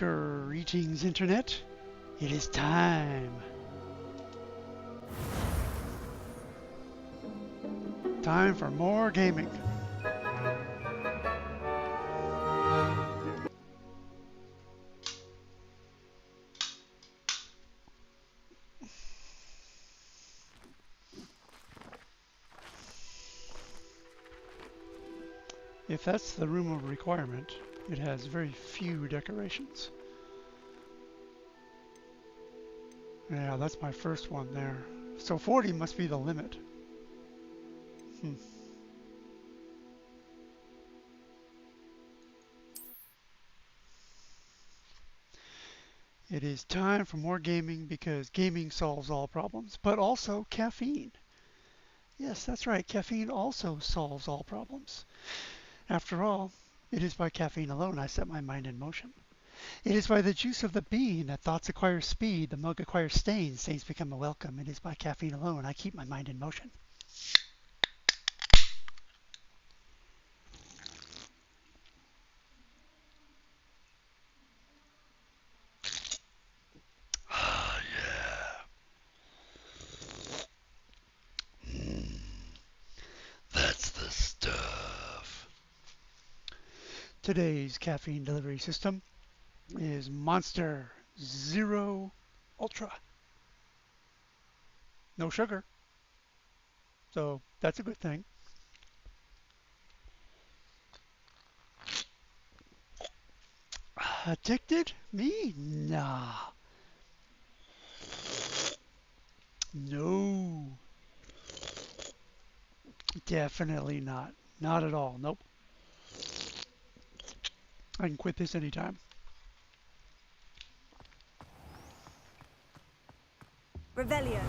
Greetings, Internet. It is time. Time for more gaming. If that's the room of requirement, it has very few decorations. Yeah, that's my first one there. So 40 must be the limit. It is time for more gaming because gaming solves all problems, but also caffeine. Yes, that's right. Caffeine also solves all problems. After all, it is by caffeine alone I set my mind in motion. It is by the juice of the bean that thoughts acquire speed, the mug acquires stains, stains become a welcome. It is by caffeine alone I keep my mind in motion. Ah, yeah. That's the stuff. Today's caffeine delivery system is Monster Zero Ultra. No sugar, so that's a good thing. Addicted? Me? Nah. No. Definitely not. Not at all. Nope. I can quit this anytime. Revelio.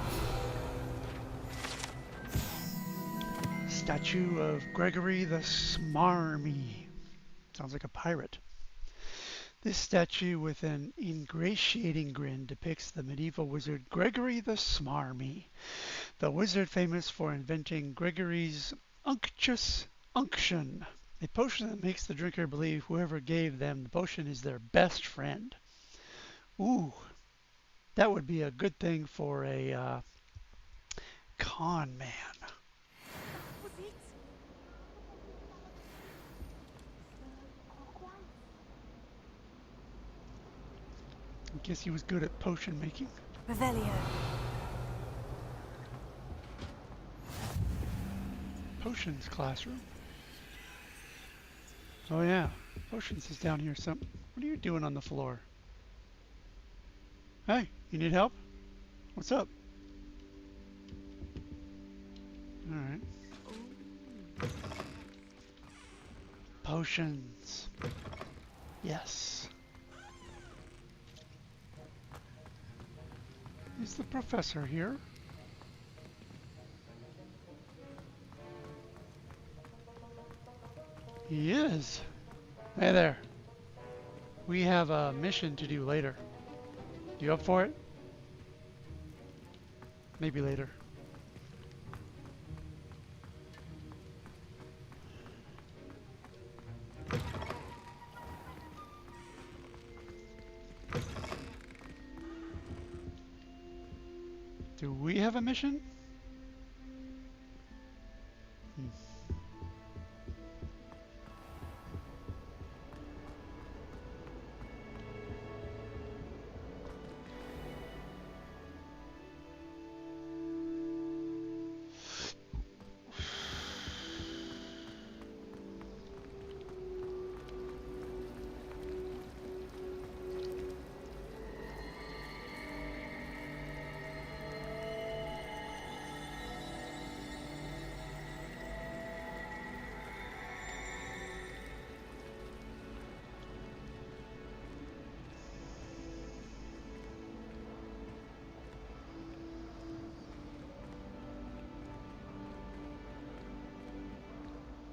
Statue of Gregory the Smarmy. Sounds like a pirate. This statue with an ingratiating grin depicts the medieval wizard Gregory the Smarmy, the wizard famous for inventing Gregory's unctuous unction, a potion that makes the drinker believe whoever gave them the potion is their best friend. Ooh, that would be a good thing for a con man. I guess he was good at potion making. Revelio. Potions classroom. Oh yeah, potions is down here. What are you doing on the floor? Hey, you need help? What's up? All right. Potions. Yes. Is the professor here? He is. Hey there. We have a mission to do later. You up for it? Maybe later. Do we have a mission?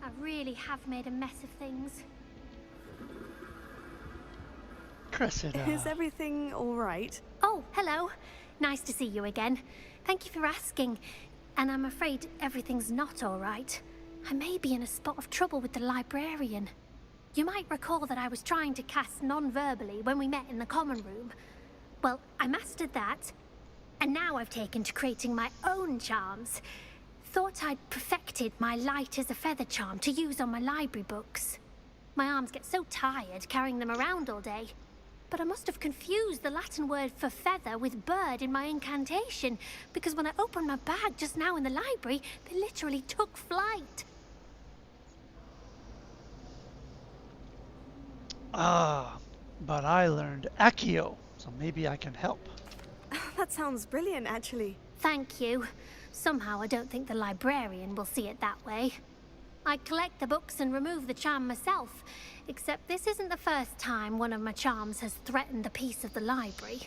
I really have made a mess of things. Cressida. Is everything all right? Oh, hello. Nice to see you again. Thank you for asking. And I'm afraid everything's not all right. I may be in a spot of trouble with the librarian. You might recall that I was trying to cast non-verbally when we met in the common room. Well, I mastered that, and now I've taken to creating my own charms. Thought I'd perfected my light as a feather charm to use on my library books. My arms get so tired carrying them around all day. But I must have confused the Latin word for feather with bird in my incantation, because when I opened my bag just now in the library, they literally took flight. Ah, but I learned Accio, so maybe I can help. That sounds brilliant, actually. Thank you. Somehow I don't think the librarian will see it that way. I collect the books and remove the charm myself, except this isn't the first time one of my charms has threatened the peace of the library.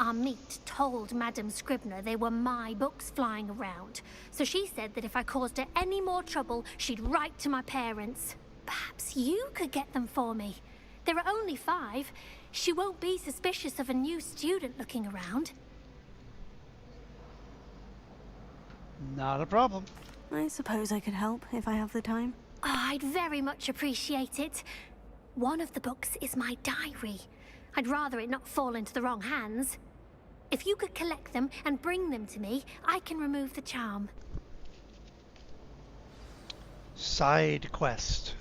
Our meet told Madame Scribner they were my books flying around, so she said that if I caused her any more trouble, she'd write to my parents. Perhaps you could get them for me. There are only 5. She won't be suspicious of a new student looking around. Not a problem. I suppose I could help if I have the time. Oh, I'd very much appreciate it. One of the books is my diary. I'd rather it not fall into the wrong hands. If you could collect them and bring them to me, I can remove the charm. Side quest.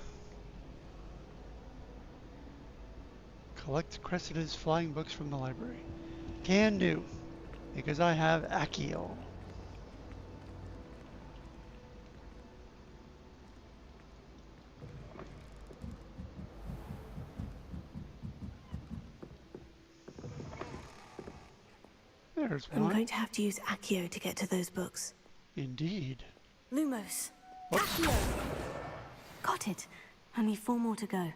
Collect Cressida's flying books from the library. Can do, because I have Accio. There's I'm one. going to have to use Accio to get to those books. Indeed. Lumos. Whoops. Accio! Got it. Only 4 more to go.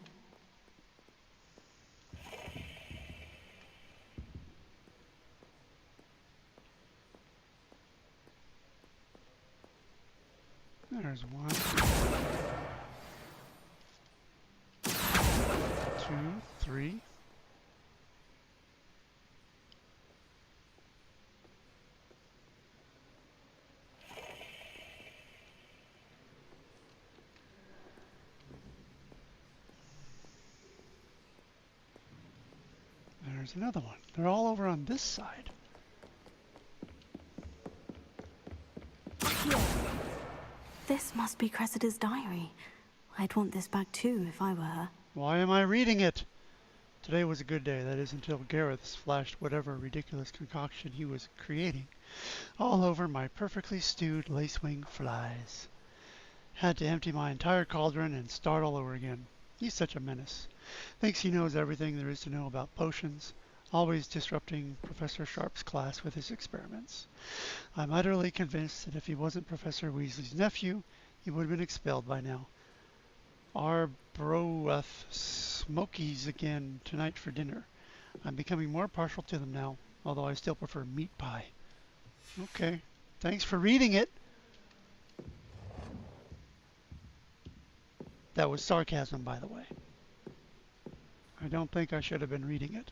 There's 1, 2, 3. There's another one. They're all over on this side. Accio! This must be Cressida's diary. I'd want this back too if I were her. Why am I reading it? Today was a good day, that is until Gareth splashed whatever ridiculous concoction he was creating all over my perfectly stewed lacewing flies. Had to empty my entire cauldron and start all over again. He's such a menace. Thinks he knows everything there is to know about potions, always disrupting Professor Sharp's class with his experiments. I'm utterly convinced that if he wasn't Professor Weasley's nephew, he would have been expelled by now. Our broth smokies again tonight for dinner. I'm becoming more partial to them now, although I still prefer meat pie. Okay, thanks for reading it. That was sarcasm, by the way. I don't think I should have been reading it.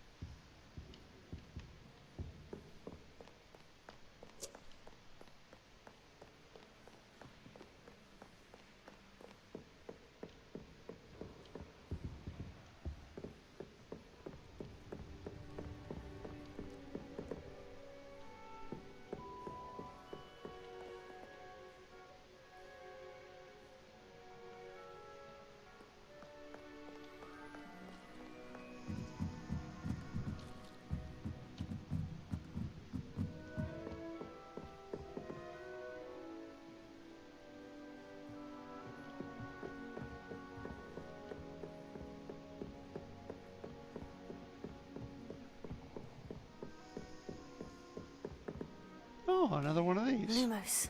Oh, another one of these. Lumos.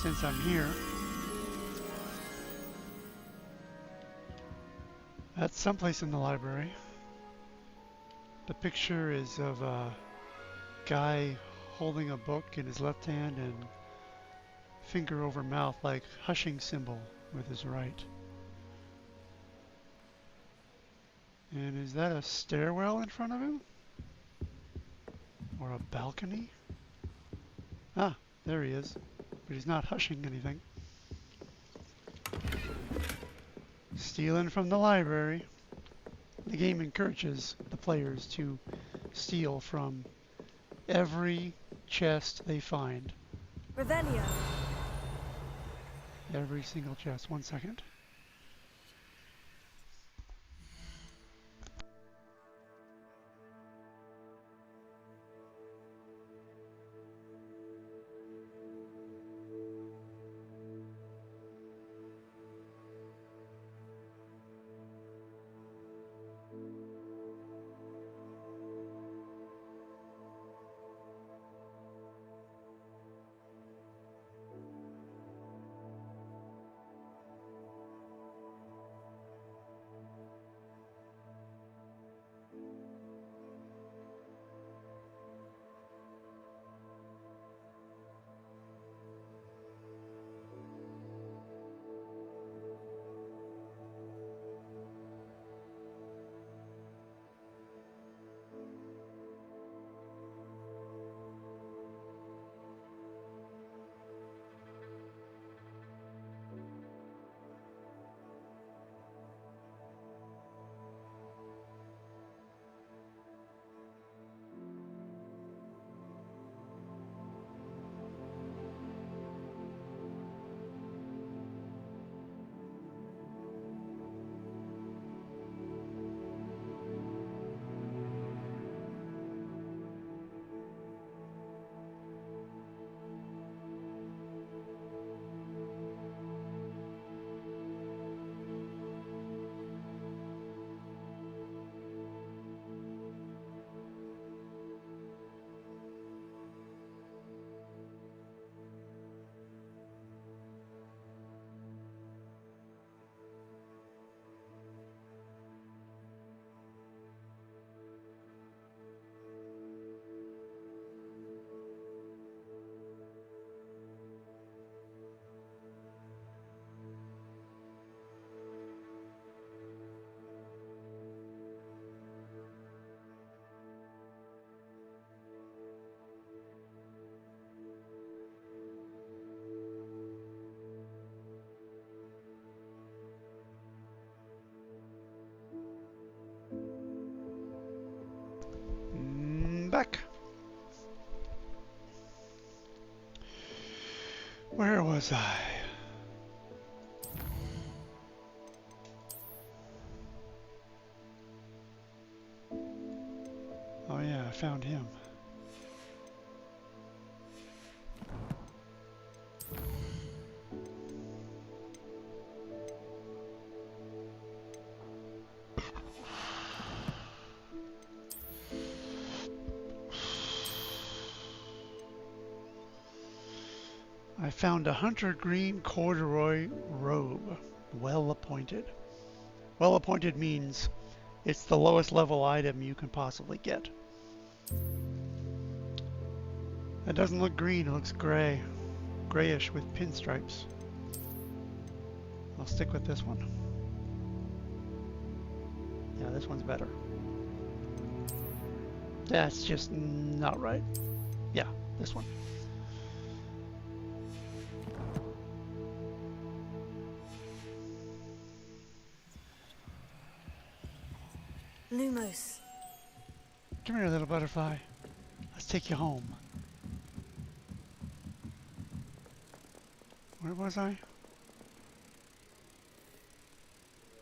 Since I'm here. That's someplace in the library. The picture is of a guy holding a book in his left hand and finger over mouth like hushing symbol with his right. And is that a stairwell in front of him? Or a balcony? Ah, there he is. But he's not hushing anything. Stealing from the library. The game encourages the players to steal from every chest they find. Revelio. Every single chest. 1 second. Back. Where was I? Oh yeah, I found him. I found a hunter green corduroy robe. Well appointed. Well appointed means it's the lowest level item you can possibly get. It doesn't look green, it looks gray. Grayish with pinstripes. I'll stick with this one. Yeah, this one's better. That's just not right. Yeah, this one. Lumos. Come here, little butterfly. Let's take you home. Where was I?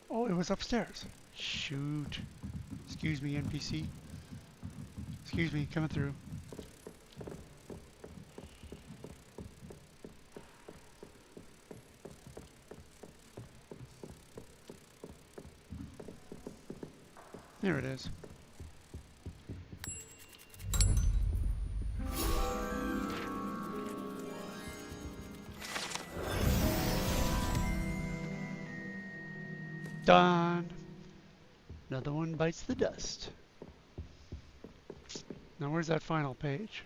Oh, it was upstairs. Shoot. Excuse me, NPC. Excuse me, coming through. There it is. Done. Another one bites the dust. Now where's that final page?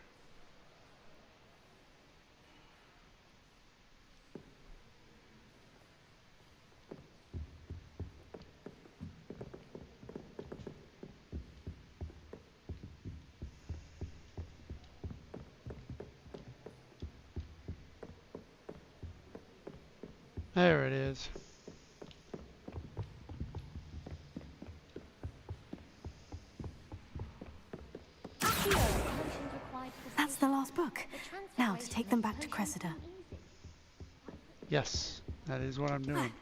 There it is. That's the last book. Now to take them back to Cressida. Yes, that is what I'm doing.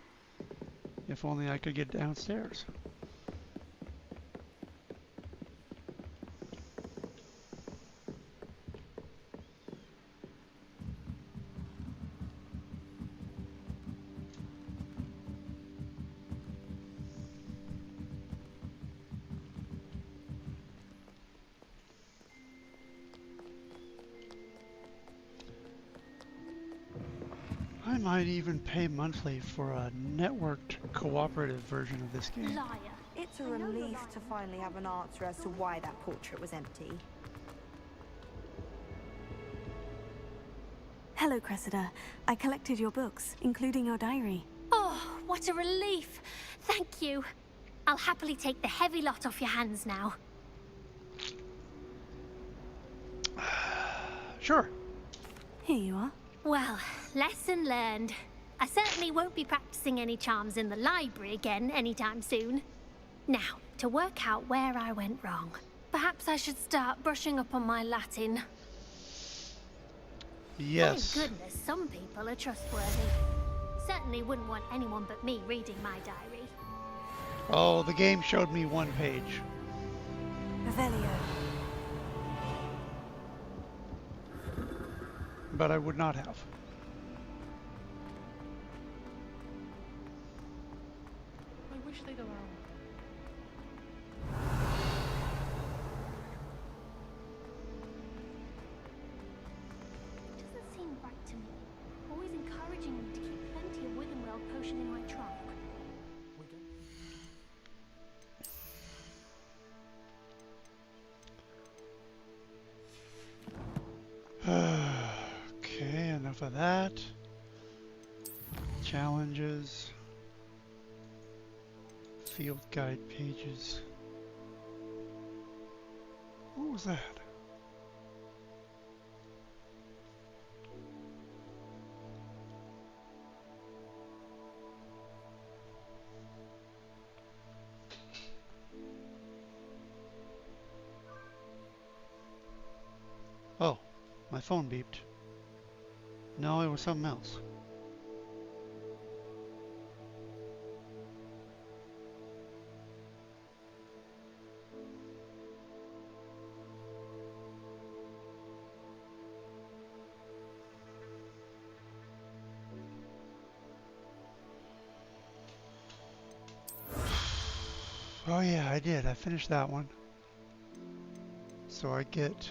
If only I could get downstairs. I might even pay monthly for a networked cooperative version of this game. Liar. It's a relief to finally have an answer as to why that portrait was empty. Hello, Cressida. I collected your books, including your diary. Oh, what a relief. Thank you. I'll happily take the heavy lot off your hands now. Sure. Here you are. Well, lesson learned. I certainly won't be practicing any charms in the library again anytime soon. Now, to work out where I went wrong. Perhaps I should start brushing up on my Latin. Yes. Thank goodness some people are trustworthy. Certainly wouldn't want anyone but me reading my diary. Oh, the game showed me one page. Revelio. But I would not have. I wish they'd allow. It doesn't seem right to me. Always encouraging me to keep plenty of Withenweld potion in my trunk. We go. Okay, enough of that. Challenges. Field guide pages. What was that? Oh, my phone beeped. No, it was something else. Oh yeah, I did. I finished that one. So I get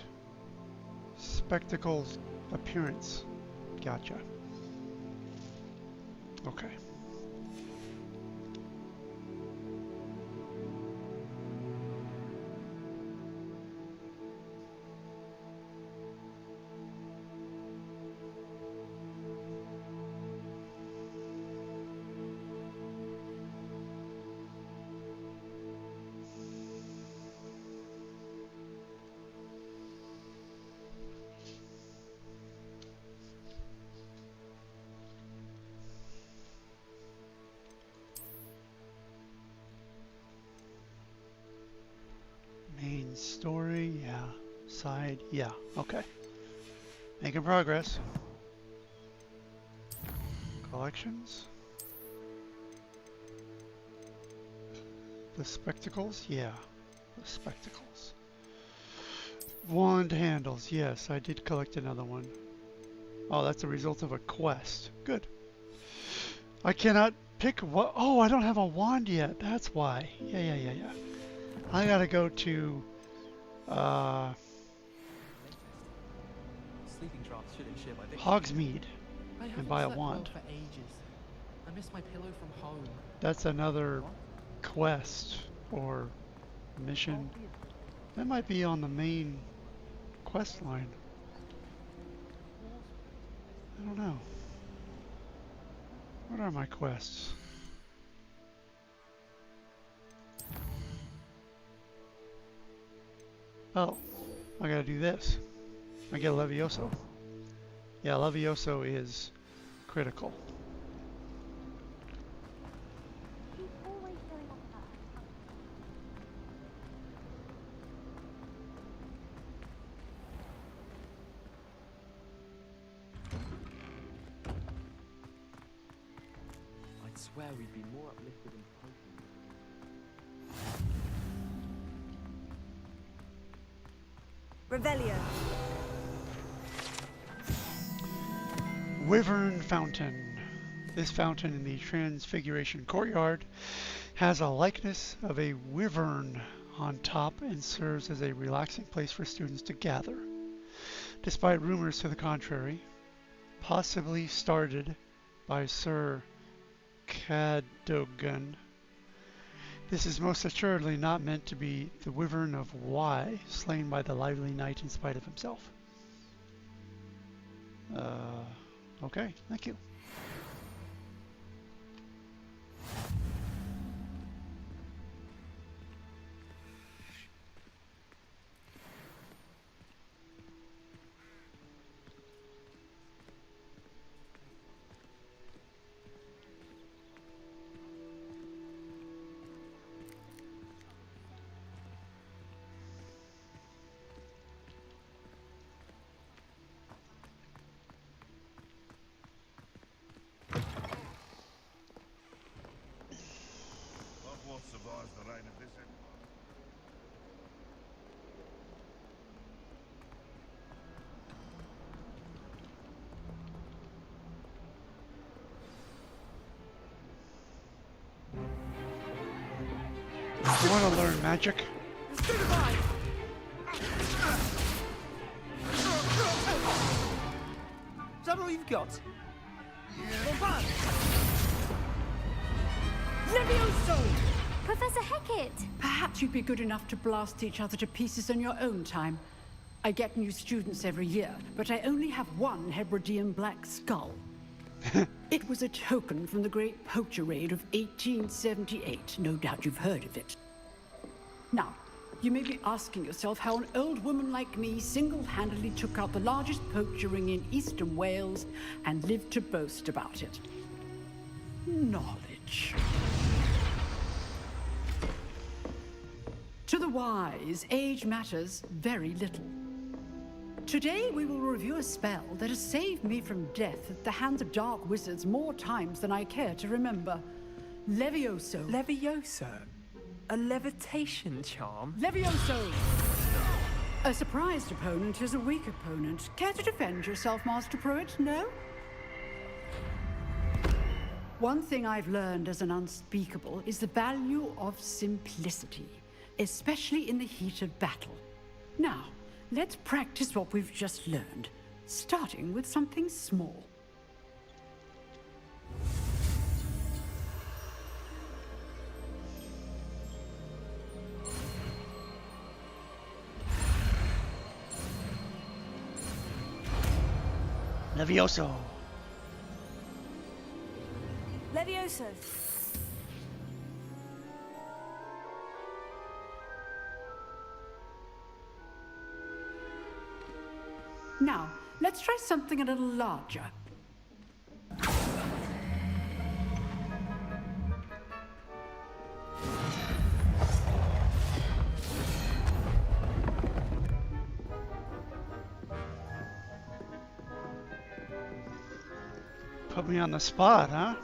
spectacles appearance. Gotcha. Okay. Main story, yeah. Side, yeah. Okay. Making progress. Collections. The spectacles, yeah. The spectacles. Wand handles, yes. I did collect another one. Oh, that's a result of a quest. Good. I cannot pick what. Oh, I don't have a wand yet. That's why. Yeah. I gotta go to Sleeping drafts shouldn't share my victory. Hogsmeade I and haven't buy a slept well wand. for ages. I miss my pillow from home. That's another quest or mission. That might be on the main quest line. I don't know. What are my quests? Oh, I gotta do this. I get Levioso. Yeah, Levioso is critical. He's always going off her. swear we'd be more uplifted and potent. Revelio. Wyvern Fountain. This fountain in the Transfiguration Courtyard has a likeness of a wyvern on top and serves as a relaxing place for students to gather. Despite rumors to the contrary, possibly started by Sir Cadogan, this is most assuredly not meant to be the Wyvern of Y, slain by the lively knight in spite of himself. Okay, thank you. Hogwarts survives the reign of this empire. You want to learn magic? Is that all you've got? Levioso! Professor Hecat! Perhaps you'd be good enough to blast each other to pieces in your own time. I get new students every year, but I only have one Hebridean black skull. It was a token from the Great Poacher Raid of 1878. No doubt you've heard of it. Now, you may be asking yourself how an old woman like me single-handedly took out the largest poacher ring in eastern Wales and lived to boast about it. Knowledge. To the wise, age matters very little. Today we will review a spell that has saved me from death at the hands of dark wizards more times than I care to remember. Levioso. Levioso? A levitation charm? Levioso! A surprised opponent is a weak opponent. Care to defend yourself, Master Pruitt? No? One thing I've learned as an unspeakable is the value of simplicity, especially in the heat of battle. Now, let's practice what we've just learned, starting with something small. Levioso. Levioso. Now, let's try something a little larger. Put me on the spot, huh?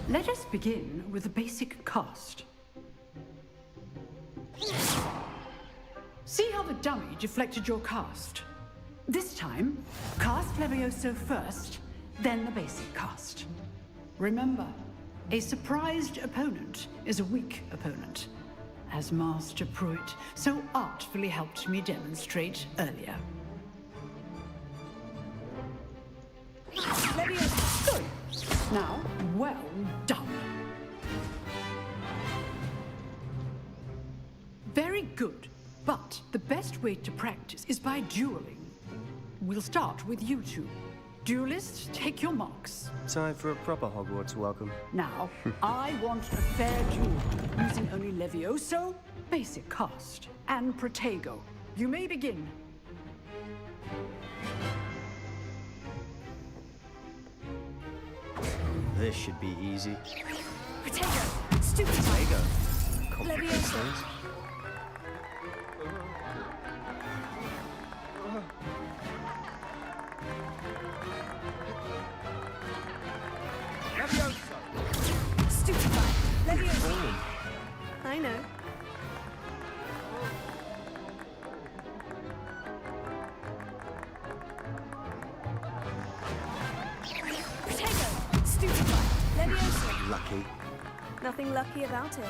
Let us begin with the basic cast. See how the dummy deflected your cast? This time, cast Levioso first, then the basic cast. Remember, a surprised opponent is a weak opponent, as Master Pruitt so artfully helped me demonstrate earlier. Levioso. Good. Now, well done. Very good. But the best way to practice is by dueling. We'll start with you two. Duelists, take your marks. Time for a proper Hogwarts welcome. Now, I want a fair duel, using only Levioso, basic cast, and Protego. You may begin. This should be easy. Protego. Stupid. Protego. Levioso. Nothing lucky about it.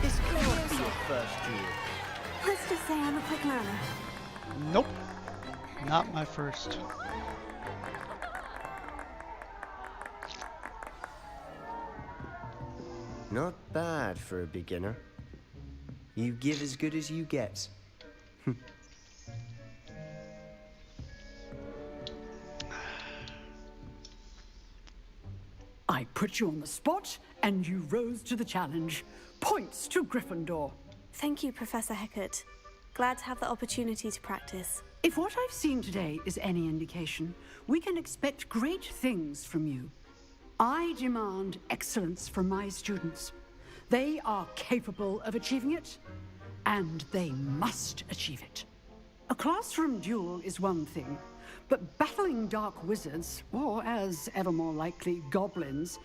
This can't be your first duel. Let's just say I'm a quick learner. Nope. Not my first. Not bad for a beginner. You give as good as you get. I put you on the spot, and you rose to the challenge. Points to Gryffindor. Thank you, Professor Hecat. Glad to have the opportunity to practice. If what I've seen today is any indication, we can expect great things from you. I demand excellence from my students. They are capable of achieving it, and they must achieve it. A classroom duel is one thing, but battling dark wizards, or as ever more likely, goblins,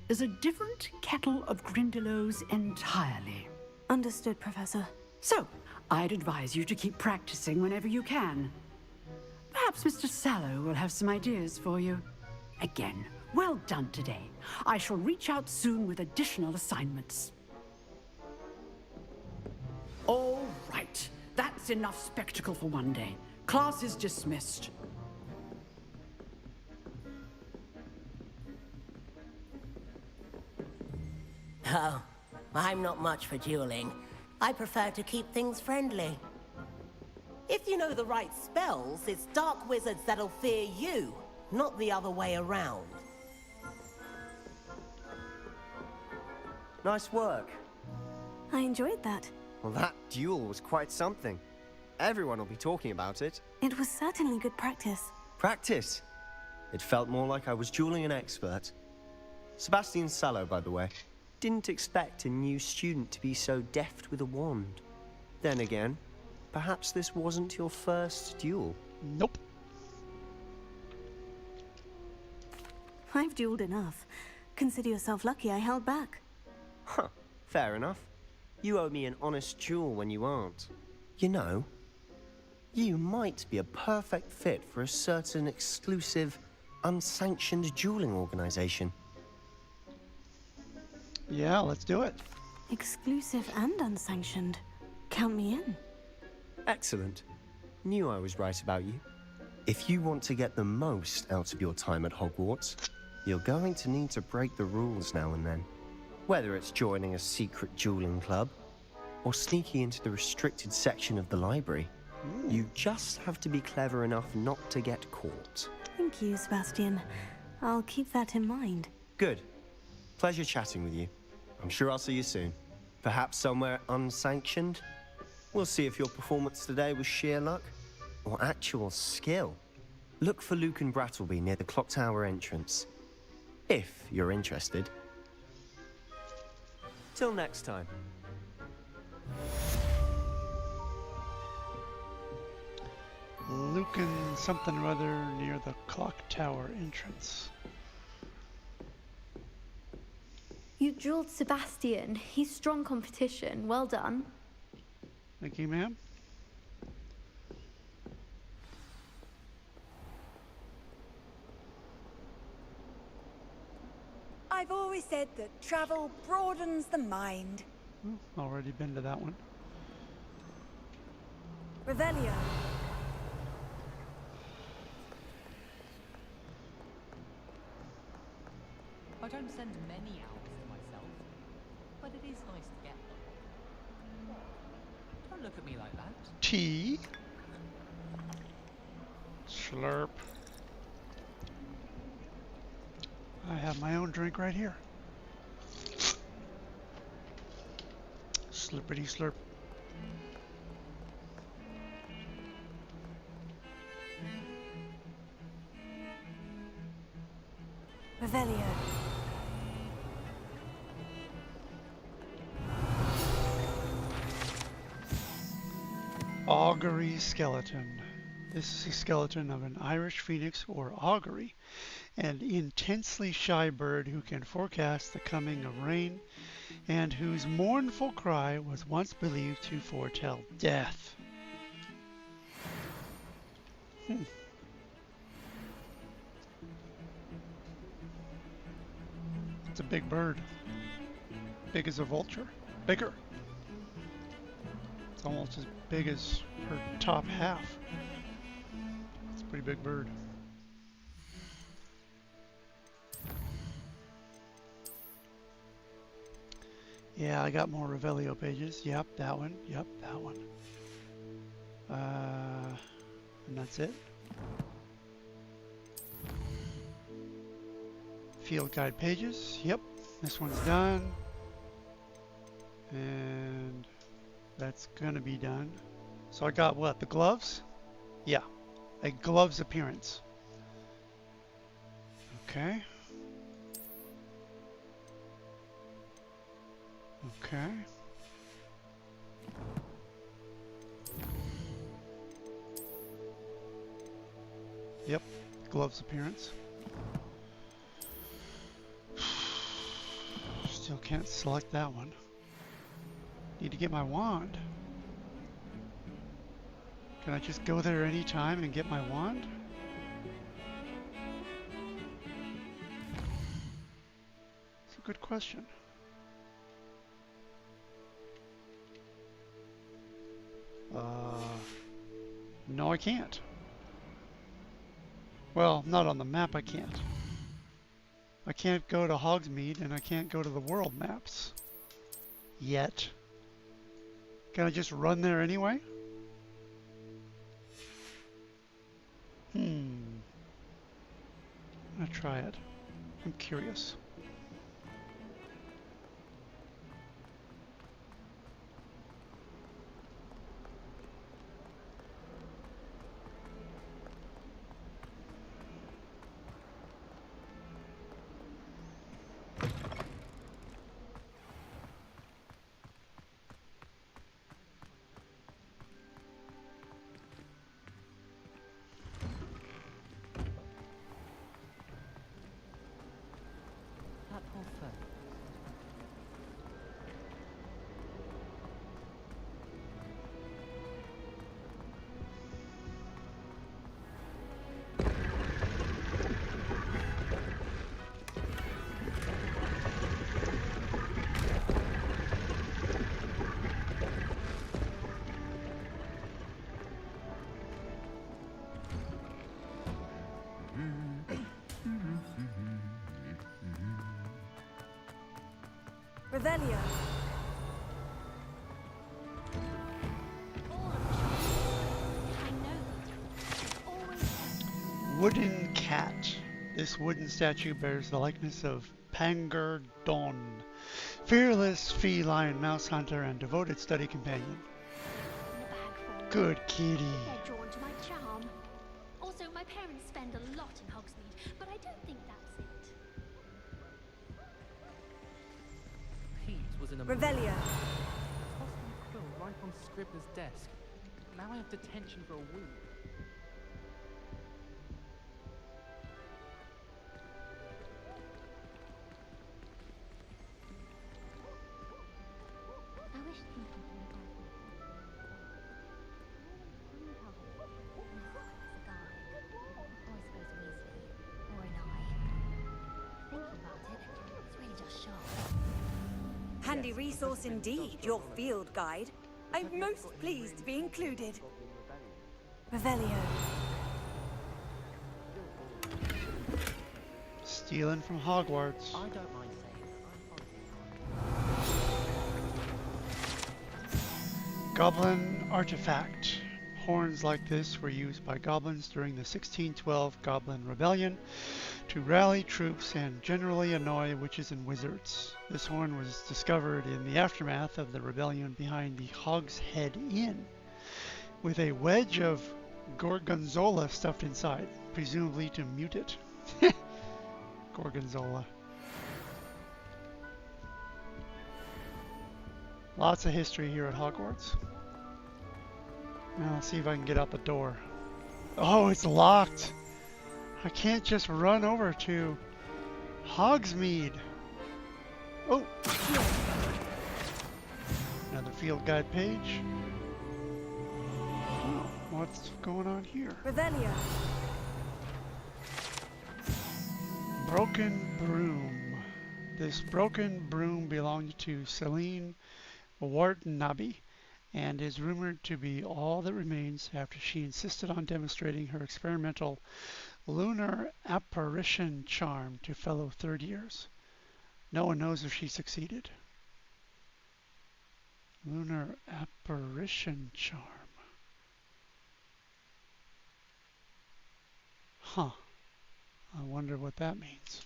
is a different kettle of Grindylows entirely. Understood, Professor. So, I'd advise you to keep practicing whenever you can. Perhaps Mr. Sallow will have some ideas for you. Again, well done today. I shall reach out soon with additional assignments. All right, that's enough spectacle for one day. Class is dismissed. Oh, I'm not much for dueling. I prefer to keep things friendly. If you know the right spells, it's dark wizards that'll fear you, not the other way around. Nice work. I enjoyed that. Well, that duel was quite something. Everyone will be talking about it. It was certainly good practice. Practice. It felt more like I was dueling an expert. Sebastian Sallow, by the way. Didn't expect a new student to be so deft with a wand. Then again, perhaps this wasn't your first duel. Nope. I've dueled enough. Consider yourself lucky I held back. Huh, fair enough. You owe me an honest duel when you aren't. You know, you might be a perfect fit for a certain exclusive, unsanctioned dueling organization. Yeah, let's do it. Exclusive and unsanctioned. Count me in. Excellent. Knew I was right about you. If you want to get the most out of your time at Hogwarts, you're going to need to break the rules now and then. Whether it's joining a secret dueling club, or sneaking into the restricted section of the library, you just have to be clever enough not to get caught. Thank you, Sebastian. I'll keep that in mind. Good. Pleasure chatting with you. I'm sure I'll see you soon. Perhaps somewhere unsanctioned? We'll see if your performance today was sheer luck or actual skill. Look for Luke and Brattleby near the clock tower entrance. If you're interested. Till next time. Luke and something or other near the clock tower entrance. You dueled Sebastian. He's strong competition. Well done. Thank you, ma'am. I've always said that travel broadens the mind. Already been to that one. Revelio. I don't send many owls to myself, but it is nice to get them. Don't look at me like that. Tea. Slurp. I have my own drink right here. Slurpity slurp. Revelio. Augury skeleton. This is a skeleton of an Irish phoenix or augury, an intensely shy bird who can forecast the coming of rain and whose mournful cry was once believed to foretell death. It's a big bird. Big as a vulture. Bigger. It's almost as big as her top half. It's a pretty big bird. Yeah, I got more Revelio pages. Yep, that one. Yep, that one. And that's it. Field guide pages. Yep, this one's done. And that's gonna be done. So I got what? The gloves? Yeah, a gloves appearance. Okay. Okay. Yep, gloves appearance. Still can't select that one. Need to get my wand. Can I just go there anytime and get my wand? It's a good question. No, I can't. Well, not on the map I can't. I can't go to Hogsmeade and I can't go to the world maps. Yet. Can I just run there anyway? I'm gonna try it. I'm curious. That whole thing. Revelio. Wooden cat. This wooden statue bears the likeness of Pangur Don, fearless feline mouse hunter and devoted study companion. Good kitty. They're drawn to my charm. Also, my parents spend a lot in Hogsmeade, but I don't think that's it. Peeves was in a Revelio. tossed my quill right on Scribner's desk. Now I have detention for a week. I wish thinking to Handy resource indeed, your field guide. I'm most pleased to be included. Revelio. Stealing from Hogwarts. I don't mind saying Goblin artifact. Horns like this were used by goblins during the 1612 Goblin Rebellion to rally troops and generally annoy witches and wizards. This horn was discovered in the aftermath of the rebellion behind the Hogshead Inn, with a wedge of gorgonzola stuffed inside, presumably to mute it. Gorgonzola. Lots of history here at Hogwarts. Now let's see if I can get out the door. Oh, it's locked. I can't just run over to Hogsmeade. Oh! Another field guide page. Oh, more what's going on here. Revelio. Broken broom. This broken broom belonged to Celine Watanabe and is rumored to be all that remains after she insisted on demonstrating her experimental lunar apparition charm to fellow third years. No one knows if she succeeded. Lunar apparition charm. Huh. I wonder what that means.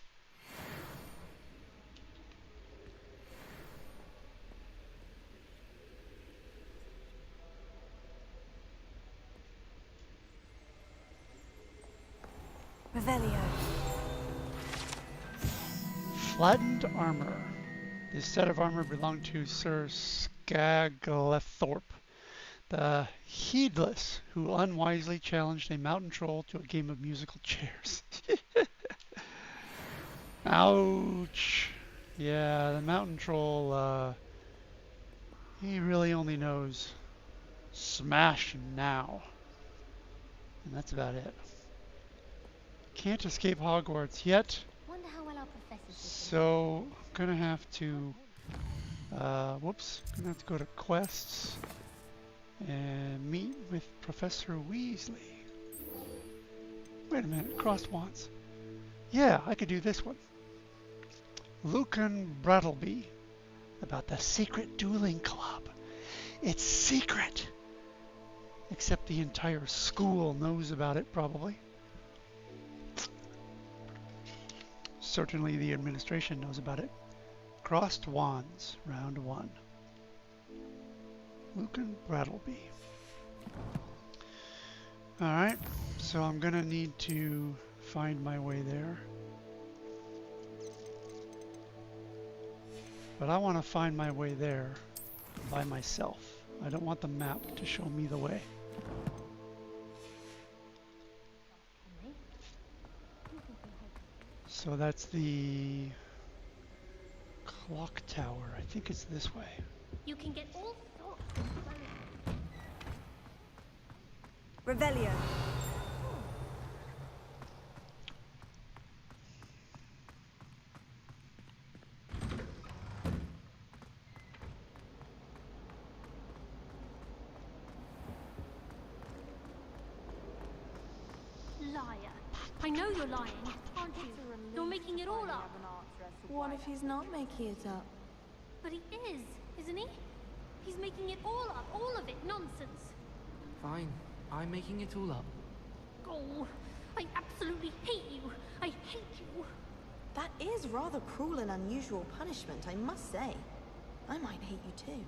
Revelio. Flattened armor. This set of armor belonged to Sir Skagglethorpe, the heedless who unwisely challenged a mountain troll to a game of musical chairs. Ouch. Yeah, the mountain troll, he really only knows smash now. And that's about it. Can't escape Hogwarts yet. Wonder how well our professors So, I'm gonna have to, gonna have to go to quests and meet with Professor Weasley. Wait a minute, crossed wands. Yeah, I could do this one. Lucan Brattleby about the secret dueling club. It's secret! Except the entire school knows about it, probably. Certainly the administration knows about it. Crossed wands, round 1. Lucan Brattleby. Alright, so I'm gonna need to find my way there. But I want to find my way there by myself. I don't want the map to show me the way. So that's the clock tower. I think it's this way. You can get all sorts of Revelio. liar. I know you're lying, aren't you? You're making it all up. What if he's not making it up? But he is, isn't he? He's making it all up, all of it, nonsense. Fine, I'm making it all up. Oh, I absolutely hate you. I hate you. That is rather cruel and unusual punishment, I must say. I might hate you too.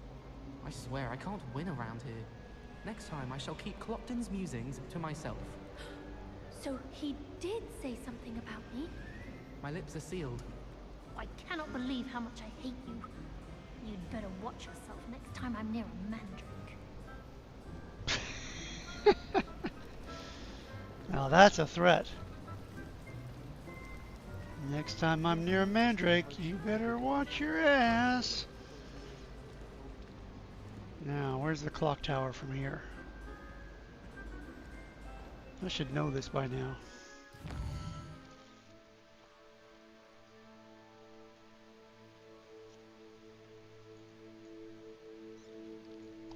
I swear I can't win around here. Next time I shall keep Clopton's musings to myself. So he did say something about me? My lips are sealed. I cannot believe how much I hate you. You'd better watch yourself next time I'm near a mandrake. Now that's a threat. Next time I'm near a mandrake, you better watch your ass. Now, where's the clock tower from here? I should know this by now.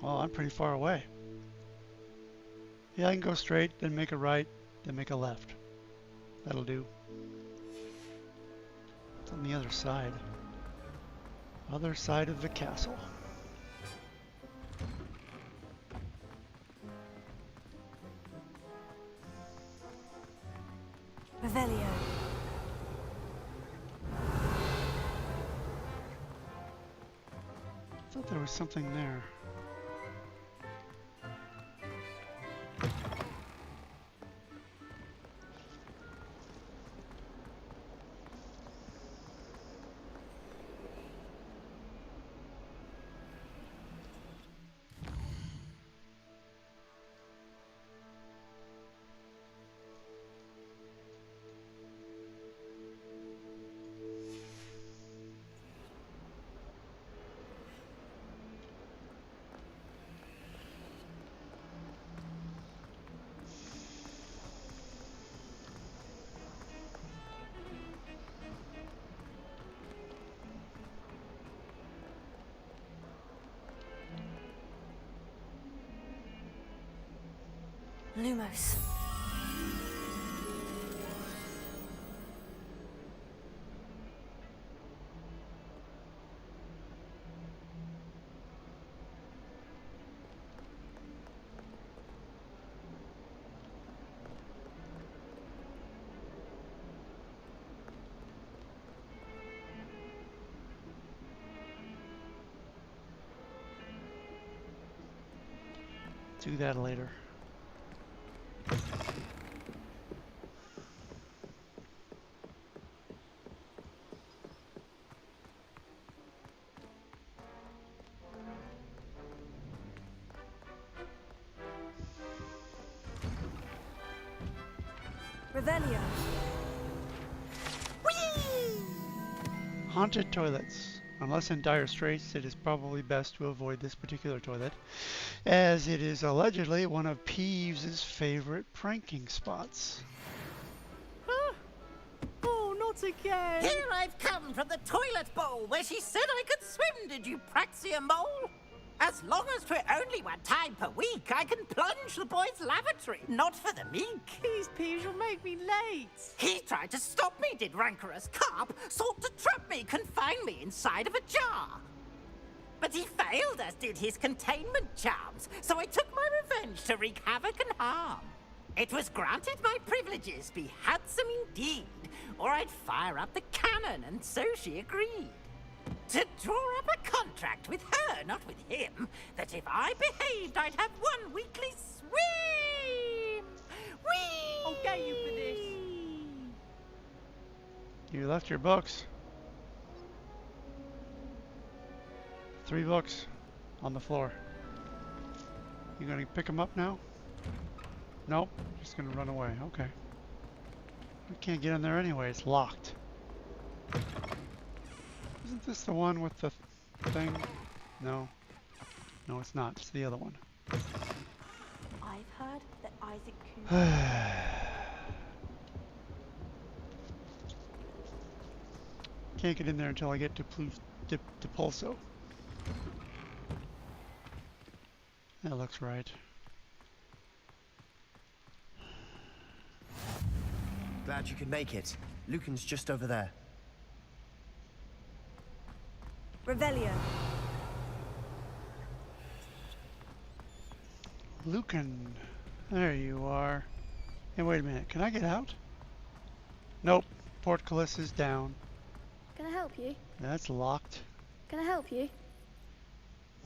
Oh, I'm pretty far away. Yeah, I can go straight, then make a right, then make a left. That'll do. It's on the other side. Other side of the castle. Revelio. I thought there was something there. Lumos. Do that later. Revelio. Haunted toilets. Unless in dire straits, it is probably best to avoid this particular toilet, as it is allegedly one of Peeves' favorite pranking spots. Oh, not again! Here I've come from the toilet bowl where she said I could swim, did you praxia mole? As long as 'twere only one time per week, I can plunge the boy's lavatory, not for the meek. Please, Peeves, you'll make me late. He tried to stop me, did rancorous carp, sought to trap me, confine me inside of a jar. But he failed, as did his containment charms, so I took my revenge to wreak havoc and harm. It was granted my privileges be handsome indeed, or I'd fire up the cannon, and so she agreed. To draw up a contract with her, not with him, that if I behaved, I'd have one weekly swim! Whee! I'll get you for this. You left your books. 3 books on the floor. You gonna pick them up now? Nope, just gonna run away. Okay. I can't get in there anyway, it's locked. Isn't this the one with the thing? No. No, it's not. It's the other one. I've heard that Isaac Can't get in there until I get to Pulso. That looks right. Glad you could make it. Lucan's just over there. Revelio. Lucan. There you are. Hey, wait a minute. Can I get out? Nope. Portcullis is down. Can I help you? That's locked. Can I help you?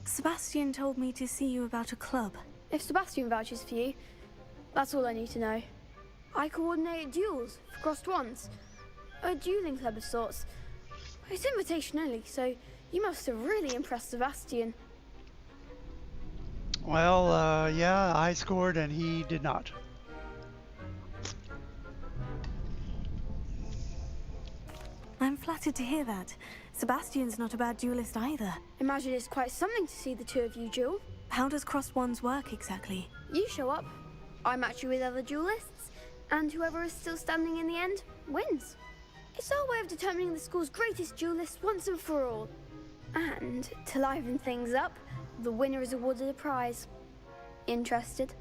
Sebastian told me to see you about a club. If Sebastian vouches for you, that's all I need to know. I coordinate duels for crossed wands. A dueling club of sorts. It's invitation only, so you must have really impressed Sebastian. Well, yeah, I scored and he did not. I'm flattered to hear that. Sebastian's not a bad duelist either. Imagine it's quite something to see the two of you duel. How does crossed wands work exactly? You show up, I match you with other duelists, and whoever is still standing in the end wins. It's our way of determining the school's greatest duelist once and for all. And to liven things up, the winner is awarded a prize. Interested?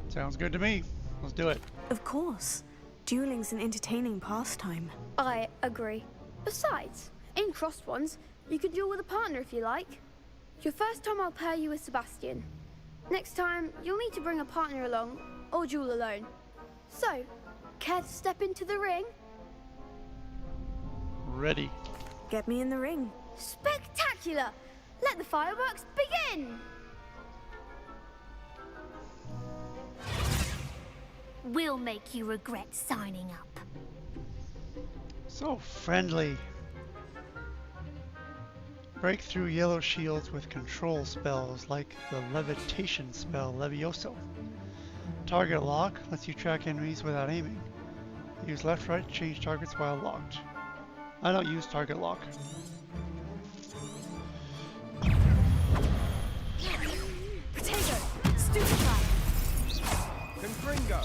Sounds good to me. Let's do it. Of course. Dueling's an entertaining pastime. I agree. Besides, in crossed ones, you can duel with a partner if you like. Your first time I'll pair you with Sebastian. Next time, you'll need to bring a partner along, or duel alone. So, care to step into the ring? Ready. Get me in the ring. Spectacular! Let the fireworks begin! We'll make you regret signing up. So friendly. Break through yellow shields with control spells like the levitation spell Levioso. Target lock lets you track enemies without aiming. Use left-right to change targets while locked. I don't use target lock. Potato! Stupefy! Confringo!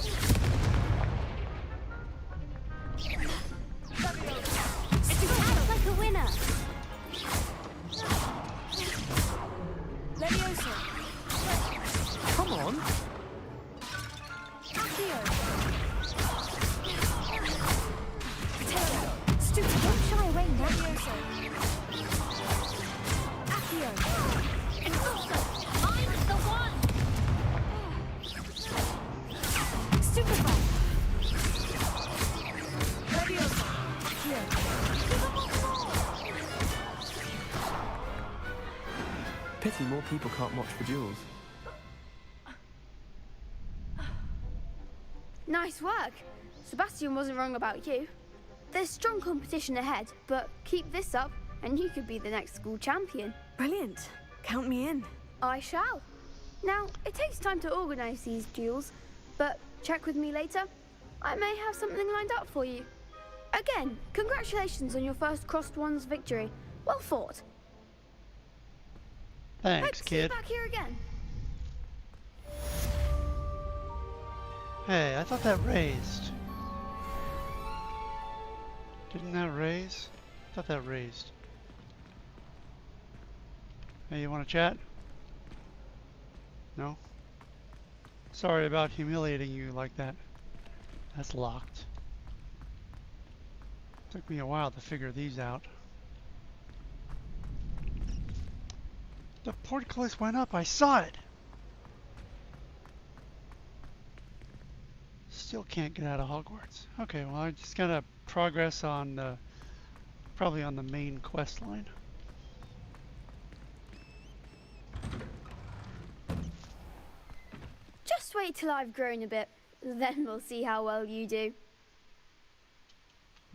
Act like a winner. Leviosa. Come on! here. Pity more people can't watch for duels. Nice work. Sebastian wasn't wrong about you. There's strong competition ahead, but keep this up and you could be the next school champion. Brilliant. Count me in. I shall. Now, it takes time to organise these duels, but check with me later. I may have something lined up for you. Again, congratulations on your first Crossed Wands victory. Well fought. Thanks, Hope to see kid. you back here again. Hey, I thought that raised. Didn't that raise? I thought that raised. Hey, you want to chat? No? Sorry about humiliating you like that. That's locked. Took me a while to figure these out. The portcullis went up. I saw it. Still can't get out of Hogwarts. Okay, well I just gotta progress on probably on the main quest line. Just wait till I've grown a bit, then we'll see how well you do.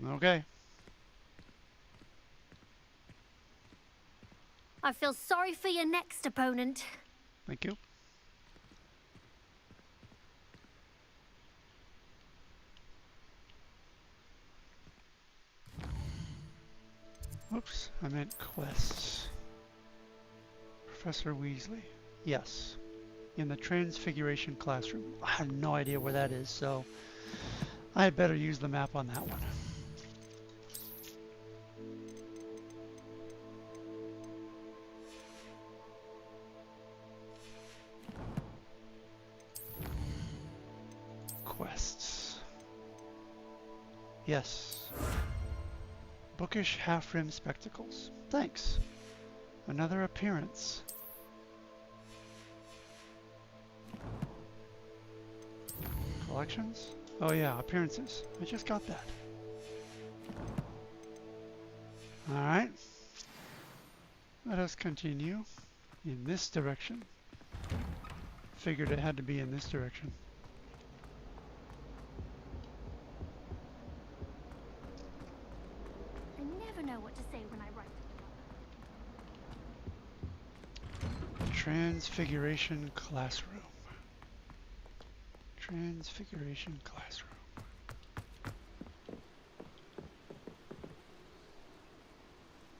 Okay. I feel sorry for your next opponent. Thank you. Whoops, I meant quests. Professor Weasley. Yes. In the Transfiguration classroom. I have no idea where that is, so I had better use the map on that one. Quests. Yes. Bookish half-rimmed spectacles. Thanks. Another appearance. Collections? Oh yeah, appearances. I just got that. Alright. Let us continue in this direction. Figured it had to be in this direction. I never know what to say when I write. Transfiguration classroom. Transfiguration classroom.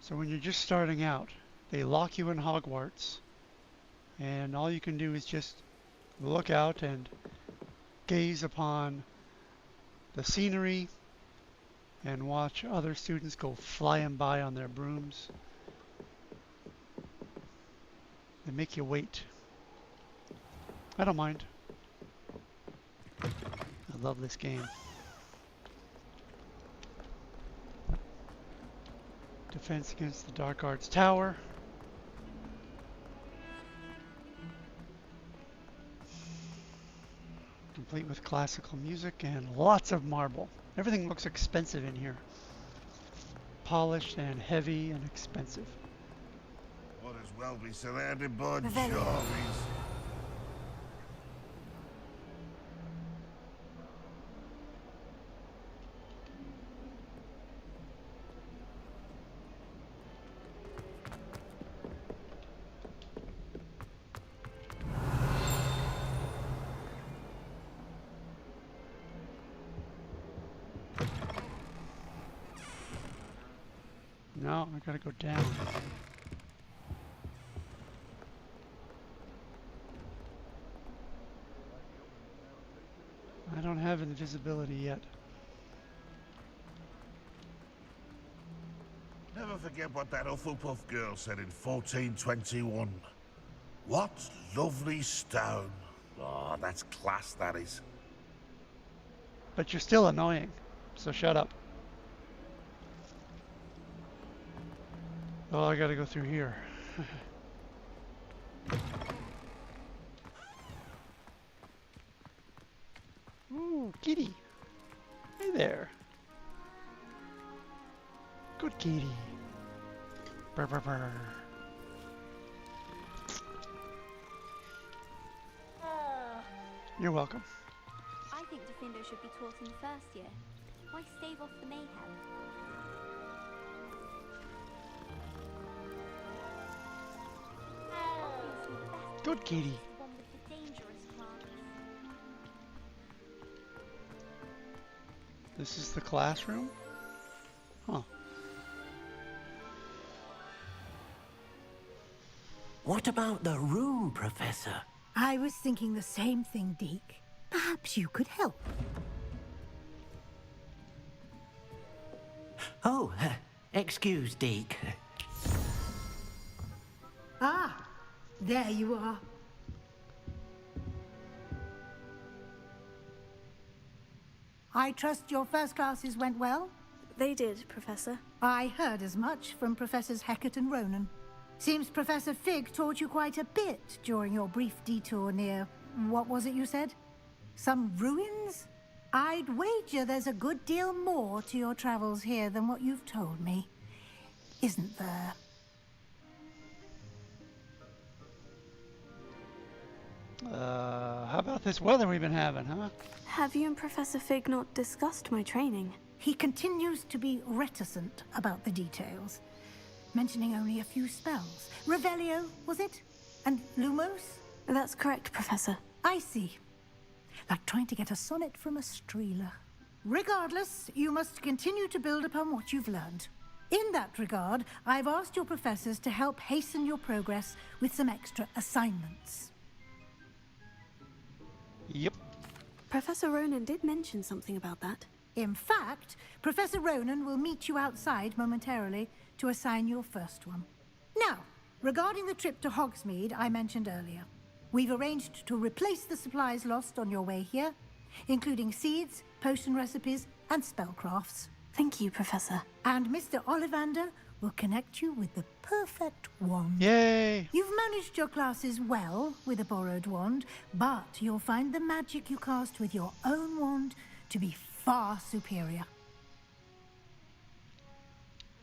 So when you're just starting out, they lock you in Hogwarts, and all you can do is just look out and gaze upon the scenery and watch other students go flying by on their brooms. They make you wait. I don't mind. I love this game. Defense against the Dark Arts Tower. Complete with classical music and lots of marble. Everything looks expensive in here. Polished and heavy and expensive. Might as well be surrounded by Revelio. Jarvis. No, I gotta go down. I don't have invisibility yet. Never forget what that Hufflepuff girl said in 1421. What lovely stone. Oh, that's class, that is. But you're still annoying, so shut up. Oh, I gotta go through here. Ooh, kitty. Hey there. Good kitty. Brr, brr, brr. You're welcome. I think Defendo should be taught in the first year. Why stave off the mayhem? Obviously, the best Good kitty. is the one with the dangerous plants. This is the classroom? Huh. What about the room, Professor? I was thinking the same thing, Deke. Perhaps you could help. Oh, excuse, Deke. Ah, there you are. I trust your first classes went well? They did, Professor. I heard as much from Professors Hecat and Ronan. Seems Professor Fig taught you quite a bit during your brief detour near... what was it you said? Some ruins? I'd wager there's a good deal more to your travels here than what you've told me. Isn't there? How about this weather we've been having, huh? Have you and Professor Fig not discussed my training? He continues to be reticent about the details, mentioning only a few spells. Revelio, was it? And Lumos? That's correct, Professor. I see. Like trying to get a sonnet from a streeler. Regardless, you must continue to build upon what you've learned. In that regard, I've asked your professors to help hasten your progress with some extra assignments. Yep. Professor Ronan did mention something about that. In fact, Professor Ronan will meet you outside momentarily to assign your first one. Now, regarding the trip to Hogsmeade I mentioned earlier, we've arranged to replace the supplies lost on your way here, including seeds, potion recipes, and spellcrafts. Thank you, Professor. And Mr. Ollivander will connect you with the perfect wand. Yay! You've managed your classes well with a borrowed wand, but you'll find the magic you cast with your own wand to be far superior.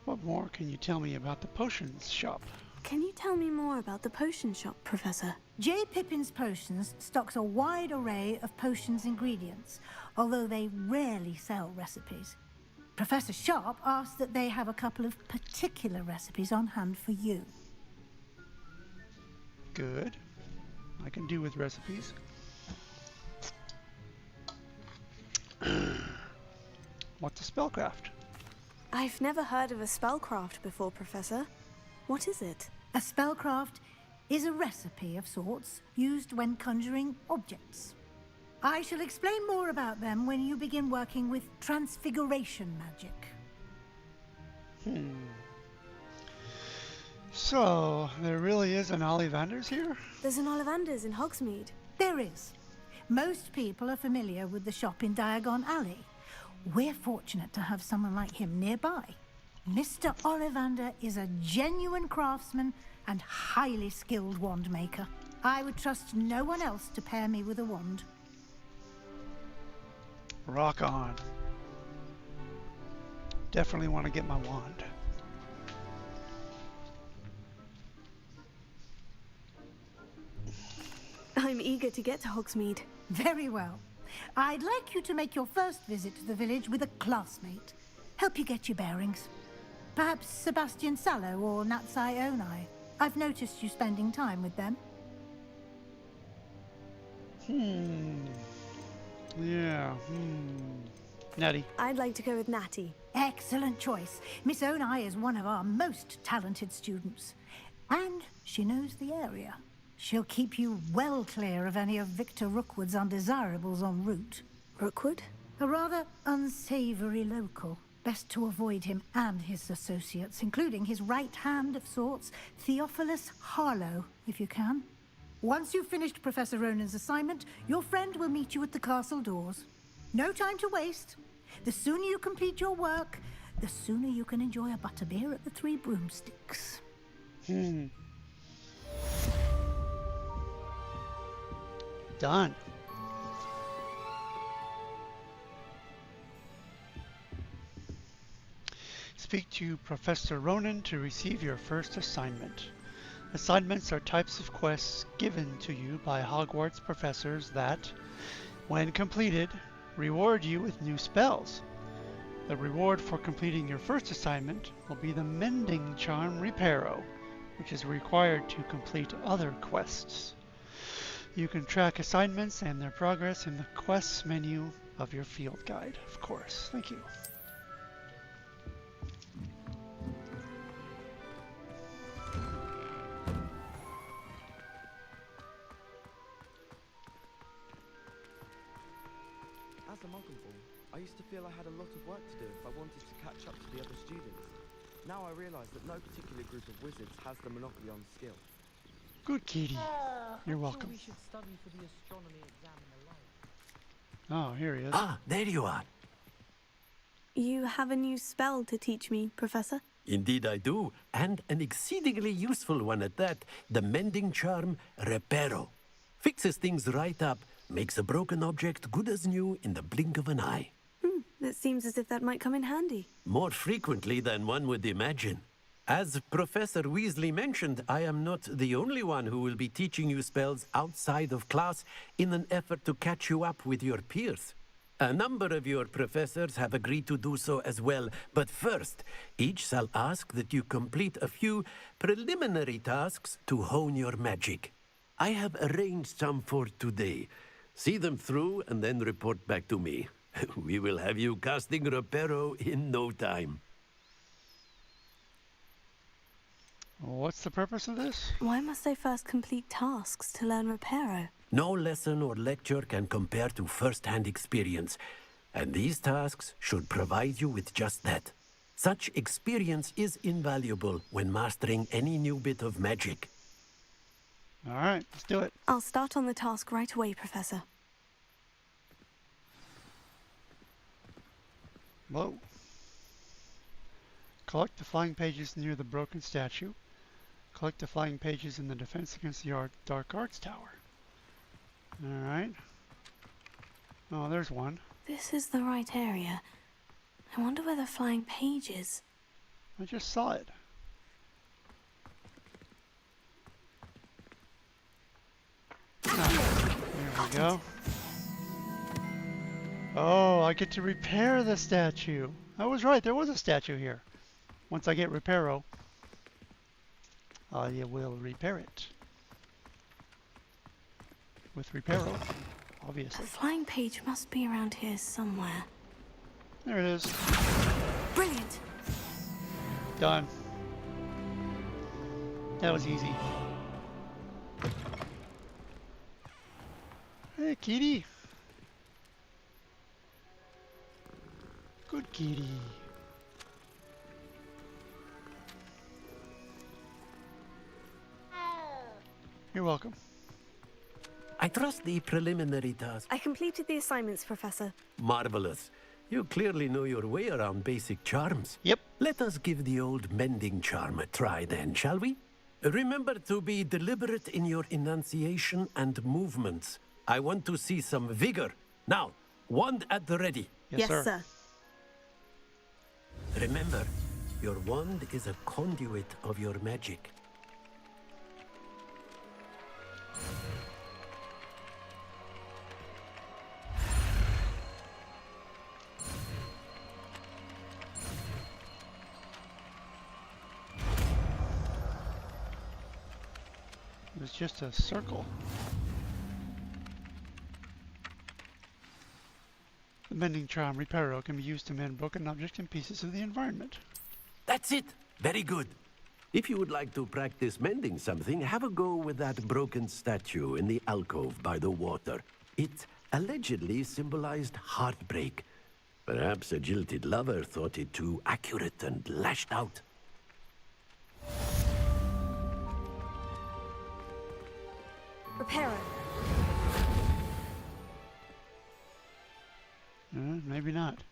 What more can you tell me about the potions shop? Can you tell me more about the potion shop, Professor? J. Pippin's Potions stocks a wide array of potions ingredients, although they rarely sell recipes. Professor Sharp asked that they have a couple of particular recipes on hand for you. Good. I can do with recipes. What's a spellcraft? I've never heard of a spellcraft before, Professor. What is it? A spellcraft is a recipe of sorts used when conjuring objects. I shall explain more about them when you begin working with transfiguration magic. So, there really is an Ollivander's here? There's an Ollivander's in Hogsmeade. There is. Most people are familiar with the shop in Diagon Alley. We're fortunate to have someone like him nearby. Mr. Ollivander is a genuine craftsman and highly skilled wand maker. I would trust no one else to pair me with a wand. Rock on. Definitely want to get my wand. I'm eager to get to Hogsmeade. Very well. I'd like you to make your first visit to the village with a classmate. Help you get your bearings. Perhaps Sebastian Sallow or Natsai Onai. I've noticed you spending time with them. Natty. I'd like to go with Natty. Excellent choice. Miss Onai is one of our most talented students. And she knows the area. She'll keep you well clear of any of Victor Rookwood's undesirables en route. Rookwood? A rather unsavory local. Best to avoid him and his associates, including his right hand of sorts, Theophilus Harlow, if you can. Once you've finished Professor Ronan's assignment, your friend will meet you at the castle doors. No time to waste. The sooner you complete your work, the sooner you can enjoy a butterbeer at the Three Broomsticks. Done. speak to Professor Ronan to receive your first assignment. Assignments are types of quests given to you by Hogwarts professors that, when completed, reward you with new spells. The reward for completing your first assignment will be the Mending Charm Reparo, which is required to complete other quests. You can track assignments and their progress in the quests menu of your field guide, of course. Thank you. As a muggle ball, I used to feel I had a lot of work to do if I wanted to catch up to the other students. Now I realise that no particular group of wizards has the monopoly on skill. Good kitty. You're welcome. We should study for the astronomy exam in the light. Oh, here he is. Ah, there you are. You have a new spell to teach me, Professor? Indeed I do, and an exceedingly useful one at that. The Mending Charm Reparo. Fixes things right up, makes a broken object good as new in the blink of an eye. It seems as if that might come in handy. More frequently than one would imagine. As Professor Weasley mentioned, I am not the only one who will be teaching you spells outside of class in an effort to catch you up with your peers. A number of your professors have agreed to do so as well, but first, each shall ask that you complete a few preliminary tasks to hone your magic. I have arranged some for today. See them through and then report back to me. We will have you casting Reparo in no time. What's the purpose of this? Why must I first complete tasks to learn Reparo? No lesson or lecture can compare to first-hand experience, and these tasks should provide you with just that. Such experience is invaluable when mastering any new bit of magic. All right, let's do it. I'll start on the task right away, Professor. Whoa. Collect the flying pages near the broken statue. Collect the flying pages in the defense against the Dark Arts Tower. Alright. Oh, there's one. This is the right area. I wonder where the flying page is. I just saw it. Ah, there we go. Oh, I get to repair the statue. I was right, there was a statue here. Once I get Reparo, I will repair it. With Reparo, obviously. The flying page must be around here somewhere. There it is. Brilliant. Done. That was easy. Hey, kitty. Good kitty. You're welcome. I trust the preliminary task. I completed the assignments, Professor. Marvelous. You clearly know your way around basic charms. Yep. Let us give the old mending charm a try then, shall we? Remember to be deliberate in your enunciation and movements. I want to see some vigor. Now, wand at the ready. Yes, sir. Remember, your wand is a conduit of your magic. It was just a circle. The Mending Charm Reparo can be used to mend broken objects and pieces of the environment. That's it. Very good. If you would like to practice mending something, have a go with that broken statue in the alcove by the water. It allegedly symbolized heartbreak. Perhaps a jilted lover thought it too accurate and lashed out. Reparo. Maybe not.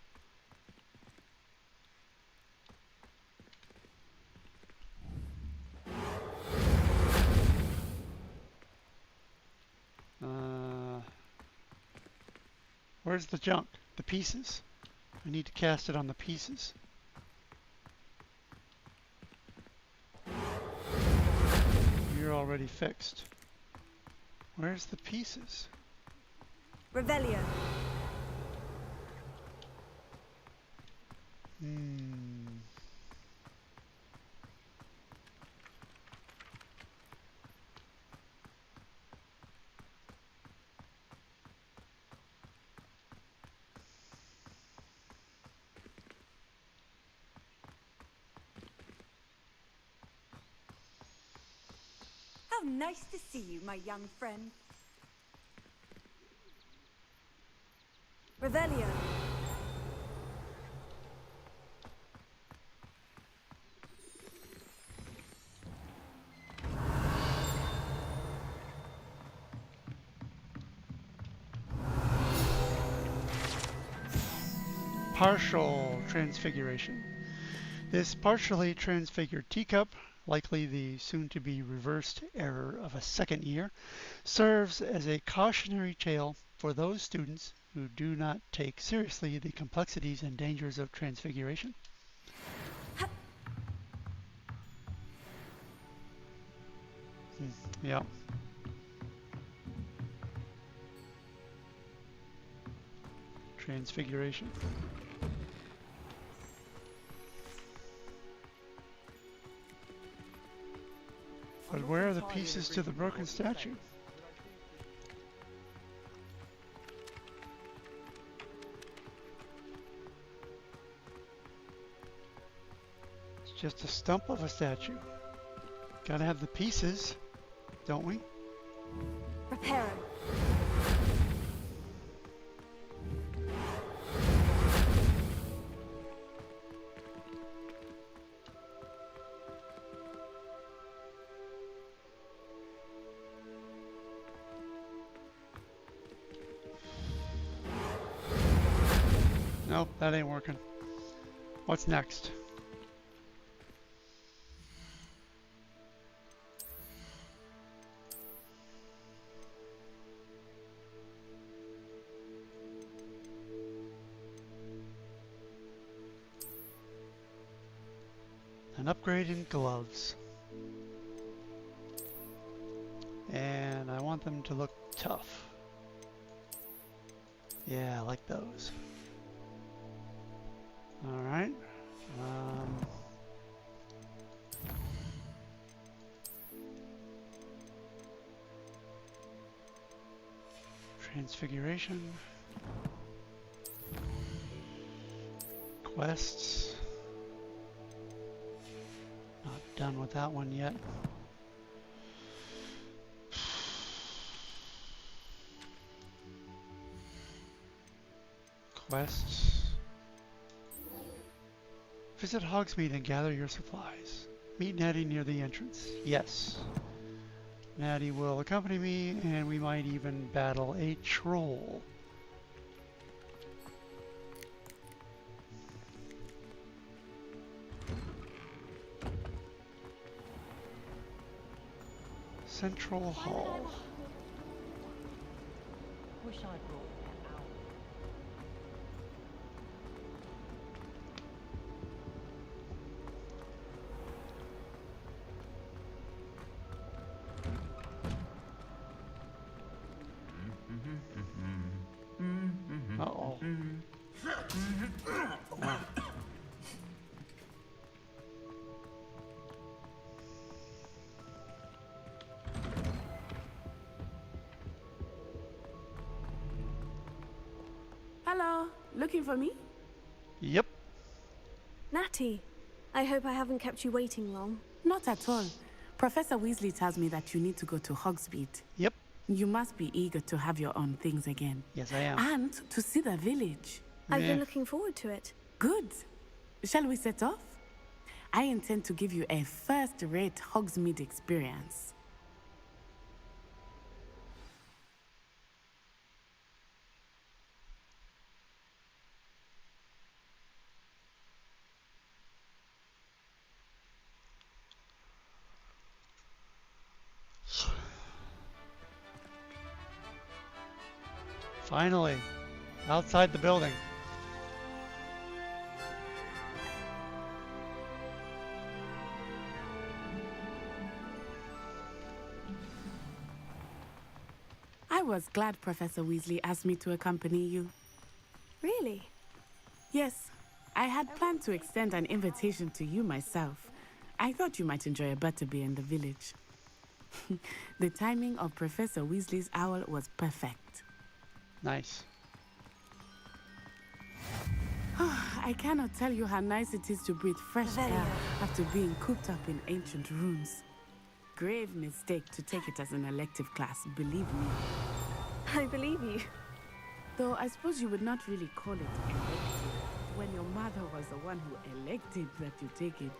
Where's the junk? The pieces. I need to cast it on the pieces. already fixed. Where's the pieces? Revelio. How nice to see you, my young friend. Revelio. Partial transfiguration. This partially transfigured teacup, likely the soon-to-be reversed error of a second year, serves as a cautionary tale for those students who do not take seriously the complexities and dangers of transfiguration. Yeah. Transfiguration. But where are the pieces to the broken statue? It's just a stump of a statue. Gotta have the pieces, don't we? Reparo. Nope, that ain't working. What's next? An upgrade in gloves. And I want them to look tough. Yeah, I like those. Alright. Transfiguration. Quests. Not done with that one yet. Quests. Visit Hogsmeade and gather your supplies. Meet Natty near the entrance. Yes. Natty will accompany me, and we might even battle a troll. Central Hall. Wish I brought that out. Uh-oh. Ah. Hello, looking for me? Yep. Natty, I hope I haven't kept you waiting long. Not at all. Professor Weasley tells me that you need to go to Hogsmeade. Yep. You must be eager to have your own things again. Yes, I am. And to see the village. I've been looking forward to it. Good. Shall we set off? I intend to give you a first-rate Hogsmeade experience. Finally, outside the building. was glad Professor Weasley asked me to accompany you. Really? Yes, I had planned to extend an invitation to you myself. I thought you might enjoy a butterbeer in the village. The timing of Professor Weasley's owl was perfect. Nice. I cannot tell you how nice it is to breathe fresh air after being cooped up in ancient rooms. Grave mistake to take it as an elective class, believe me. I believe you. Though I suppose you would not really call it elective when your mother was the one who elected that you take it.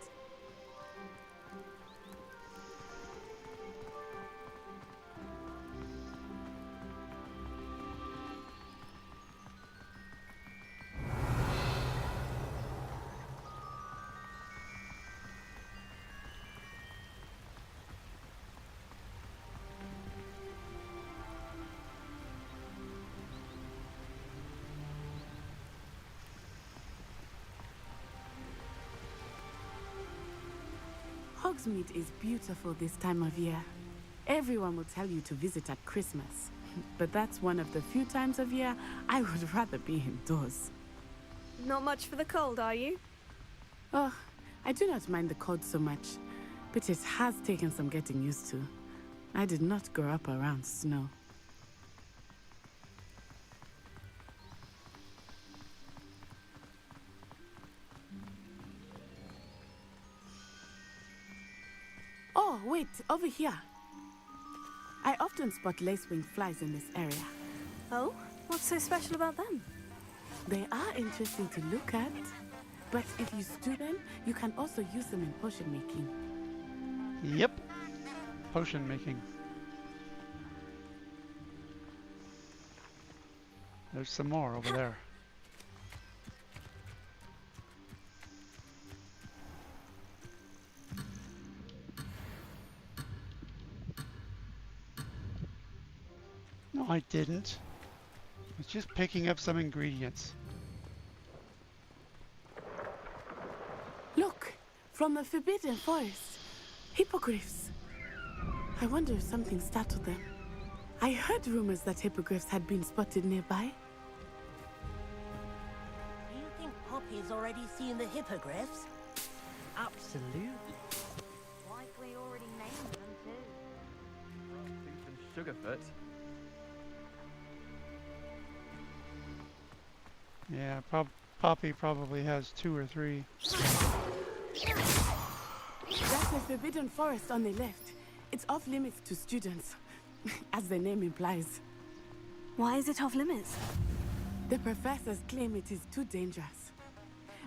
Hogsmeade is beautiful this time of year. Everyone will tell you to visit at Christmas, but that's one of the few times of year I would rather be indoors. Not much for the cold, are you? Oh, I do not mind the cold so much, but it has taken some getting used to. I did not grow up around snow. Oh, wait, over here. I often spot lacewing flies in this area. Oh? What's so special about them? They are interesting to look at, but if you stew them, you can also use them in potion making. Yep. Potion making. There's some more over there. No, I didn't. I was just picking up some ingredients. Look, from the Forbidden Forest. Hippogriffs. I wonder if something startled them. I heard rumors that hippogriffs had been spotted nearby. Do you think Poppy's already seen the hippogriffs? Absolutely. Likely already named them too. Sugarfoot. Yeah, Poppy probably has 2 or 3. That's the Forbidden Forest on the left. It's off limits to students, as the name implies. Why is it off limits? The professors claim it is too dangerous.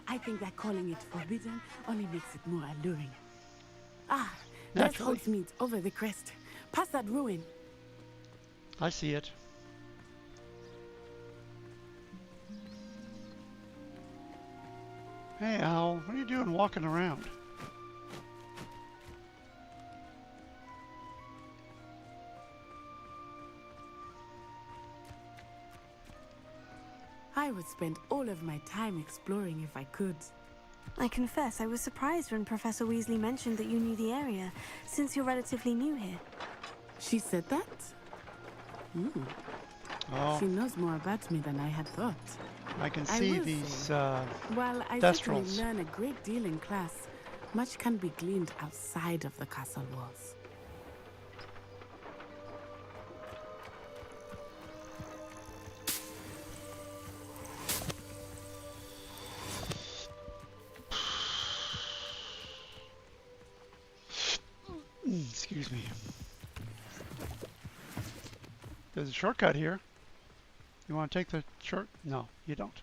I think that calling it forbidden only makes it more alluring. Ah, there's Naturally. Hogsmeade over the crest. Past that ruin. I see it. Hey, Owl, what are you doing walking around? I would spend all of my time exploring if I could. I confess I was surprised when Professor Weasley mentioned that you knew the area, since you're relatively new here. She said that? Oh, She knows more about me than I had thought. I can I see will these say, while I certainly Thestrals. learn a great deal in class, much can be gleaned outside of the castle walls. Excuse me. There's a shortcut here. You want to take the short? No, you don't.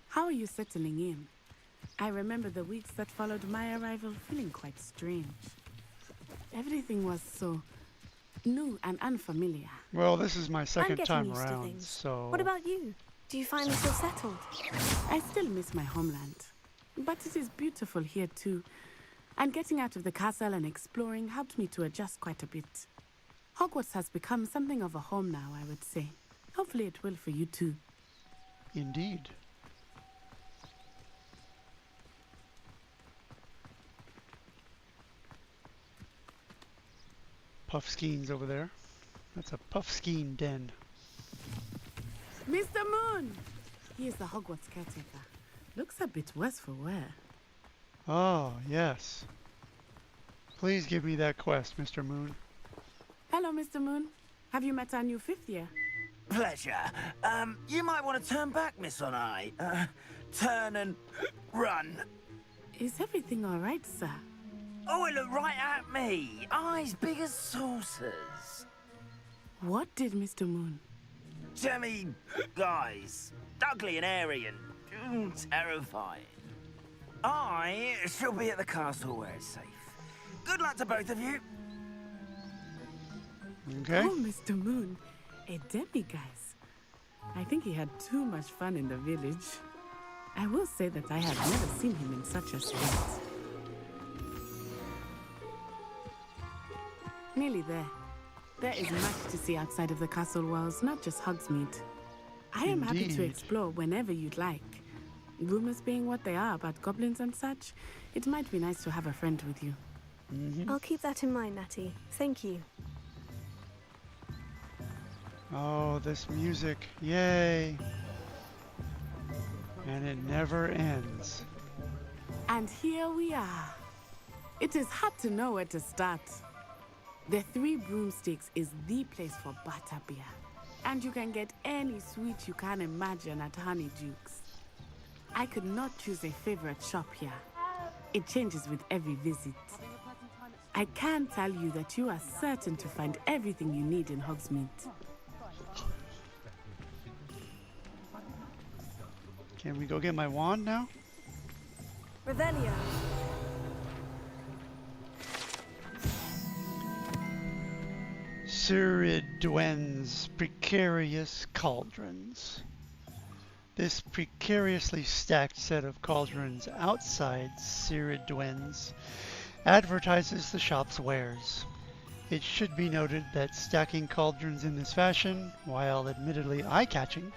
How are you settling in? I remember the weeks that followed my arrival feeling quite strange. Everything was so new and unfamiliar. Well, this is my I'm second getting time used to around, things. so... What about you? Do you finally feel settled? I still miss my homeland, but it is beautiful here too. And getting out of the castle and exploring helped me to adjust quite a bit. Hogwarts has become something of a home now, I would say. Hopefully it will for you too. Indeed. puffskeins over there. That's a puffskein den. Mr. Moon! He is the Hogwarts caretaker. Looks a bit worse for wear. Oh, yes. Please give me that quest, Mr. Moon. Hello, Mr. Moon. Have you met our new 5th year? Pleasure. You might want to turn back, Miss Onai. Turn and run. Is everything all right, sir? Oh, it looked right at me. Eyes big as saucers. What did Mr. Moon? Jemmy guys. Ugly and airy and terrifying. I shall be at the castle where it's safe. Good luck to both of you. Okay. Oh, Mr. Moon. A demiguise. I think he had too much fun in the village. I will say that I have never seen him in such a state. Nearly there. There is much to see outside of the castle walls, not just Hogsmeade. I am happy to Indeed. explore whenever you'd like. Rumors being what they are about goblins and such, it might be nice to have a friend with you. I'll keep that in mind, Natty. Thank you. Oh, this music. Yay. And it never ends. And here we are. It is hard to know where to start. The Three Broomsticks is the place for butterbeer. And you can get any sweet you can imagine at Honeydukes. I could not choose a favorite shop here. It changes with every visit. I can tell you that you are certain to find everything you need in Hogsmeade. Can we go get my wand now? Revelio. Ciridwen's precarious cauldrons. This precariously stacked set of cauldrons outside Ciridwen's advertises the shop's wares. It should be noted that stacking cauldrons in this fashion, while admittedly eye-catching,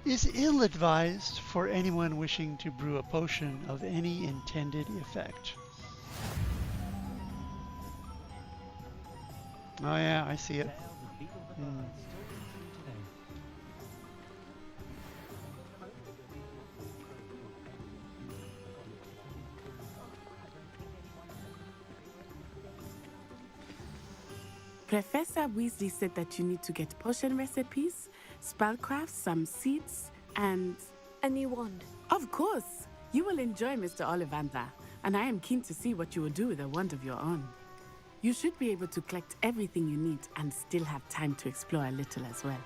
is ill-advised for anyone wishing to brew a potion of any intended effect. Oh yeah, I see it. Professor Weasley said that you need to get potion recipes, spellcraft, some seeds, and... a new wand. Of course! You will enjoy Mr. Ollivander, and I am keen to see what you will do with a wand of your own. You should be able to collect everything you need and still have time to explore a little as well.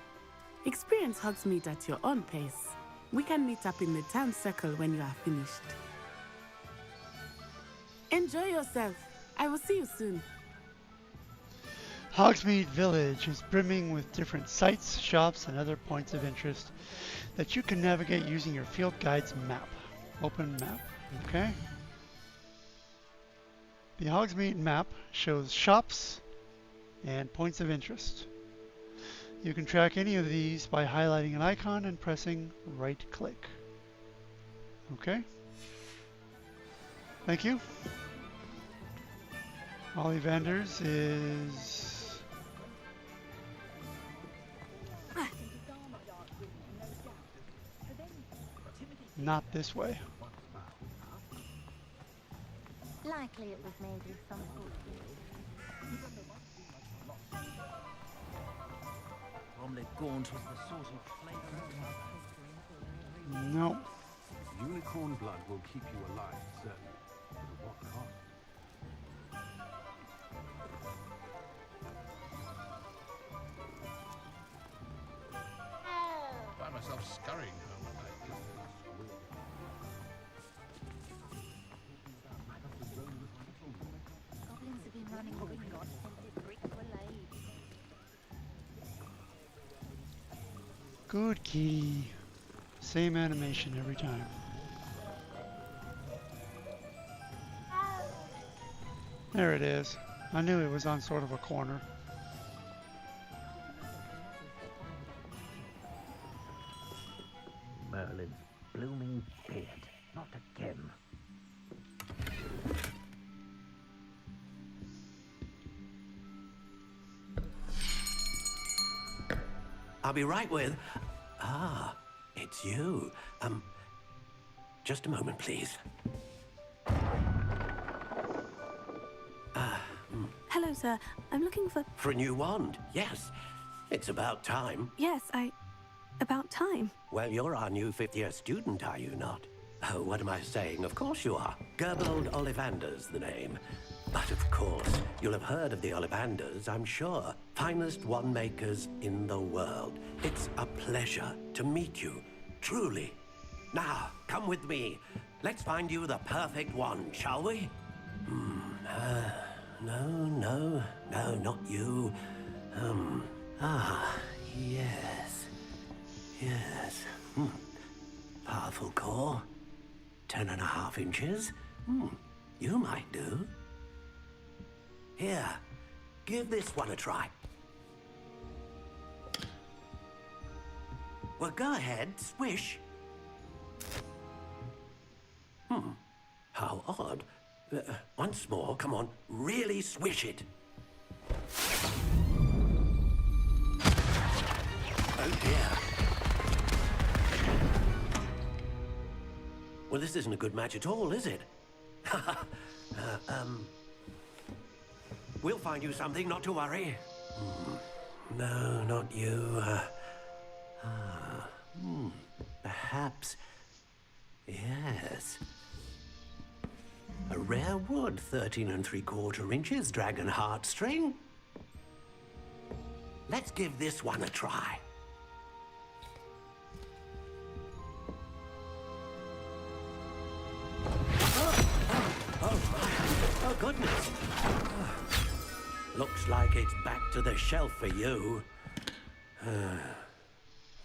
Experience Hogsmeade at your own pace. We can meet up in the town circle when you are finished. Enjoy yourself. I will see you soon. Hogsmeade Village is brimming with different sites, shops, and other points of interest that you can navigate using your field guide's map. Open map. Okay. The Hogsmeade map shows shops and points of interest. You can track any of these by highlighting an icon and pressing right click. Okay. Thank you. Ollivander's is not this way. Likely it was made with some sort of... Bromley Gaunt was the sort of flavor. No. Unicorn blood will keep you alive, certainly. But at what cost? Find myself scurrying home at night. Goblins have been running Gringotts since its bricks were laid. Good key. Same animation every time. There it is. I knew it was on sort of a corner. Merlin's blooming beard. Not again. I'll be right with... Ah, it's you. Just a moment, please. Hello, sir. I'm looking for... For a new wand, yes. It's about time. Yes, about time. Well, you're our new fifth-year student, are you not? Oh, what am I saying? Of course you are. Gerbold Ollivander's the name. But of course, you'll have heard of the Ollivanders, I'm sure. Finest wand makers in the world. It's a pleasure to meet you, truly. Now, come with me. Let's find you the perfect wand, shall we? No, not you. Yes. Yes. Powerful core. 10.5 inches. You might do. Here, give this one a try. Well, go ahead, swish. How odd. Once more, come on, really swish it. Oh dear. Well, this isn't a good match at all, is it? We'll find you something, not to worry. No, not you. Perhaps... Yes. A rare wood, 13 3/4 inches, dragon heartstring. Let's give this one a try. Oh, goodness. Looks like it's back to the shelf for you.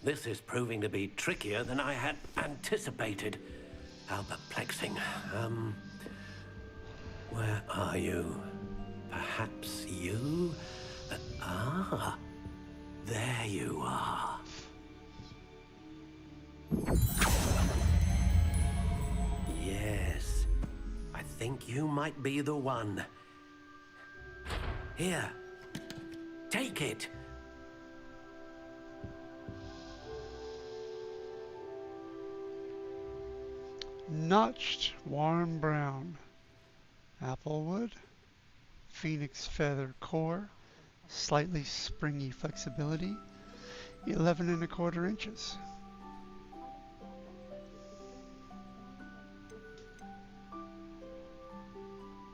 This is proving to be trickier than I had anticipated. How perplexing. Where are you? Perhaps you? There you are. Yes, I think you might be the one. Here, take it. Notched warm brown. Applewood. Phoenix feather core. Slightly springy flexibility. 11 1/4 inches.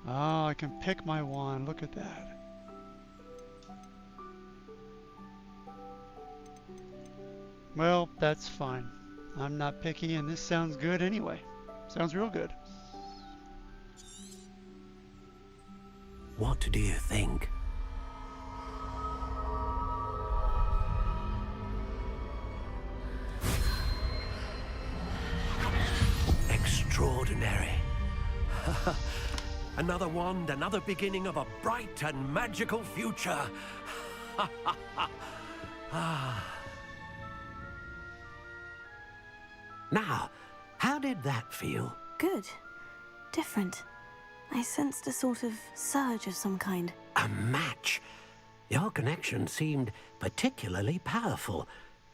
Oh, I can pick my wand. Look at that. Well, that's fine. I'm not picky, and this sounds good anyway. Sounds real good. What do you think? Extraordinary. Another wand, another beginning of a bright and magical future. Now, how did that feel? Good. Different. I sensed a sort of surge of some kind. A match? Your connection seemed particularly powerful.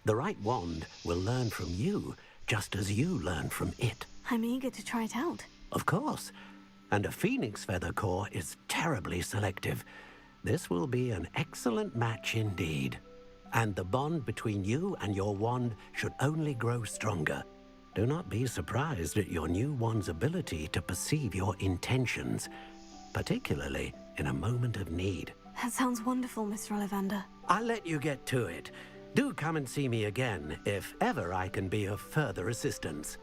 The right wand will learn from you, just as you learn from it. I'm eager to try it out. Of course. And a phoenix feather core is terribly selective. This will be an excellent match indeed. And the bond between you and your wand should only grow stronger. Do not be surprised at your new wand's ability to perceive your intentions, particularly in a moment of need. That sounds wonderful, Mr. Ollivander. I'll let you get to it. Do come and see me again if ever I can be of further assistance.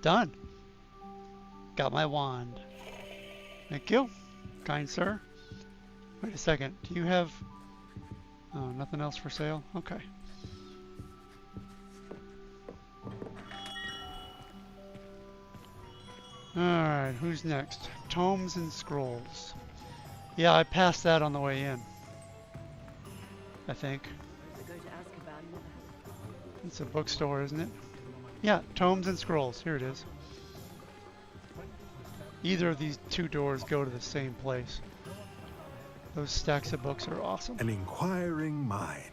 Done. Got my wand. Thank you, kind sir. Wait a second. Do you have... Oh, nothing else for sale? Okay. Alright, who's next? Tomes and Scrolls. Yeah, I passed that on the way in. I think. It's a bookstore, isn't it? Yeah, Tomes and Scrolls. Here it is. Either of these two doors go to the same place. Those stacks of books are awesome. An inquiring mind.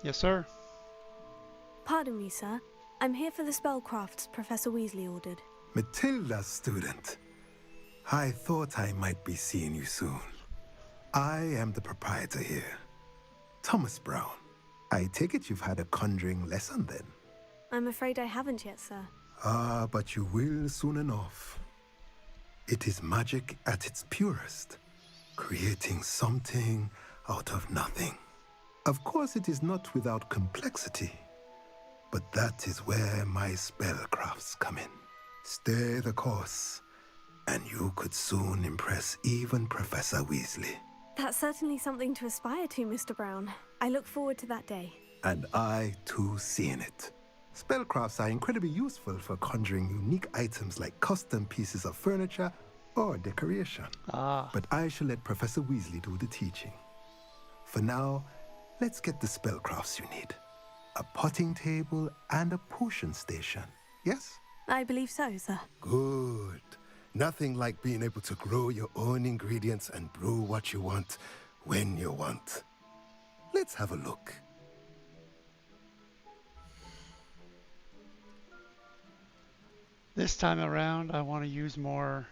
Yes, sir. Pardon me, sir. I'm here for the spellcrafts Professor Weasley ordered. Matilda, student. I thought I might be seeing you soon. I am the proprietor here, Thomas Brown. I take it you've had a conjuring lesson then? I'm afraid I haven't yet, sir. Ah, but you will soon enough. It is magic at its purest, creating something out of nothing. Of course, it is not without complexity, but that is where my spellcrafts come in. Stay the course, and you could soon impress even Professor Weasley. That's certainly something to aspire to, Mr. Brown. I look forward to that day. And I, too, seeing it. Spellcrafts are incredibly useful for conjuring unique items like custom pieces of furniture or decoration. But I shall let Professor Weasley do the teaching. For now, let's get the spellcrafts you need. A potting table and a potion station, yes? I believe so, sir. Good. Nothing like being able to grow your own ingredients and brew what you want when you want. Let's have a look. This time around, I want to use more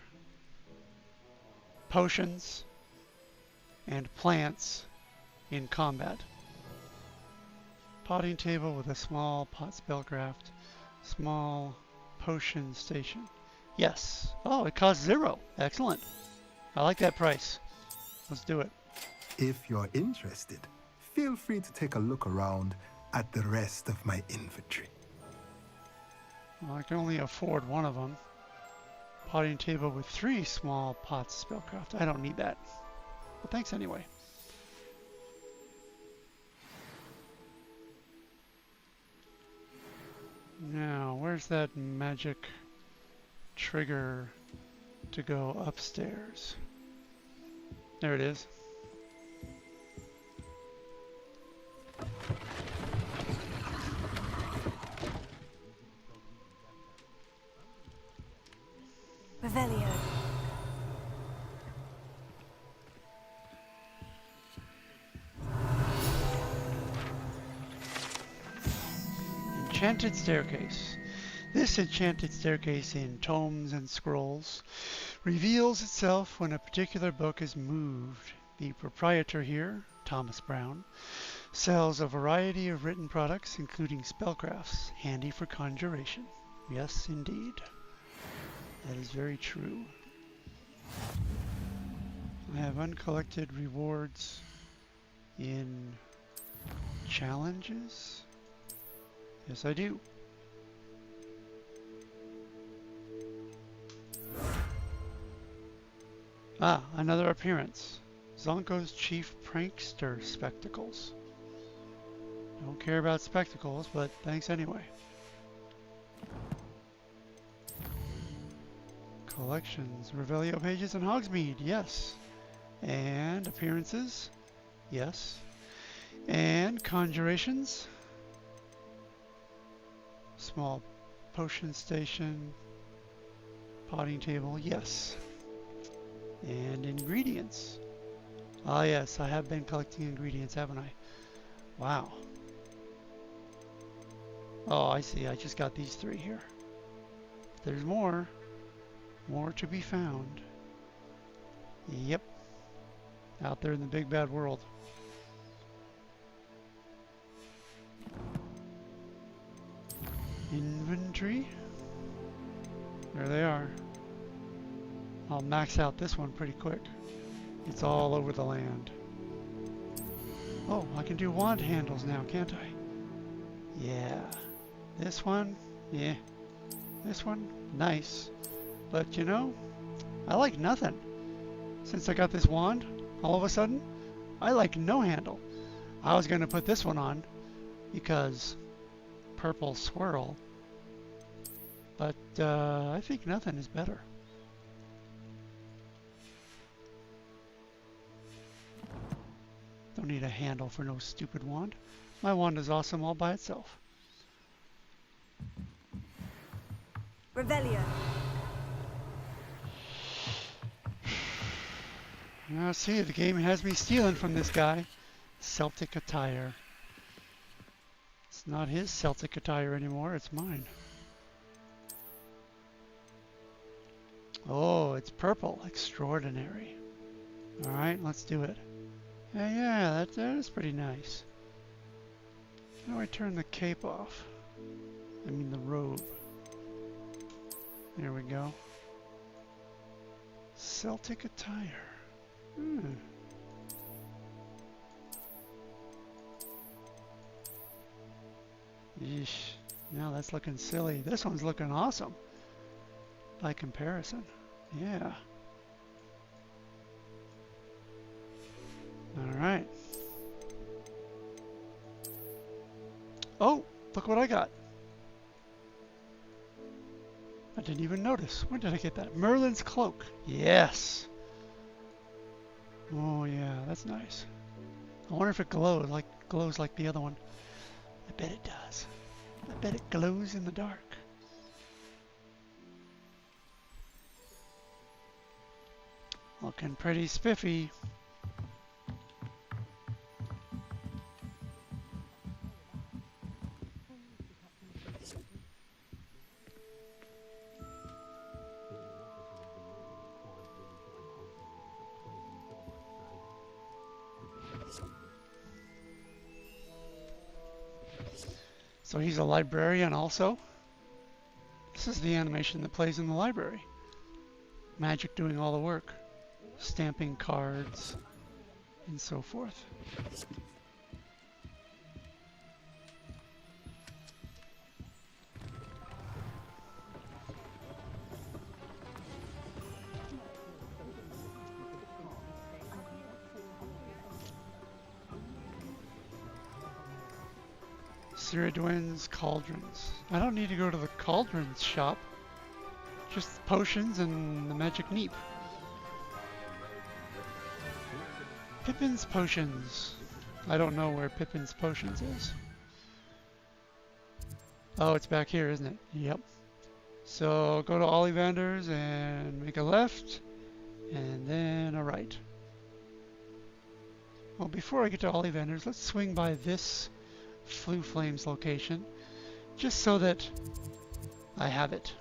potions and plants in combat. Potting table with a small pot spellcraft. Small potion station. Yes. Oh, it costs 0. Excellent. I like that price. Let's do it. If you're interested, feel free to take a look around at the rest of my inventory. Well, I can only afford one of them. Potting table with 3 small pots spellcraft. I don't need that. But thanks anyway. Now, where's that magic trigger to go upstairs? There it is. Revelio. Enchanted Staircase. This enchanted staircase in tomes and scrolls reveals itself when a particular book is moved. The proprietor here, Thomas Brown, sells a variety of written products, including spellcrafts, handy for conjuration. Yes, indeed. That is very true. I have uncollected rewards in challenges. Yes, I do. Ah, another appearance. Zonko's Chief Prankster Spectacles. Don't care about spectacles, but thanks anyway. Collections. Revelio pages and Hogsmeade, yes. And appearances, yes. And conjurations. Small potion station. Potting table, yes. And ingredients. Ah, yes, I have been collecting ingredients, haven't I? Wow. Oh, I see. I just got these 3 here. There's more. More to be found. Yep. Out there in the big bad world. Inventory. There they are. I'll max out this one pretty quick. It's all over the land. Oh, I can do wand handles now, can't I? Yeah. This one, yeah. This one, nice. But you know, I like nothing. Since I got this wand, all of a sudden, I like no handle. I was going to put this one on because purple swirl. But I think nothing is better. Don't need a handle for no stupid wand. My wand is awesome all by itself. Revelio. Now see, the game has me stealing from this guy. Celtic attire. It's not his Celtic attire anymore, it's mine. Oh, it's purple. Extraordinary. Alright, let's do it. Yeah, that is pretty nice. How do I turn the cape off? I mean the robe. There we go. Celtic attire. Yeesh. Now that's looking silly. This one's looking awesome. By comparison. Yeah. Alright. Oh, look what I got. I didn't even notice. When did I get that? Merlin's cloak. Yes. Oh yeah, that's nice. I wonder if it glows like the other one. I bet it does. I bet it glows in the dark. Looking pretty spiffy. So he's a librarian also. This is the animation that plays in the library. Magic doing all the work. Stamping cards and so forth. Cyrodiil's cauldrons. I don't need to go to the cauldrons shop. Just potions and the magic neep. Pippin's potions. I don't know where Pippin's potions is. Oh, it's back here, isn't it? Yep. So go to Ollivander's and make a left and then a right. Well, before I get to Ollivander's, let's swing by this Flue Flames location just so that I have it.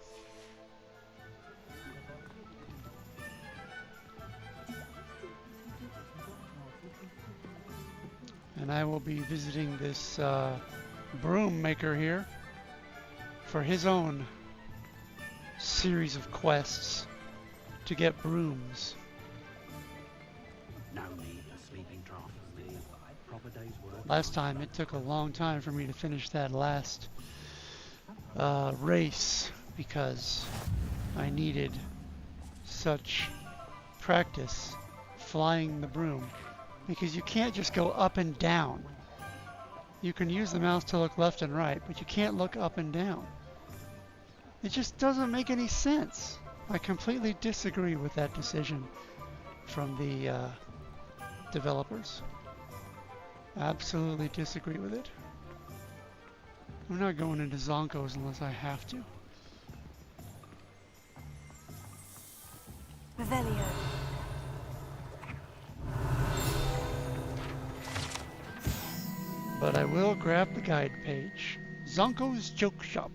And I will be visiting this broom maker here for his own series of quests to get brooms. No need a sleeping draft for me. Proper day's work. Last time it took a long time for me to finish that last race because I needed such practice flying the broom. Because you can't just go up and down. You can use the mouse to look left and right, but you can't look up and down. It just doesn't make any sense. I completely disagree with that decision from the developers. Absolutely disagree with it. I'm not going into Zonko's unless I have to. Revelio. But I will grab the guide page. Zonko's Joke Shop.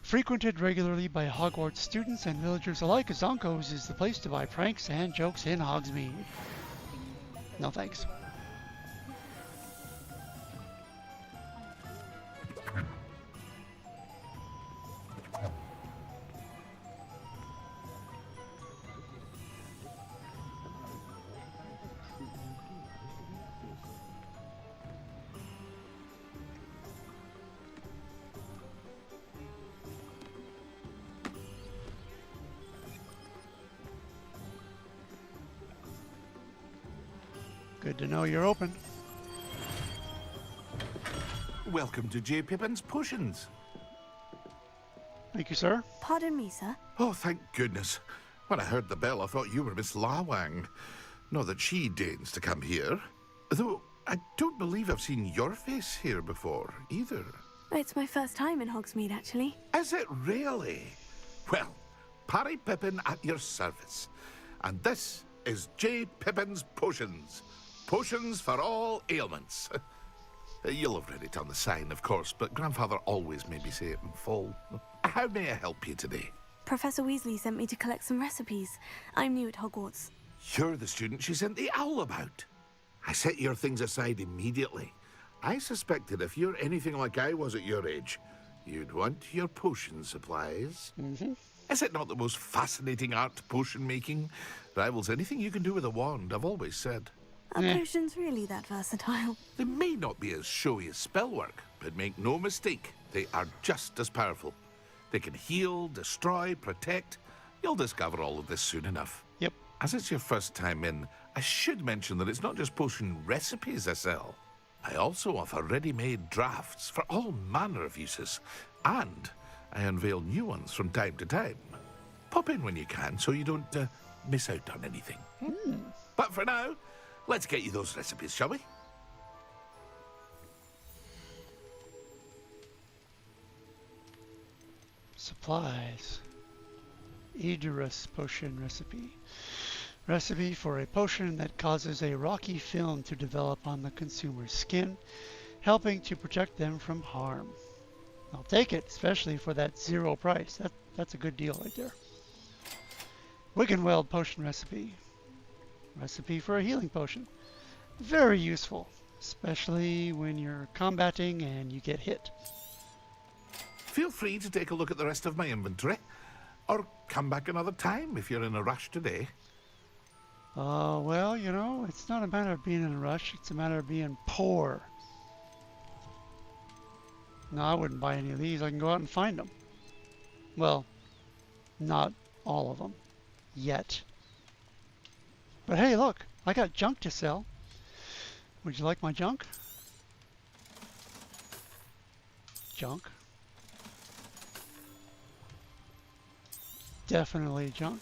Frequented regularly by Hogwarts students and villagers alike, Zonko's is the place to buy pranks and jokes in Hogsmeade. No thanks. Good to know you're open. Welcome to J. Pippin's Potions. Thank you, sir. Pardon me, sir. Oh, thank goodness. When I heard the bell, I thought you were Miss Lawang. Not that she deigns to come here. Though, I don't believe I've seen your face here before, either. It's my first time in Hogsmeade, actually. Is it really? Well, Parry Pippin at your service. And this is J. Pippin's Potions. Potions for all ailments. You'll have read it on the sign, of course, but Grandfather always made me say it in full. How may I help you today? Professor Weasley sent me to collect some recipes. I'm new at Hogwarts. You're the student she sent the owl about. I set your things aside immediately. I suspected if you're anything like I was at your age, you'd want your potion supplies. Is it not the most fascinating art, potion making? Rivals anything you can do with a wand, I've always said. Are potions really that versatile? They may not be as showy as spellwork, but make no mistake, they are just as powerful. They can heal, destroy, protect. You'll discover all of this soon enough. Yep. As it's your first time in, I should mention that it's not just potion recipes I sell. I also offer ready-made drafts for all manner of uses, and I unveil new ones from time to time. Pop in when you can so you don't miss out on anything. But for now, let's get you those recipes, shall we? Supplies. Idris potion recipe. Recipe for a potion that causes a rocky film to develop on the consumer's skin, helping to protect them from harm. I'll take it, especially for that 0 price. That's a good deal right there. Wiggenweld potion recipe. Recipe for a healing potion. Very useful, especially when you're combating and you get hit. Feel free to take a look at the rest of my inventory, or come back another time if you're in a rush today. Well, you know, it's not a matter of being in a rush, it's a matter of being poor. No, I wouldn't buy any of these. I can go out and find them. Well, not all of them. Yet. But hey, look, I got junk to sell. Would you like my junk? Junk. Definitely junk.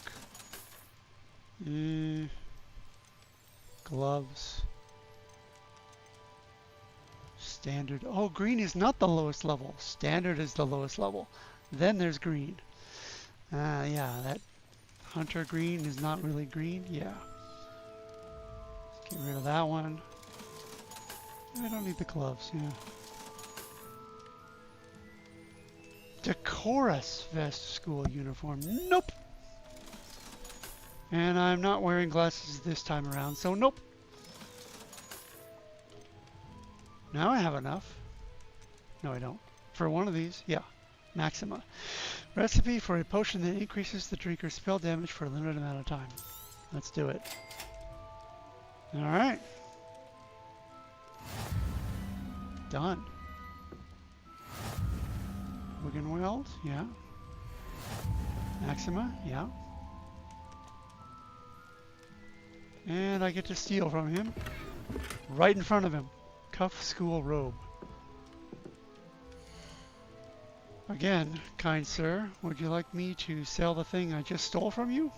Gloves. Standard. Oh, green is not the lowest level. Standard is the lowest level. Then there's green. Yeah, that hunter green is not really green. Yeah. Let's get rid of that one. I don't need the gloves. Yeah. Decorous vest school uniform. Nope. And I'm not wearing glasses this time around, so nope. Now I have enough. No, I don't. For one of these, yeah. Maxima. Recipe for a potion that increases the drinker's spell damage for a limited amount of time. Let's do it. Alright. Done. Wiggenweld, yeah. Maxima, yeah. And I get to steal from him. Right in front of him. Cuff school robe. Again, kind sir, would you like me to sell the thing I just stole from you?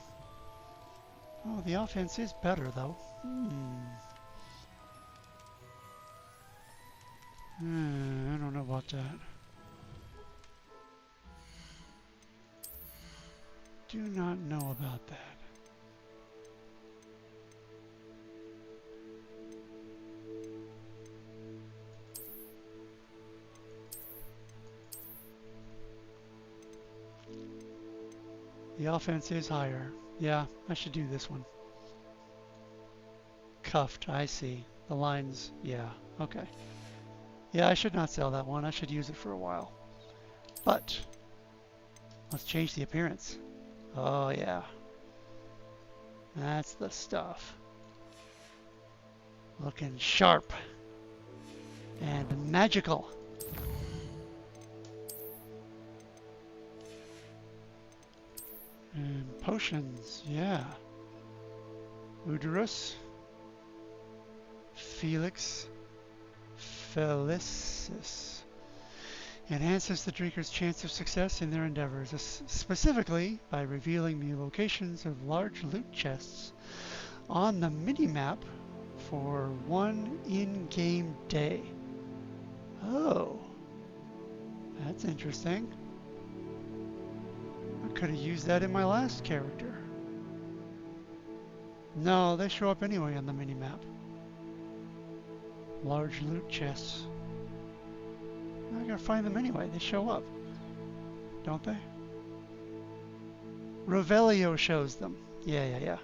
Oh, the offense is better, though. I don't know about that. Do not know about that. The offense is higher. Yeah, I should do this one. Cuffed, I see. The lines, yeah, okay. Yeah, I should not sell that one. I should use it for a while. But, let's change the appearance. Oh, yeah. That's the stuff. Looking sharp. And magical. And potions, yeah. Udorus. Felix. Felicis. Enhances the drinker's chance of success in their endeavors, specifically by revealing the locations of large loot chests on the mini-map for one in-game day. Oh. That's interesting. I could have used that in my last character. No, they show up anyway on the mini-map. Large loot chests. I gotta find them anyway. They show up, don't they? Revelio shows them. Yeah.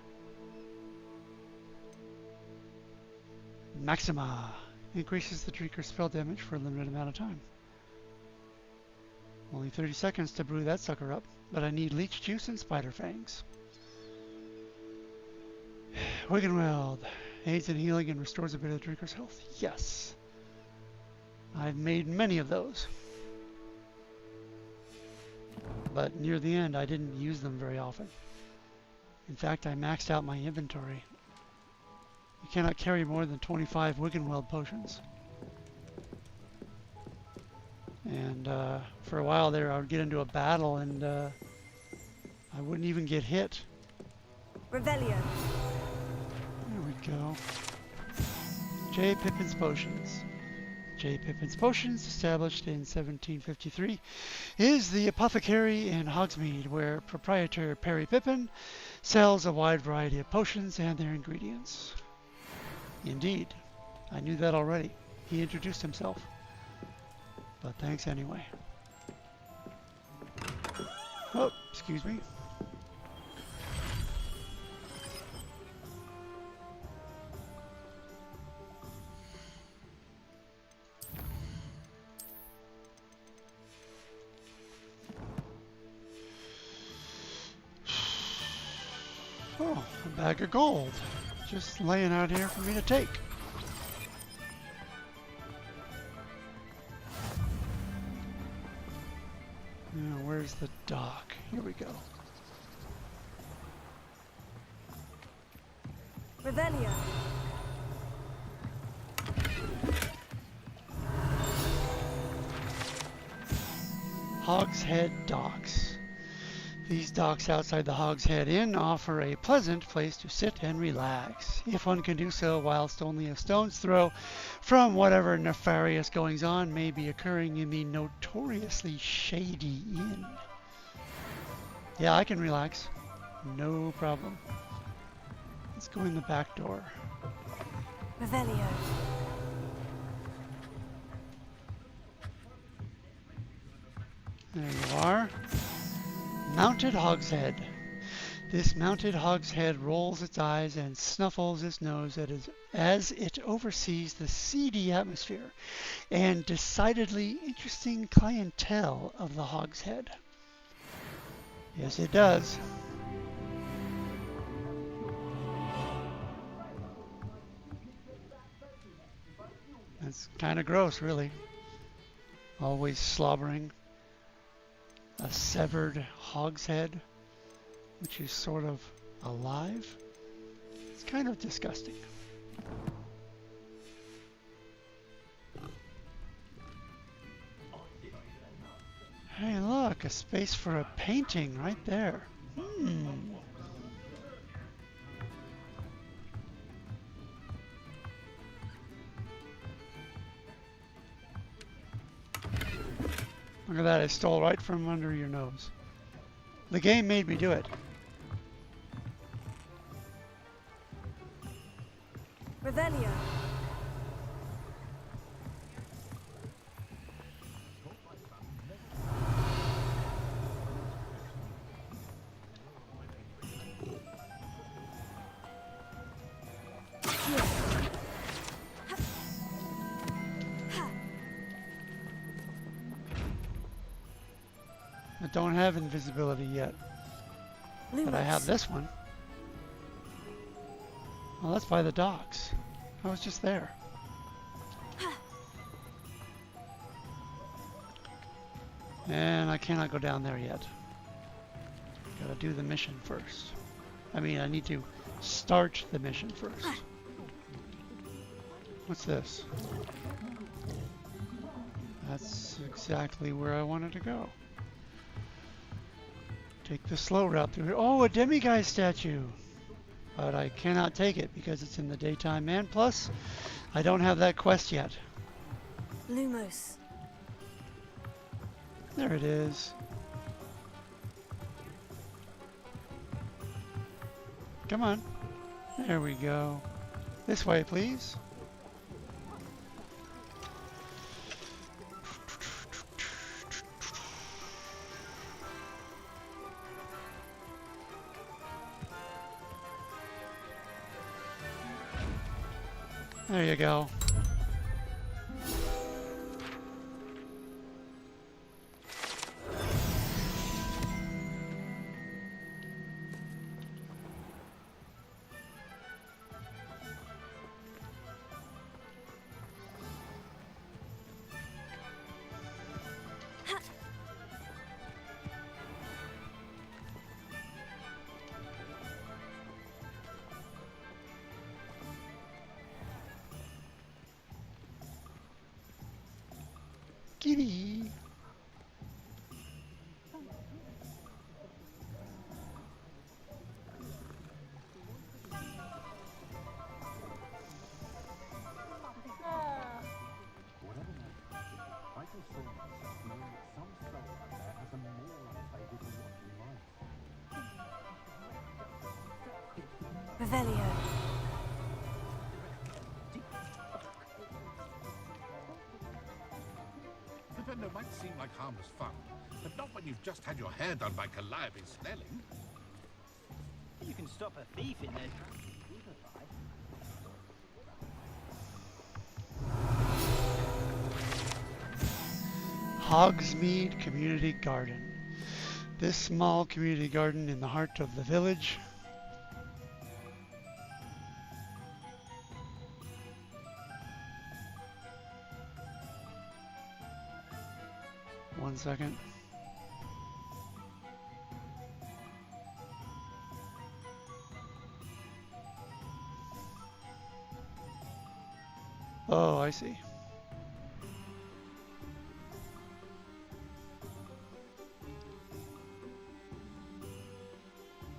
Maxima increases the drinker's spell damage for a limited amount of time. Only 30 seconds to brew that sucker up, but I need leech juice and spider fangs. Wiggenweld aids in healing and restores a bit of the drinker's health. Yes. I've made many of those. But near the end, I didn't use them very often. In fact, I maxed out my inventory. You cannot carry more than 25 Wiggenweld potions. And for a while there, I would get into a battle and I wouldn't even get hit. Revelio. There we go. J. Pippin's Potions. J. Pippin's Potions, established in 1753, is the apothecary in Hogsmeade, where proprietor Perry Pippin sells a wide variety of potions and their ingredients. Indeed, I knew that already. He introduced himself. But thanks anyway. Oh, excuse me. Oh, a bag of gold. Just laying out here for me to take. Now, where's the dock? Here we go. Revelio. Hogshead Docks. These docks outside the Hogshead Inn offer a pleasant place to sit and relax, if one can do so whilst only a stone's throw from whatever nefarious goings-on may be occurring in the notoriously shady inn. Yeah, I can relax. No problem. Let's go in the back door. Revelio. There you are. Mounted Hogshead. This mounted hogshead rolls its eyes and snuffles its nose as it oversees the seedy atmosphere and decidedly interesting clientele of the hogshead. Yes, it does. That's kind of gross, really. Always slobbering. A severed hogshead, which is sort of alive. It's kind of disgusting. Hey, look, a space for a painting right there. Look at that, I stole right from under your nose. The game made me do it. Revelio. I don't have invisibility yet, but I have this one. Well, that's by the docks. I was just there. And I cannot go down there yet. Gotta do the mission first. I mean, I need to start the mission first. What's this? That's exactly where I wanted to go. Take the slow route through here. Oh, a demiguise statue! But I cannot take it because it's in the daytime, and plus, I don't have that quest yet. Lumos. There it is. Come on. There we go. This way, please. There you go. Kitty. Revelio. Defender might seem like harmless fun, but not when you've just had your hair done by Calliope Snelling. You can stop a thief in there. Hogsmeade Community Garden. This small community garden in the heart of the village. One second. Oh, I see.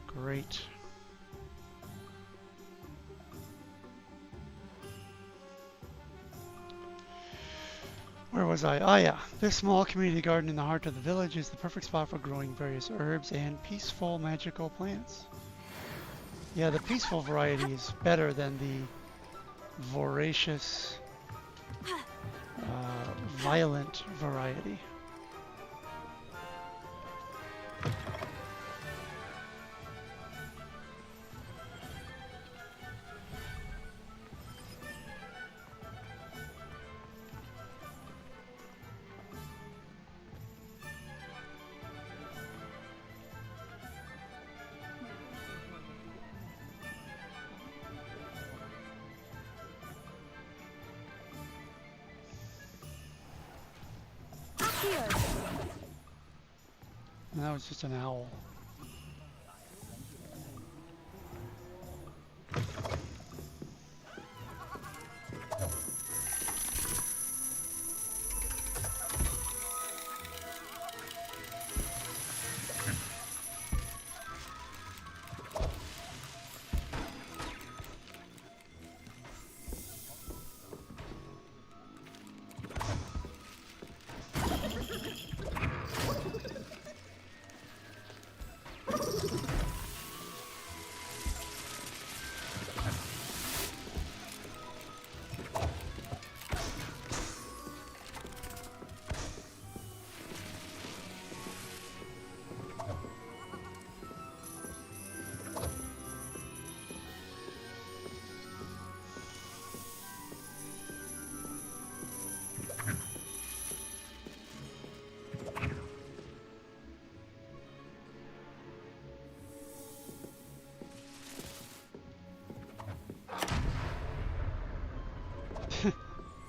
Great. Where was I? Oh yeah, this small community garden in the heart of the village is the perfect spot for growing various herbs and peaceful magical plants. Yeah, the peaceful variety is better than the voracious, violent variety. And that was just an owl.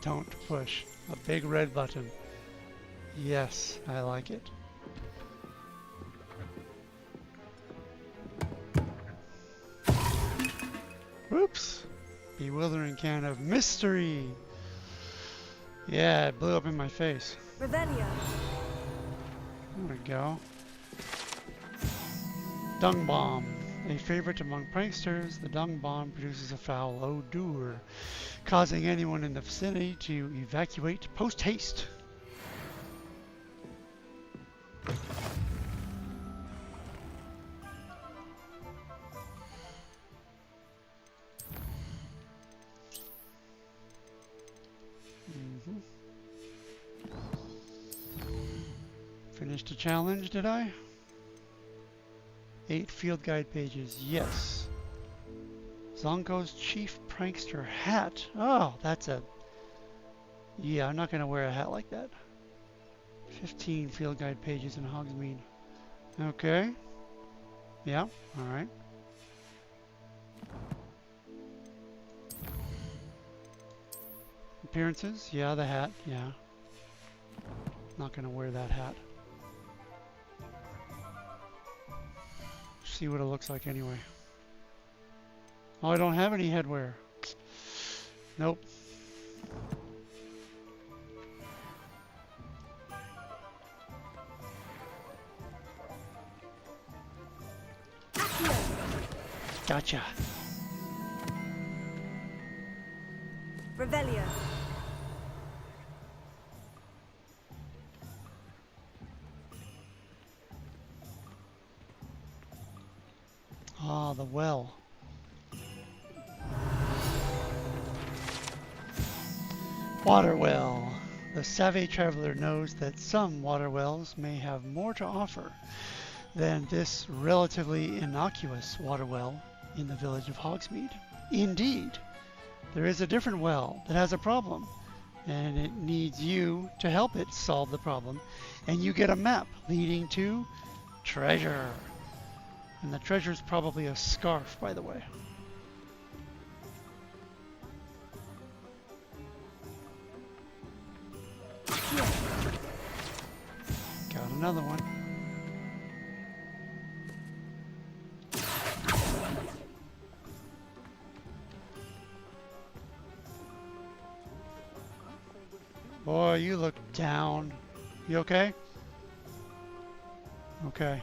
Don't push. A big red button. Yes, I like it. Whoops! Bewildering can of mystery! Yeah, it blew up in my face. Revelio. There we go. Dung bomb. A favorite among pranksters, the dung bomb produces a foul odor, causing anyone in the vicinity to evacuate post-haste. finished a challenge, did I? 8 field guide pages, yes. Zonko's chief prankster hat. Oh, that's a... Yeah, I'm not going to wear a hat like that. 15 field guide pages in Hogsmeade. Okay. Yeah, alright. Appearances? Yeah, the hat, yeah. Not going to wear that hat. See what it looks like anyway. Oh, I don't have any headwear. Nope. Gotcha. Revelio. Ah, the well. Water well. The savvy traveler knows that some water wells may have more to offer than this relatively innocuous water well in the village of Hogsmeade. Indeed, there is a different well that has a problem, and it needs you to help it solve the problem, and you get a map leading to treasure. And the treasure's probably a scarf, by the way. Got another one. Boy, you look down. You okay? Okay.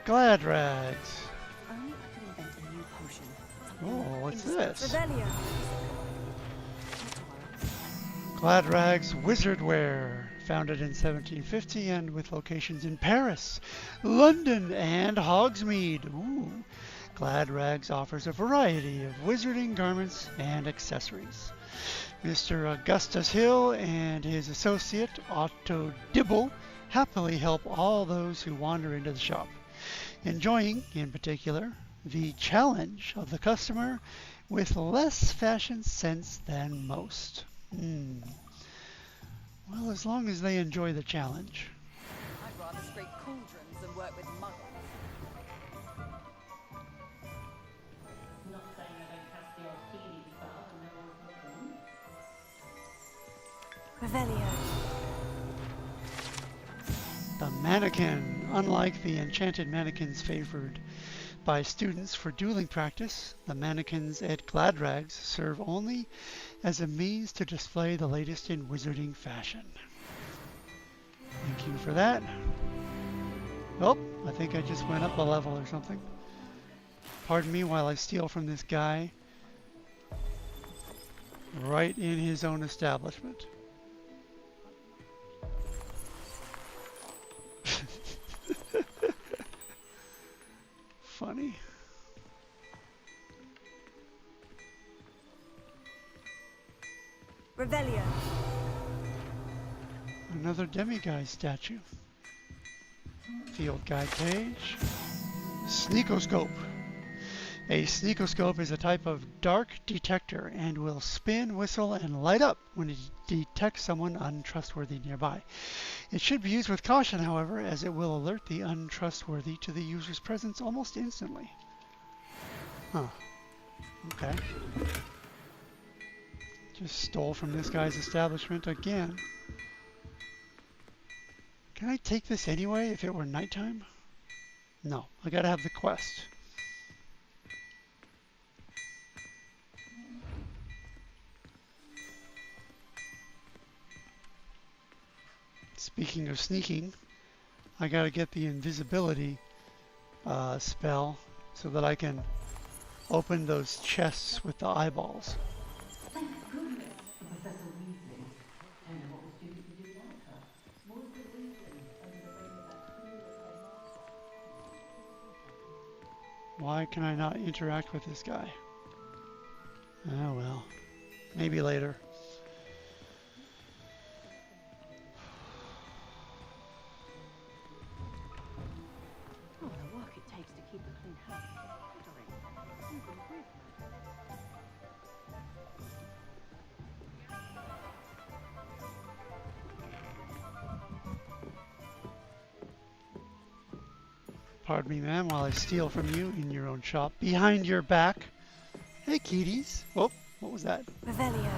Glad rags. Only I could invent a new potion. Oh, what's this? Revelio. Glad rags wizard wear. Founded in 1750 and with locations in Paris, London, and Hogsmeade. Ooh. Glad Rags offers a variety of wizarding garments and accessories. Mr. Augustus Hill and his associate Otto Dibble happily help all those who wander into the shop, enjoying, in particular, the challenge of the customer with less fashion sense than most. Well, as long as they enjoy the challenge. I'd rather scrape cauldrons than work with muggles. Not saying I don't cast the old healing spell and then Revelio. The mannequin. Unlike the enchanted mannequins favored by students for dueling practice, the mannequins at Gladrags serve only as a means to display the latest in wizarding fashion. Thank you for that. Oh, I think I just went up a level or something. Pardon me while I steal from this guy right in his own establishment. Funny. Revelio. Another demiguise statue. Field guide page. Sneakoscope. A sneakoscope is a type of dark detector and will spin, whistle, and light up when it detects someone untrustworthy nearby. It should be used with caution, however, as it will alert the untrustworthy to the user's presence almost instantly. Huh. Okay. Just stole from this guy's establishment again. Can I take this anyway if it were nighttime? No, I gotta have the quest. Speaking of sneaking, I gotta get the invisibility spell so that I can open those chests with the eyeballs. Thank goodness for Professor Weasley. And what was stupid to do without her? More than Weasley under the reign of that fool at her master. Why can I not interact with this guy? Oh well. Maybe later. Oh, the work it takes to keep a clean house. Even with magic. Pardon me, ma'am, while I steal from you in your own shop. Behind your back. Hey, kitties. Oh, what was that? Revelio.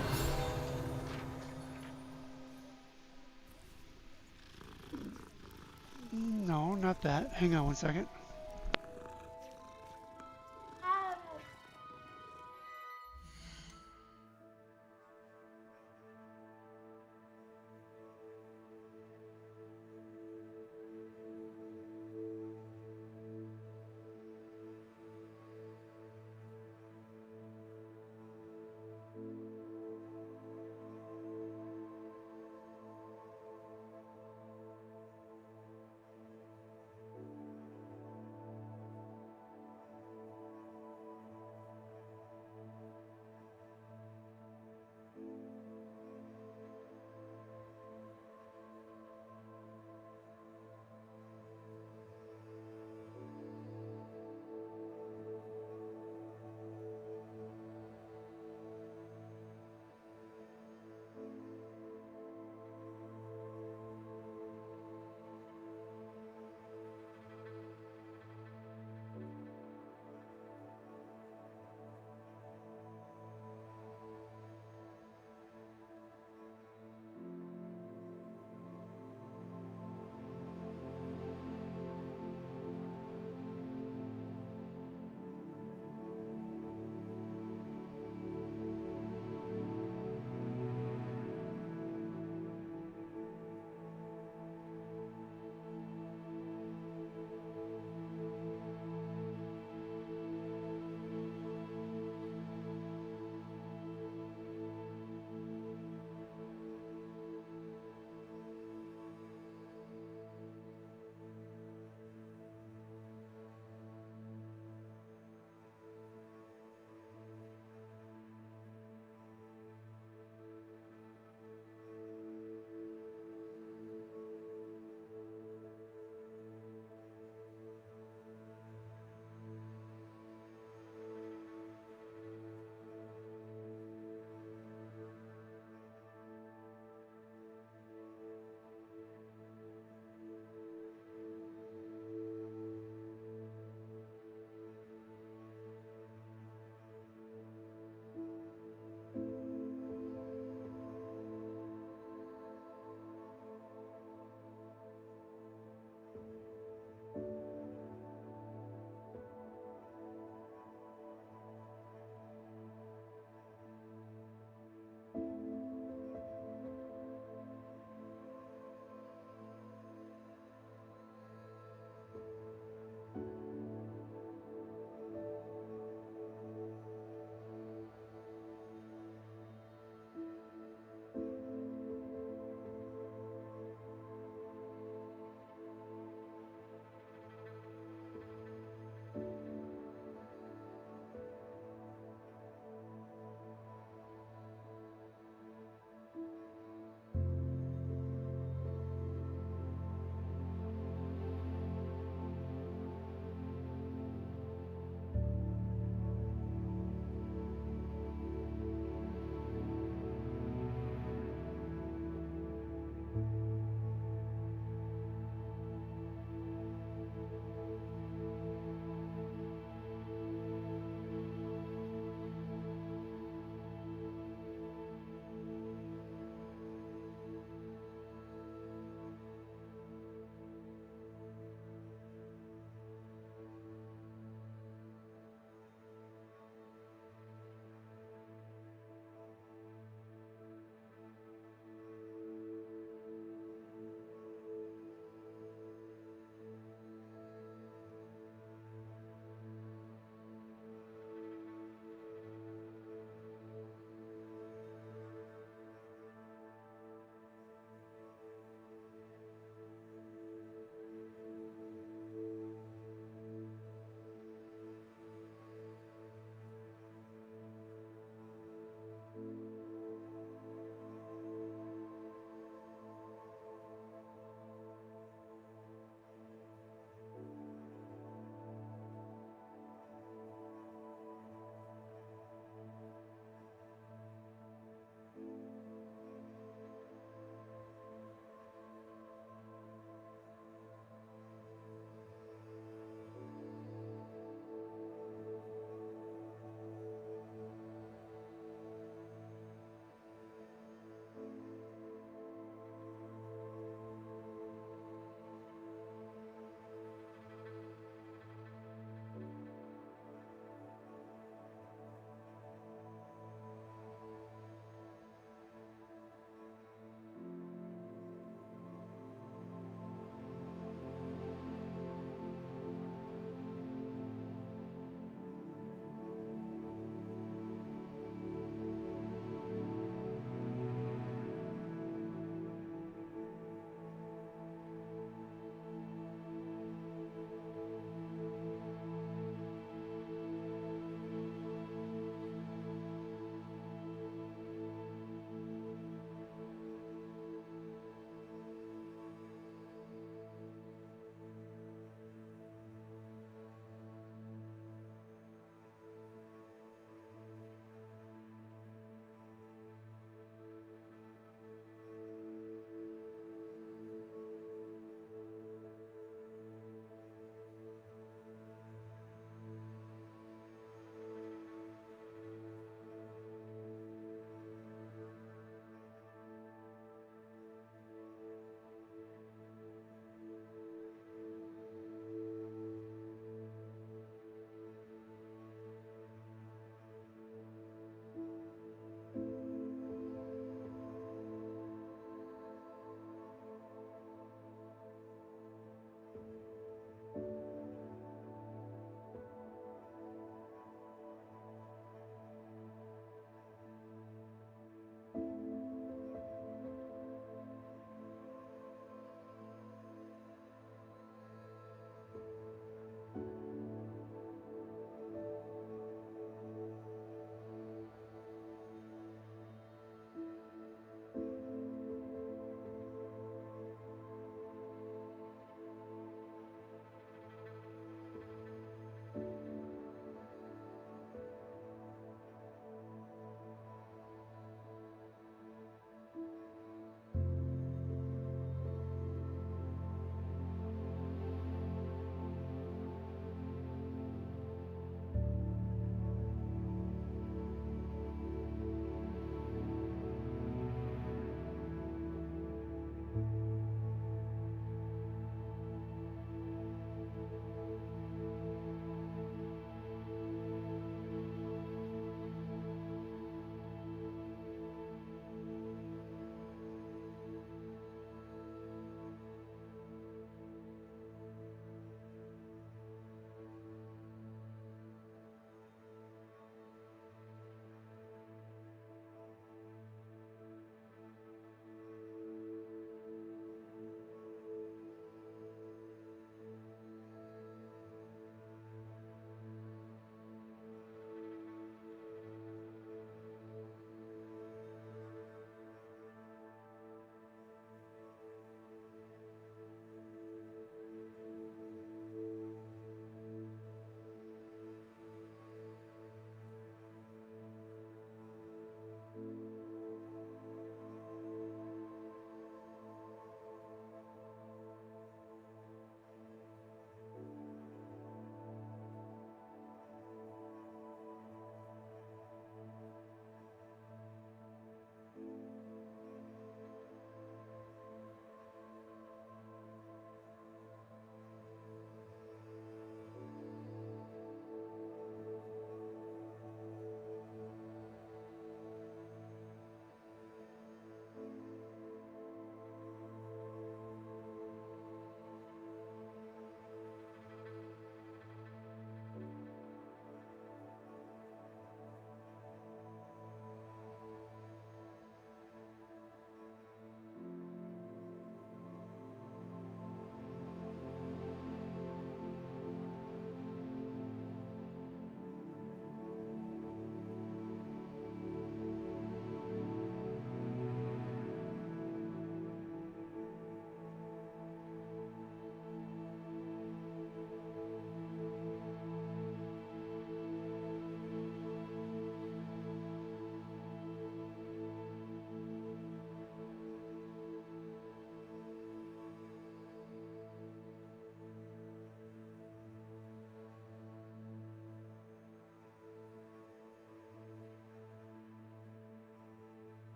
No, not that. Hang on one second.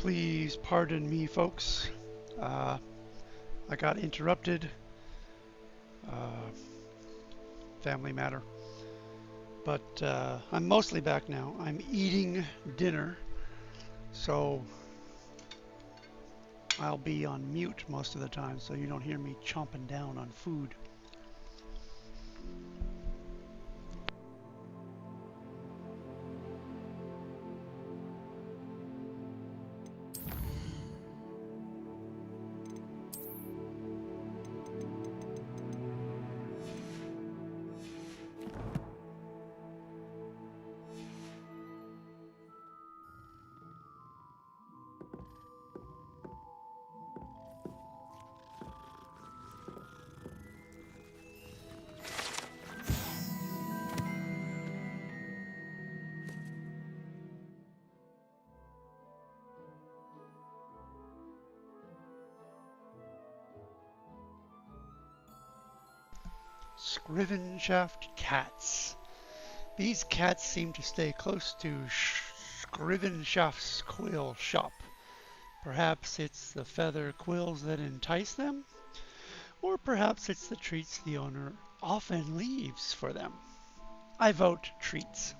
Please pardon me, folks. I got interrupted. Family matter. But I'm mostly back now. I'm eating dinner, so I'll be on mute most of the time, so you don't hear me chomping down on food. Scrivenshaft cats. These cats seem to stay close to Scrivenshaft's quill shop. Perhaps it's the feather quills that entice them? Or perhaps it's the treats the owner often leaves for them. I vote treats.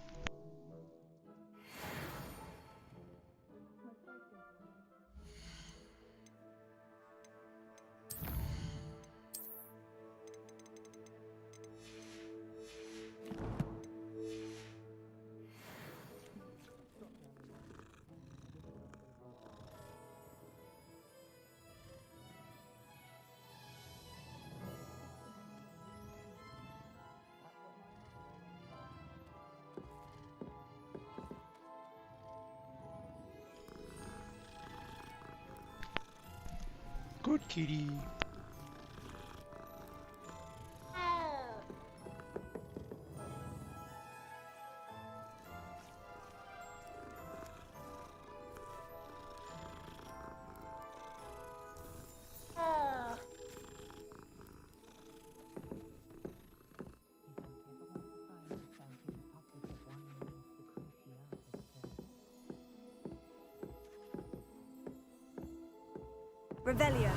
Good kitty. Revelio.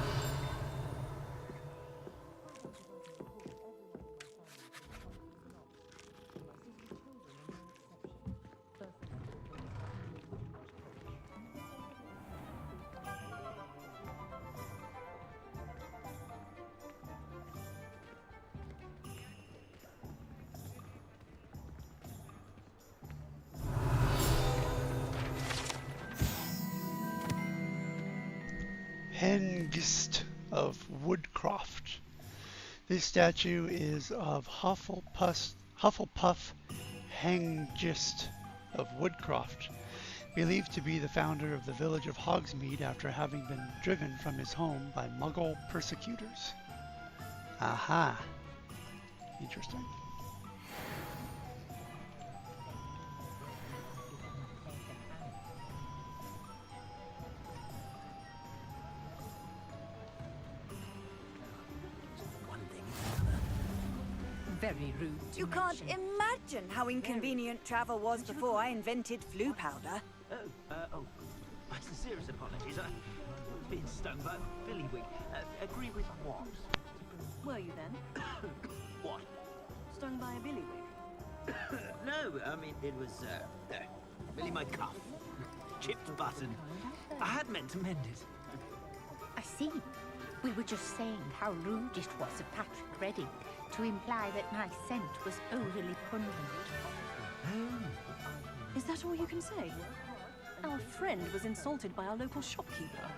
Hengist of Woodcroft. This statue is of Hufflepuff Hengist of Woodcroft, believed to be the founder of the village of Hogsmeade after having been driven from his home by Muggle persecutors. Aha. Interesting. Very rude. You can't imagine how inconvenient travel was before I invented flu powder. My sincerest apologies. I was being stung by a billywig. Agree with what? Were you then? What? Stung by a billywig? No, I mean, it was, really my cuff. Chipped button. I had meant to mend it. I see. We were just saying how rude it was of Patrick Redding to imply that my scent was overly pungent. Is that all you can say? Our friend was insulted by our local shopkeeper.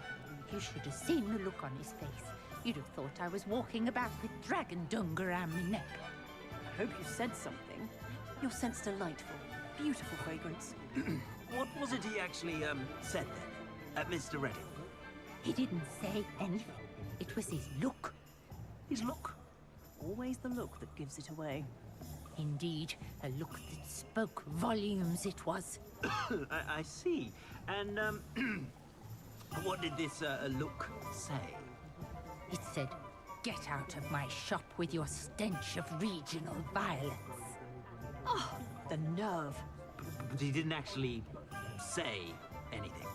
You should have seen the look on his face. You'd have thought I was walking about with dragon dung around my neck. I hope you said something. Your scent's delightful. Beautiful fragrance. What was it he actually, said then? Mr. Redding? He didn't say anything. It was his look. His look? Always the look that gives it away. Indeed, a look that spoke volumes it was. I see. And, what did this, look say? It said, "Get out of my shop with your stench of regional violence." Oh, the nerve. But he didn't actually say anything.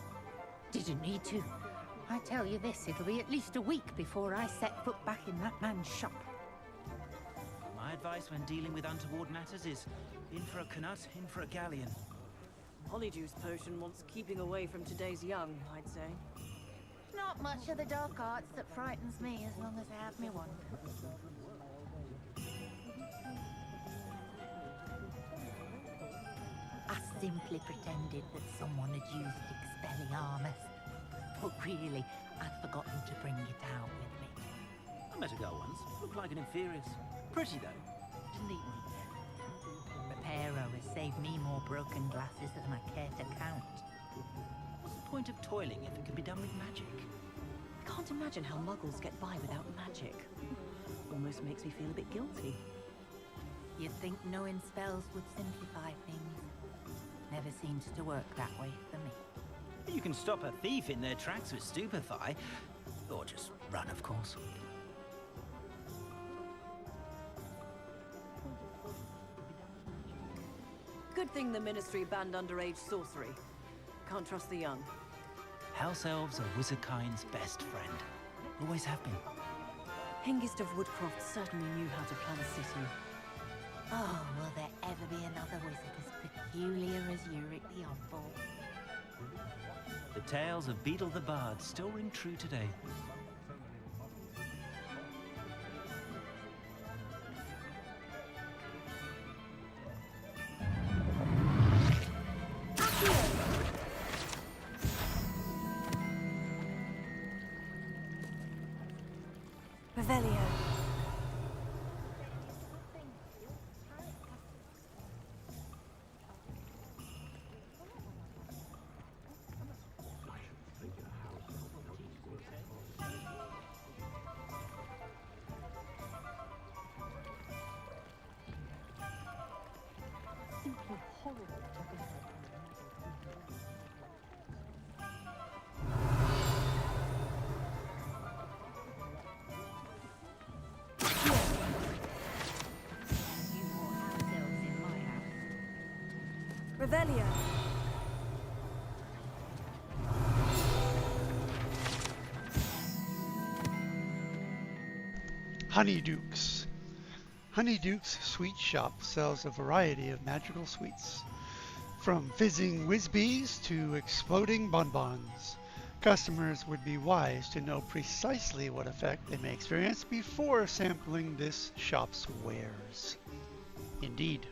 Didn't need to. I tell you this, it'll be at least a week before I set foot back in that man's shop. My advice when dealing with untoward matters is in for a Knut, in for a galleon. Honeyjuice potion wants keeping away from today's young, I'd say. Not much of the dark arts that frightens me as long as I have me one. I simply pretended that someone had used Expelliarmus. But really, I'd forgotten to bring it out with me. I met a girl once. Looked like an inferior's. Pretty, though. A neat one. Reparo has saved me more broken glasses than I care to count. What's the point of toiling if it can be done with magic? I can't imagine how muggles get by without magic. Almost makes me feel a bit guilty. You'd think knowing spells would simplify things. Never seems to work that way for me. You can stop a thief in their tracks with Stupefy. Or just run, of course. Good thing the Ministry banned underage sorcery. Can't trust the young. House elves are wizardkind's best friend. Always have been. Hengist of Woodcroft certainly knew how to plan a city. Oh, will there ever be another wizard as peculiar as Uric the Oddball? The tales of Beetle the Bard still ring true today. Revelio. Simply horrible to think of. Revelio. Honeydukes. Honeydukes Sweet Shop sells a variety of magical sweets, from fizzing whiz-bees to exploding bonbons. Customers would be wise to know precisely what effect they may experience before sampling this shop's wares. Indeed.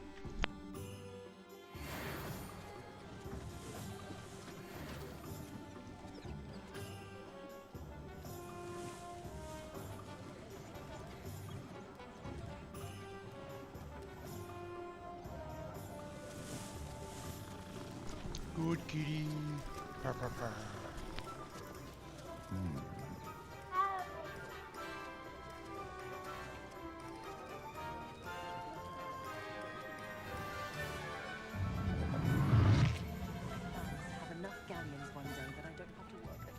Good kitty. Purr, purr, purr. Have enough galleons one day that I don't have to work at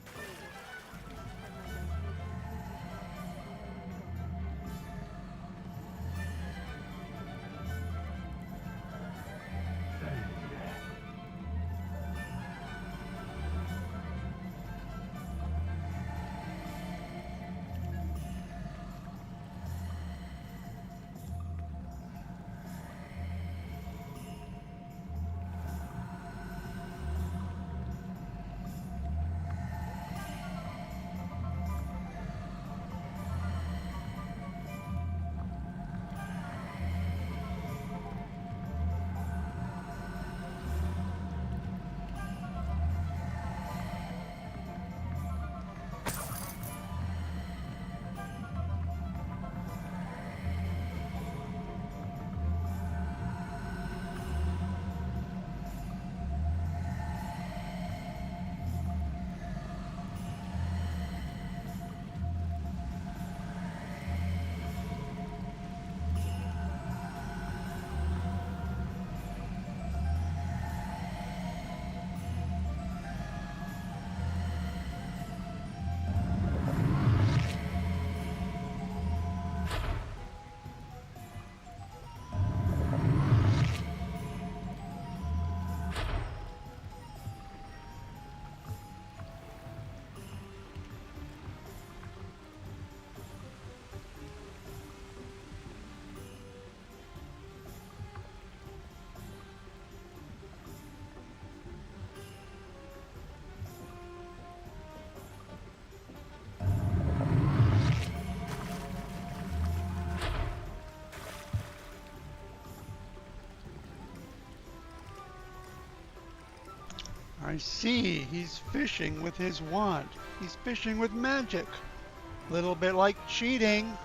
I see. He's fishing with his wand. He's fishing with magic. A little bit like cheating.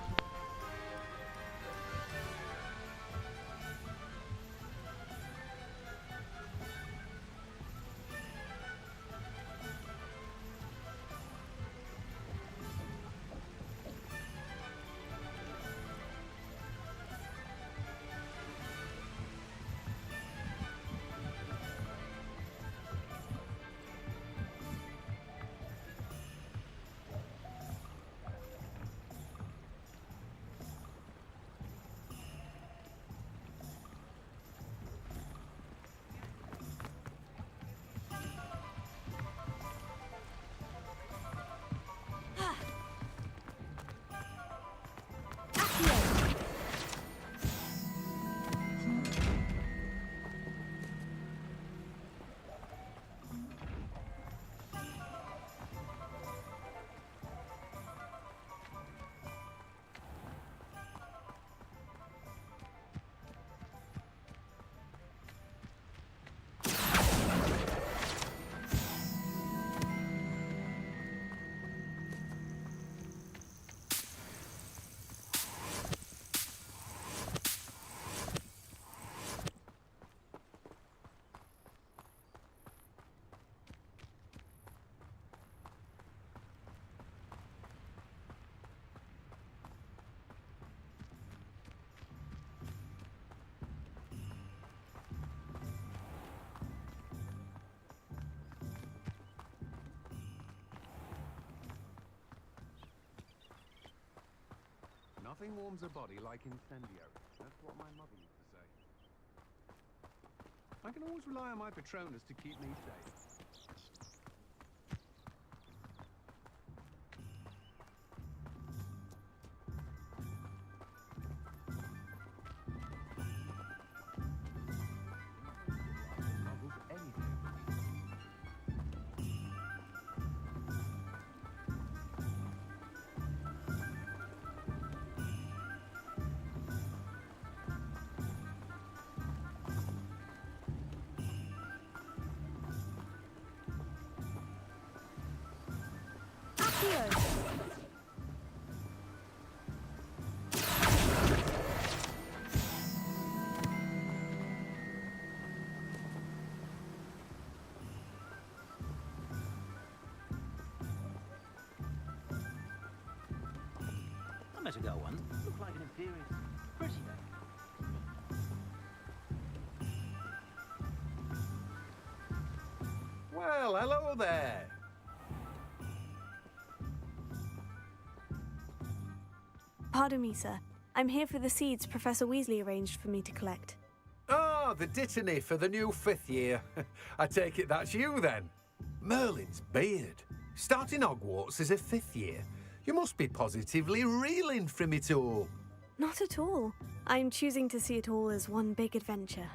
Nothing warms a body like incendiary. That's what my mother used to say. I can always rely on my Patronus to keep me safe. I met a girl once. Looked like an imperious. Pretty though. Well, hello there. Pardon me, sir. I'm here for the seeds Professor Weasley arranged for me to collect. Oh, the dittany for the new 5th year. I take it that's you then. Merlin's beard. Starting Hogwarts as a 5th year. You must be positively reeling from it all. Not at all. I'm choosing to see it all as one big adventure.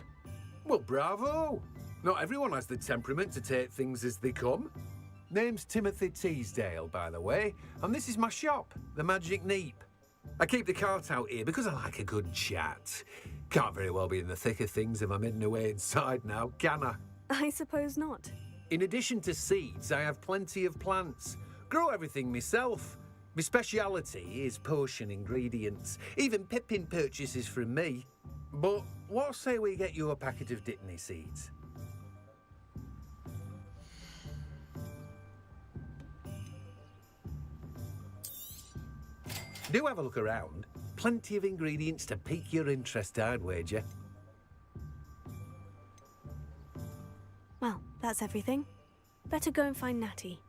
Well, bravo. Not everyone has the temperament to take things as they come. Name's Timothy Teasdale, by the way, and this is my shop, the Magic Neep. I keep the cart out here because I like a good chat. Can't very well be in the thick of things if I'm hidden away inside now, can I? I suppose not. In addition to seeds, I have plenty of plants. Grow everything myself. My speciality is potion ingredients. Even Pippin purchases from me. But what say we get you a packet of dittany seeds? Do have a look around. Plenty of ingredients to pique your interest, I'd wager. Well, that's everything. Better go and find Natty.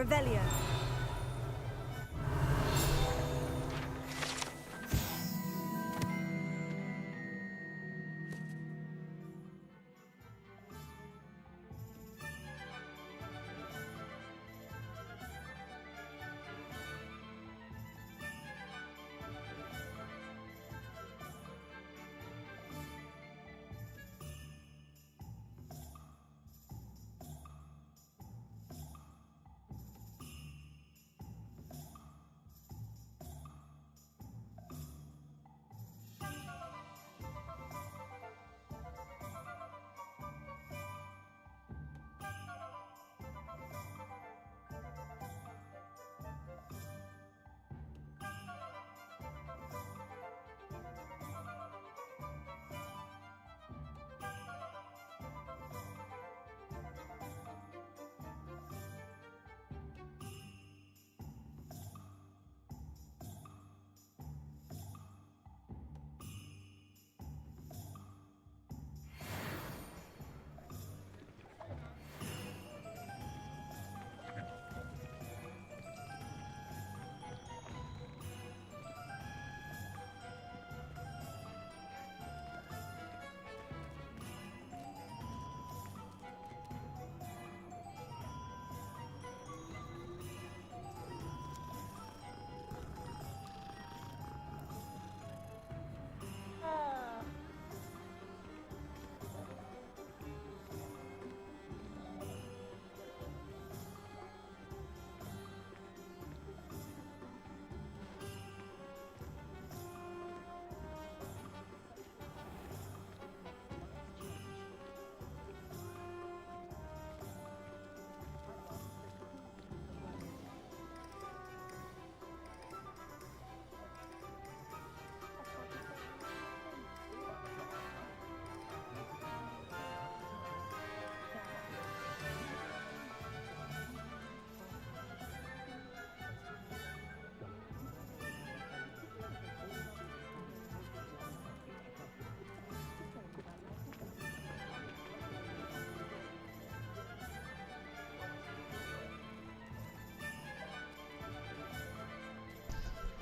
Revelio.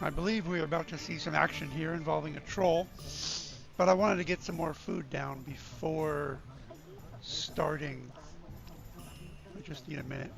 I believe we're about to see some action here involving a troll, but I wanted to get some more food down before starting. I just need a minute.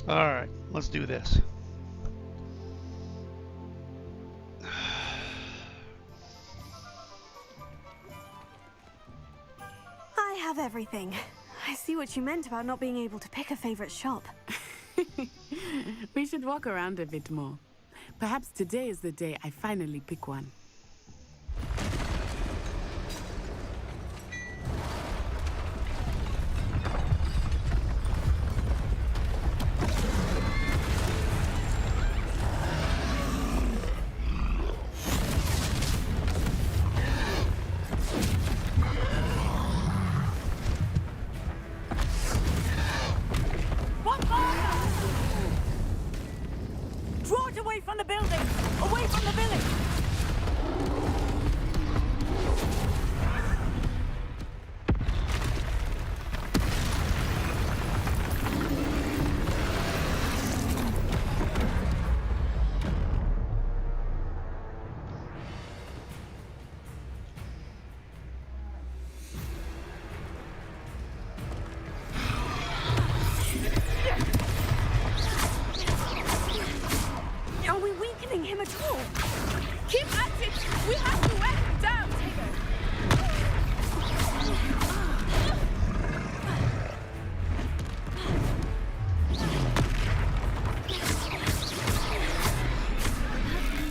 Alright, let's do this. I have everything. I see what you meant about not being able to pick a favorite shop. We should walk around a bit more. Perhaps today is the day I finally pick one. Draw it away from the building! Away from the village! Are we weakening him at all? Keep at it! We have to wear him down!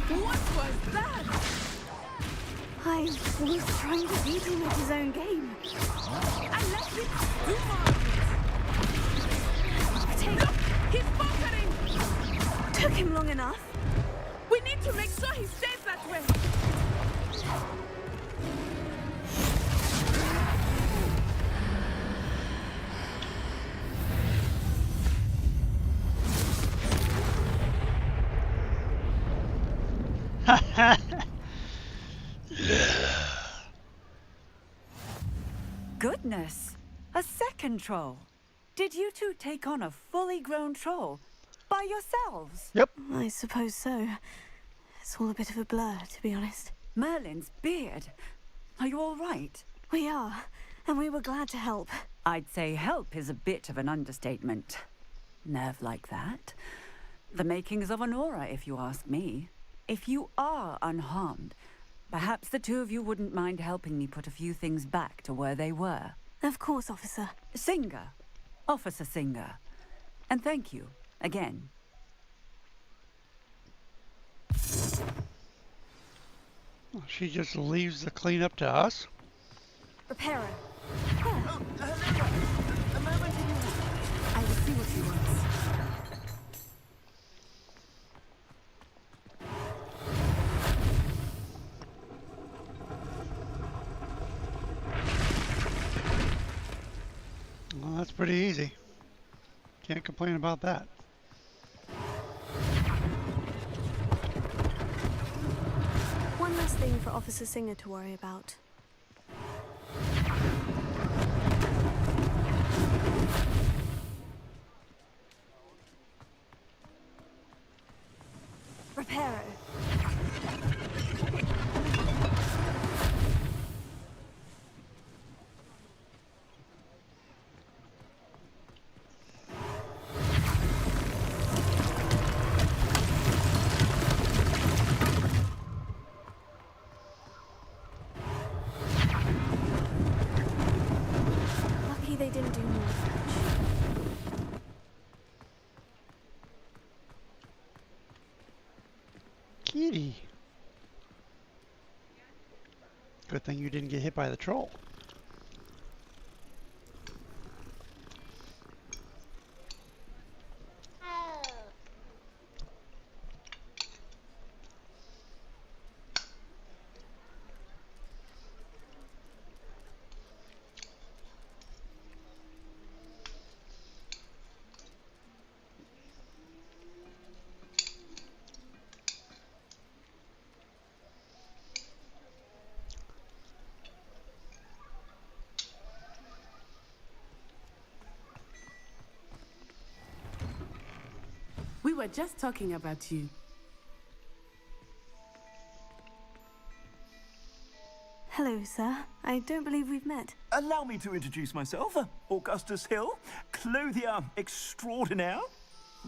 What was that? I was trying to beat him at his own game. And let him do more of it! Look! He's bunkering! Took him long enough. We need to make sure he stays that way! Goodness! A second troll! Did you two take on a fully grown troll? By yourselves? Yep. I suppose so. It's all a bit of a blur, to be honest. Merlin's beard. Are you all right? We are, and we were glad to help. I'd say help is a bit of an understatement. Nerve like that. The makings of an aura, if you ask me. If you are unharmed, perhaps the two of you wouldn't mind helping me put a few things back to where they were. Of course, officer. Singer. Officer Singer. And thank you, again. She just leaves the cleanup to us. Reparo. Oh, hello. A moment. I will see what he wants. Well, that's pretty easy. Can't complain about that. One last thing for Officer Singer to worry about. Reparo. Lucky they didn't do more damage. Kitty. Good thing you didn't get hit by the troll. We were just talking about you. Hello, sir. I don't believe we've met. Allow me to introduce myself. Augustus Hill, clothier extraordinaire.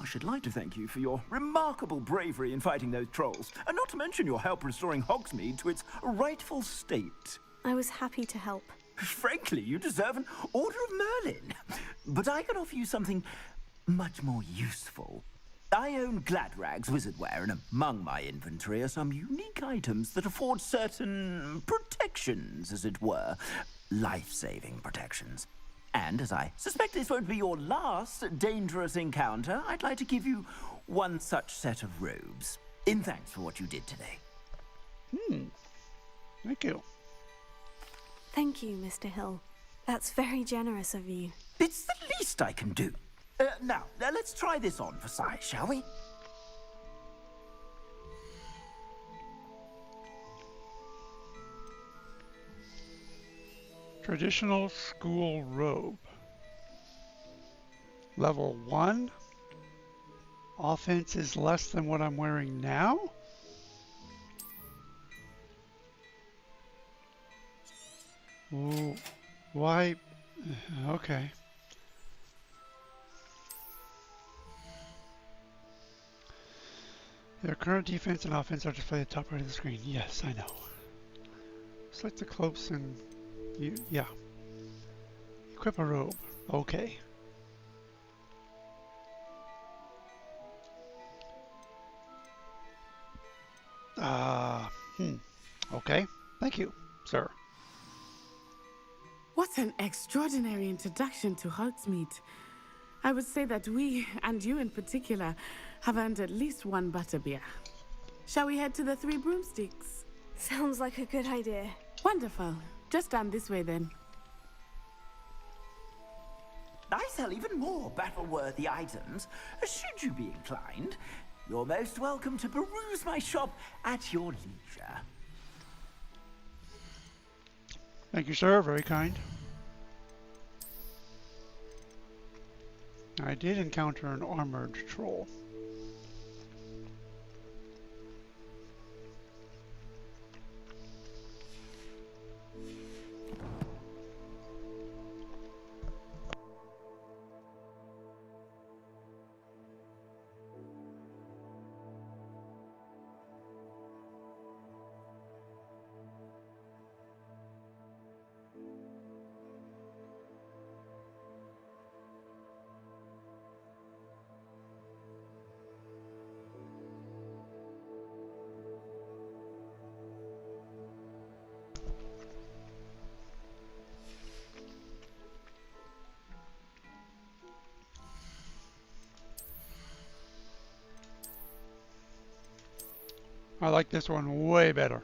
I should like to thank you for your remarkable bravery in fighting those trolls, and not to mention your help restoring Hogsmeade to its rightful state. I was happy to help. Frankly, you deserve an Order of Merlin. But I can offer you something much more useful. I own Gladrag's wizardware, and among my inventory are some unique items that afford certain protections, as it were. Life-saving protections. And as I suspect this won't be your last dangerous encounter, I'd like to give you one such set of robes, in thanks for what you did today. Thank you. Thank you, Mr. Hill. That's very generous of you. It's the least I can do. Now, let's try this on for size, shall we? Traditional school robe. Level 1. Offense is less than what I'm wearing now? Ooh, why? Okay. Their current defense and offense are displayed at the top right of the screen. Yes, I know. Select the close and yeah. Equip a robe. Okay. Okay. Thank you, sir. What an extraordinary introduction to Hogsmeade. I would say that we, and you in particular, have earned at least one butterbeer. Shall we head to the Three Broomsticks? Sounds like a good idea. Wonderful. Just down this way then. I sell even more battle-worthy items. Should you be inclined, you're most welcome to peruse my shop at your leisure. Thank you, sir. Very kind. I did encounter an armored troll. I like this one way better.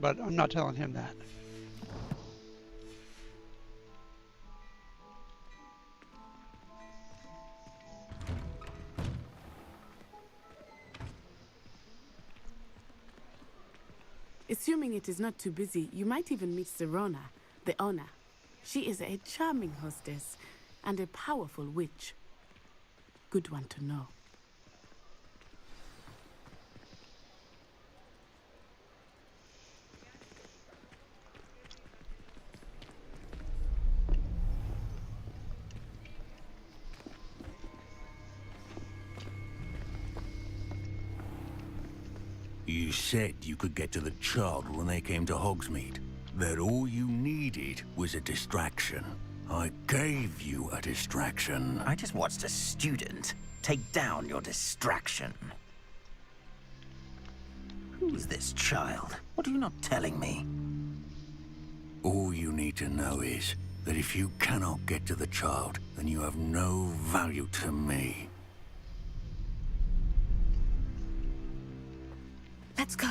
But I'm not telling him that. Assuming it is not too busy, you might even meet Sirona, the owner. She is a charming hostess and a powerful witch. Good one to know. You said you could get to the child when they came to Hogsmeade. That all you needed was a distraction. I gave you a distraction. I just watched a student take down your distraction. Who's this child? What are you not telling me? All you need to know is that if you cannot get to the child, then you have no value to me. Let's go.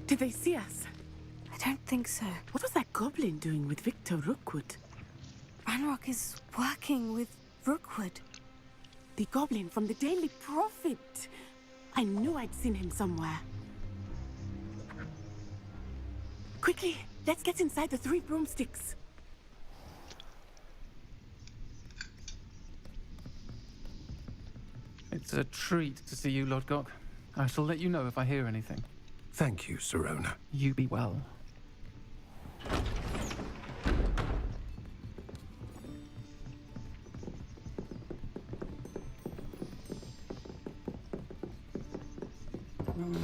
Did they see us? I don't think so. What was that goblin doing with Victor Rookwood? Ranrock is working with Rookwood. The goblin from the Daily Prophet. I knew I'd seen him somewhere. Quickly, let's get inside the Three Broomsticks. It's a treat to see you, Lodgok. I shall let you know if I hear anything. Thank you, Sirona. You be well.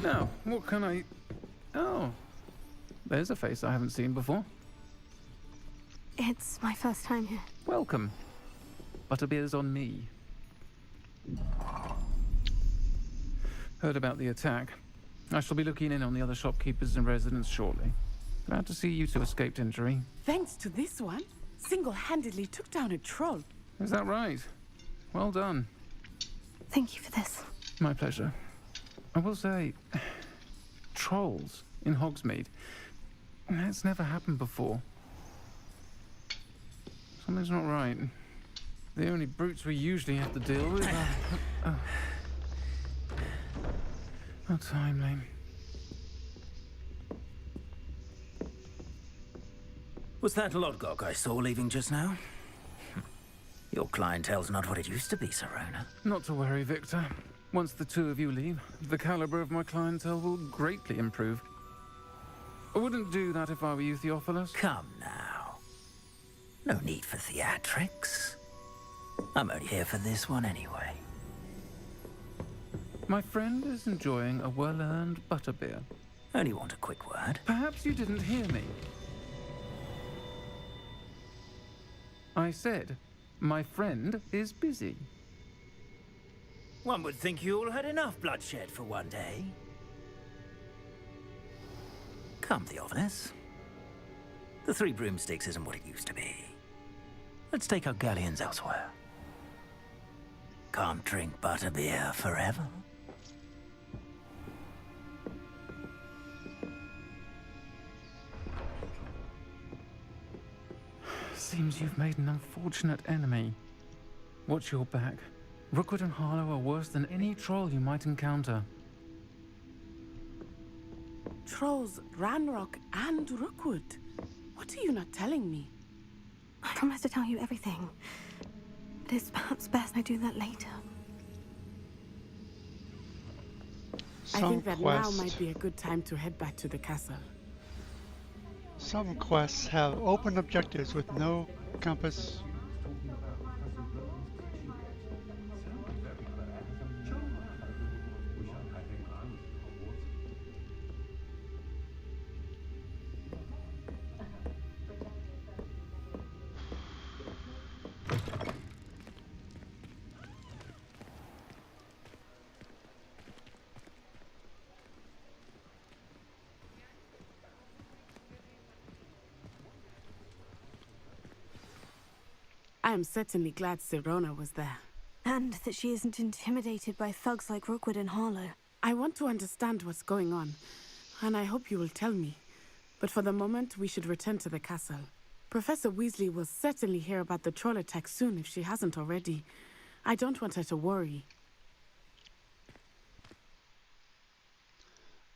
Now, what can I... Oh, there's a face I haven't seen before. It's my first time here. Welcome. Butterbeer's on me. Heard about the attack. I shall be looking in on the other shopkeepers and residents shortly. Glad to see you two escaped injury. Thanks to this one, single-handedly took down a troll. Is that right? Well done. Thank you for this. My pleasure. I will say, trolls in Hogsmeade. That's never happened before. Something's not right. The only brutes we usually have to deal with are... How timely. Was that Lodgok I saw leaving just now? Your clientele's not what it used to be, Serona. Not to worry, Victor. Once the two of you leave, the caliber of my clientele will greatly improve. I wouldn't do that if I were you, Theophilus. Come now. No need for theatrics. I'm only here for this one anyway. My friend is enjoying a well-earned butterbeer. Only want a quick word. Perhaps you didn't hear me. I said, my friend is busy. One would think you all had enough bloodshed for one day. Come, Theophilus. The Three Broomsticks isn't what it used to be. Let's take our galleons elsewhere. Can't drink butterbeer forever. Seems you've made an unfortunate enemy. Watch your back. Rookwood and Harlow are worse than any troll you might encounter. Trolls, Ranrock, and Rookwood. What are you not telling me? I promise to tell you everything. But it's perhaps best I do that later. I think that now might be a good time to head back to the castle. Some quests have open objectives with no compass. I am certainly glad Serona was there. And that she isn't intimidated by thugs like Rookwood and Harlow. I want to understand what's going on, and I hope you will tell me. But for the moment, we should return to the castle. Professor Weasley will certainly hear about the troll attack soon if she hasn't already. I don't want her to worry.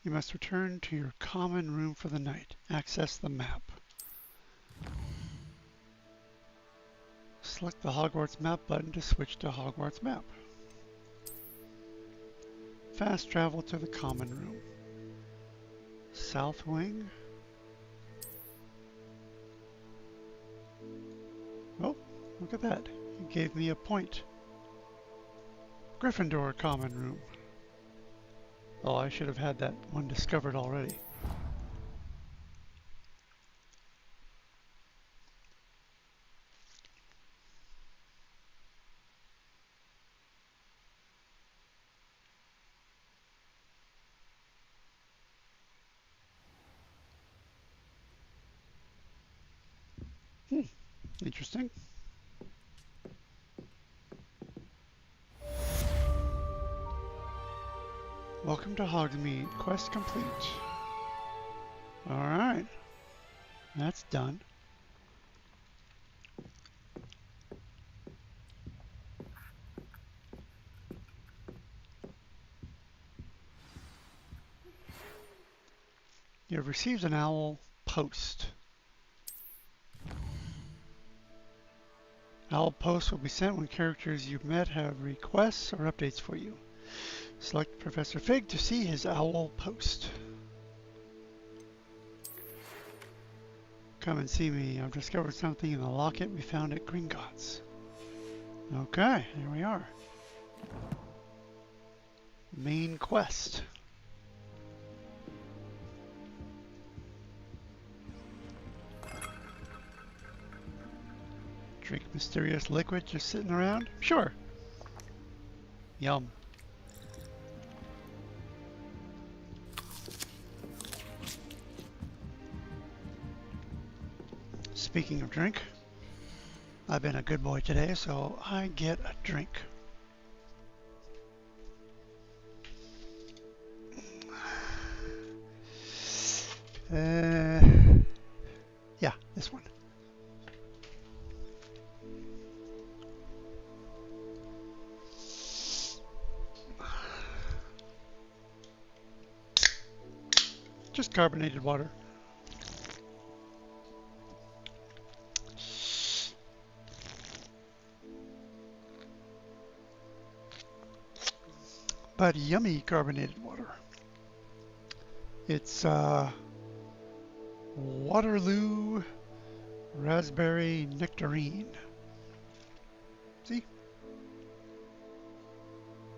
You must return to your common room for the night. Access the map. Select the Hogwarts map button to switch to Hogwarts map. Fast travel to the common room. South wing. Oh, look at that. It gave me a point. Gryffindor common room. Oh, I should have had that one discovered already. Interesting. Welcome to Hogsmeade. Quest complete. Alright. That's done. You have received an owl post. Owl posts will be sent when characters you've met have requests or updates for you. Select Professor Fig to see his owl post. Come and see me. I've discovered something in the locket we found at Gringotts. Okay, there we are. Main quest. Drink mysterious liquid just sitting around? Sure. Yum. Speaking of drink, I've been a good boy today, so I get a drink. Yeah, this one. Just carbonated water. But yummy carbonated water. It's Waterloo Raspberry Nectarine. See?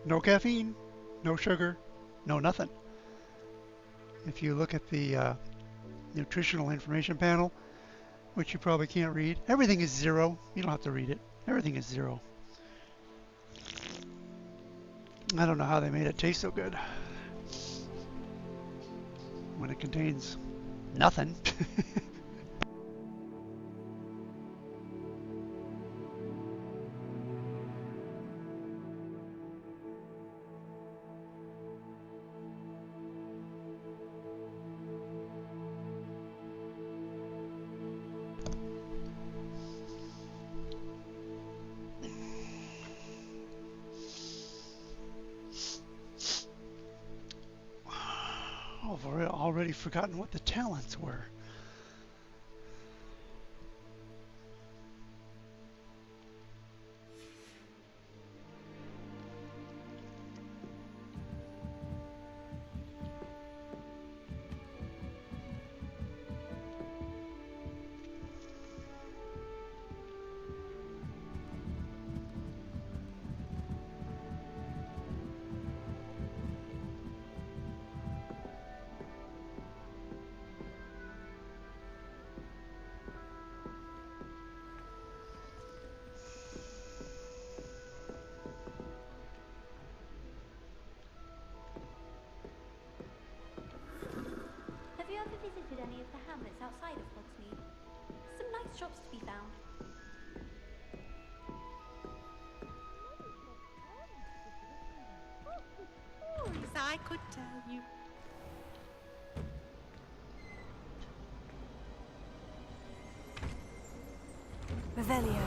No caffeine, no sugar, no nothing. If you look at the nutritional information panel, which you probably can't read, everything is 0. You don't have to read it. Everything is 0. I don't know how they made it taste so good when it contains nothing. I've already forgotten what the talents were. Have you ever visited any of the hamlets outside of Hogsmeade? Some nice shops to be found. Stories I could tell you. Revelio.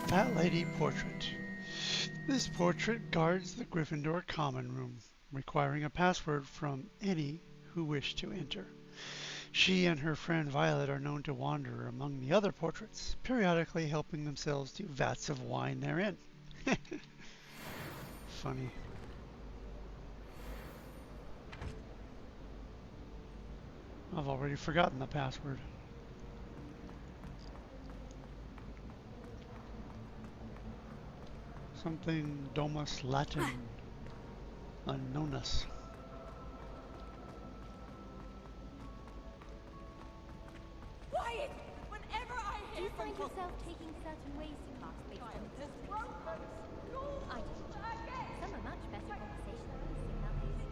Fat Lady Portrait. This portrait guards the Gryffindor common room, requiring a password from any who wish to enter. She and her friend Violet are known to wander among the other portraits, periodically helping themselves to vats of wine therein. Funny. I've already forgotten the password. Something Domus Latin Unknownus. Quiet! Whenever I Do hear you from find yourself taking certain ways to class based on existence? I do. Some are much better conversation than listening nowadays.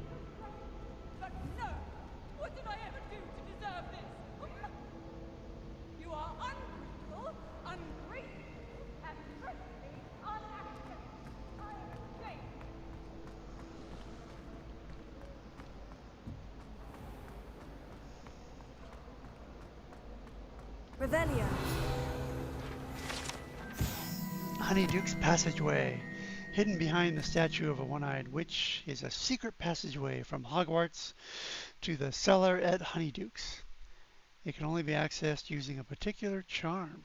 But no! What did I ever do to deserve this? You are ungrateful, ungrateful, and grossly unacceptable. I am ashamed. Revelio. Honeyduke's Passageway. Hidden behind the statue of a one-eyed witch is a secret passageway from Hogwarts to the cellar at Honeyduke's. It can only be accessed using a particular charm.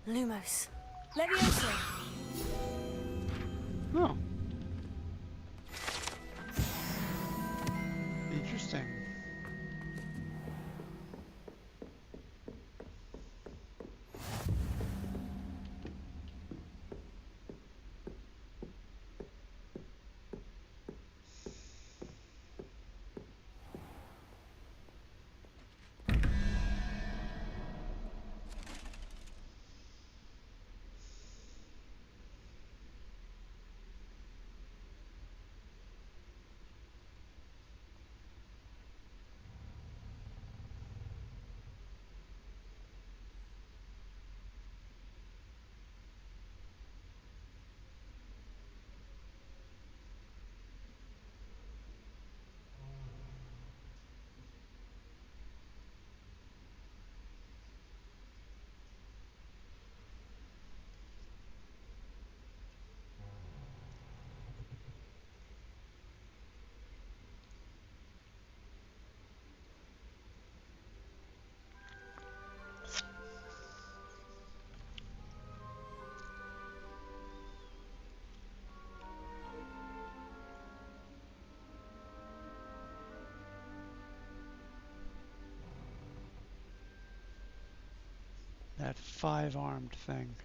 Lumos. Levioso. Oh. Interesting. That five-armed thing.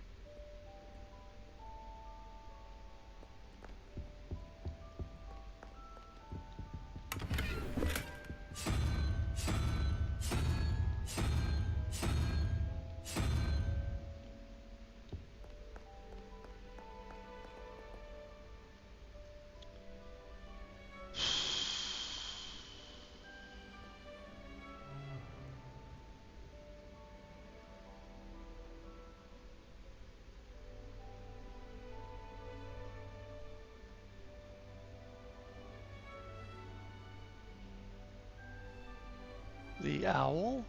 The owl?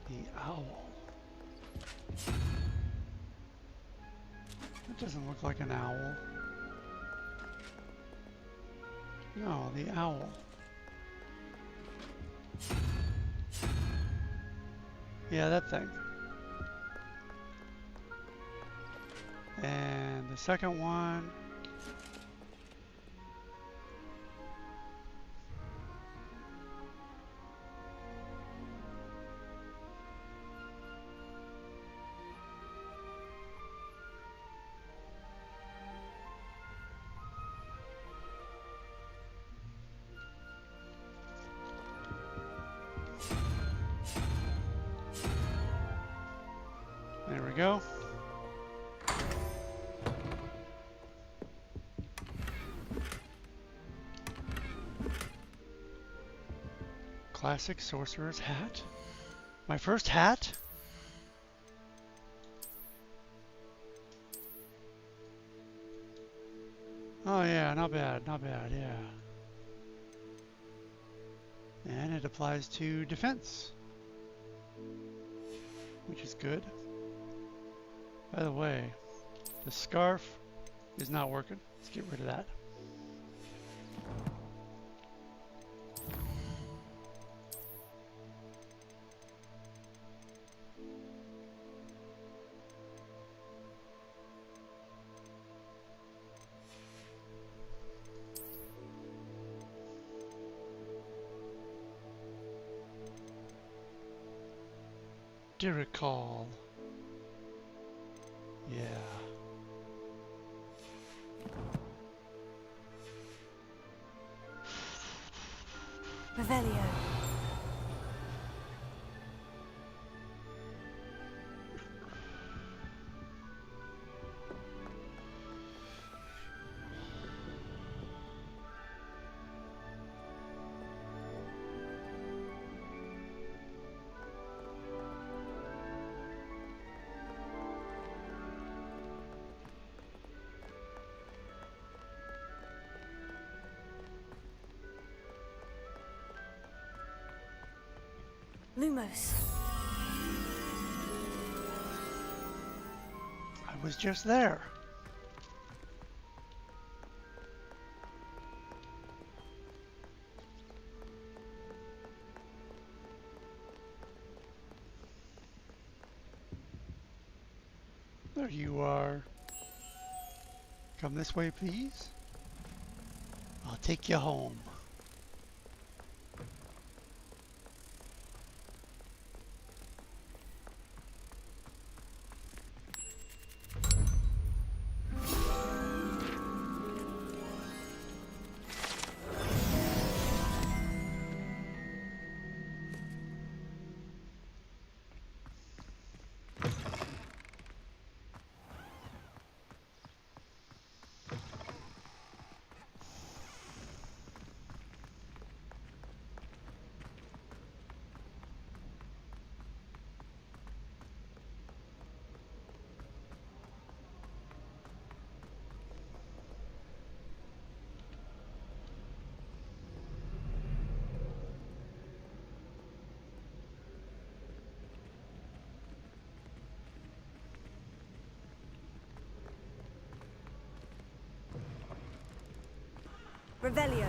The owl. That doesn't look like an owl. No, the owl. Yeah, that thing. And the second one. There we go. Classic sorcerer's hat. My first hat? Oh yeah, not bad, yeah. And it applies to defense, which is good. By the way, the scarf is not working. Let's get rid of that. Diricall. Yeah. Revelio. Lumos. I was just there. There you are. Come this way, please. I'll take you home. Revelio.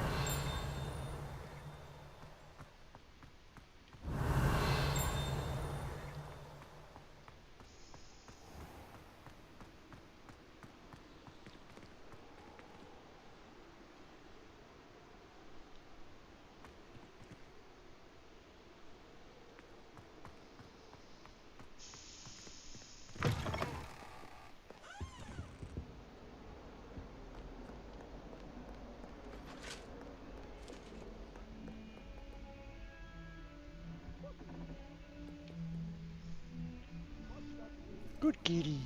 Good kitty.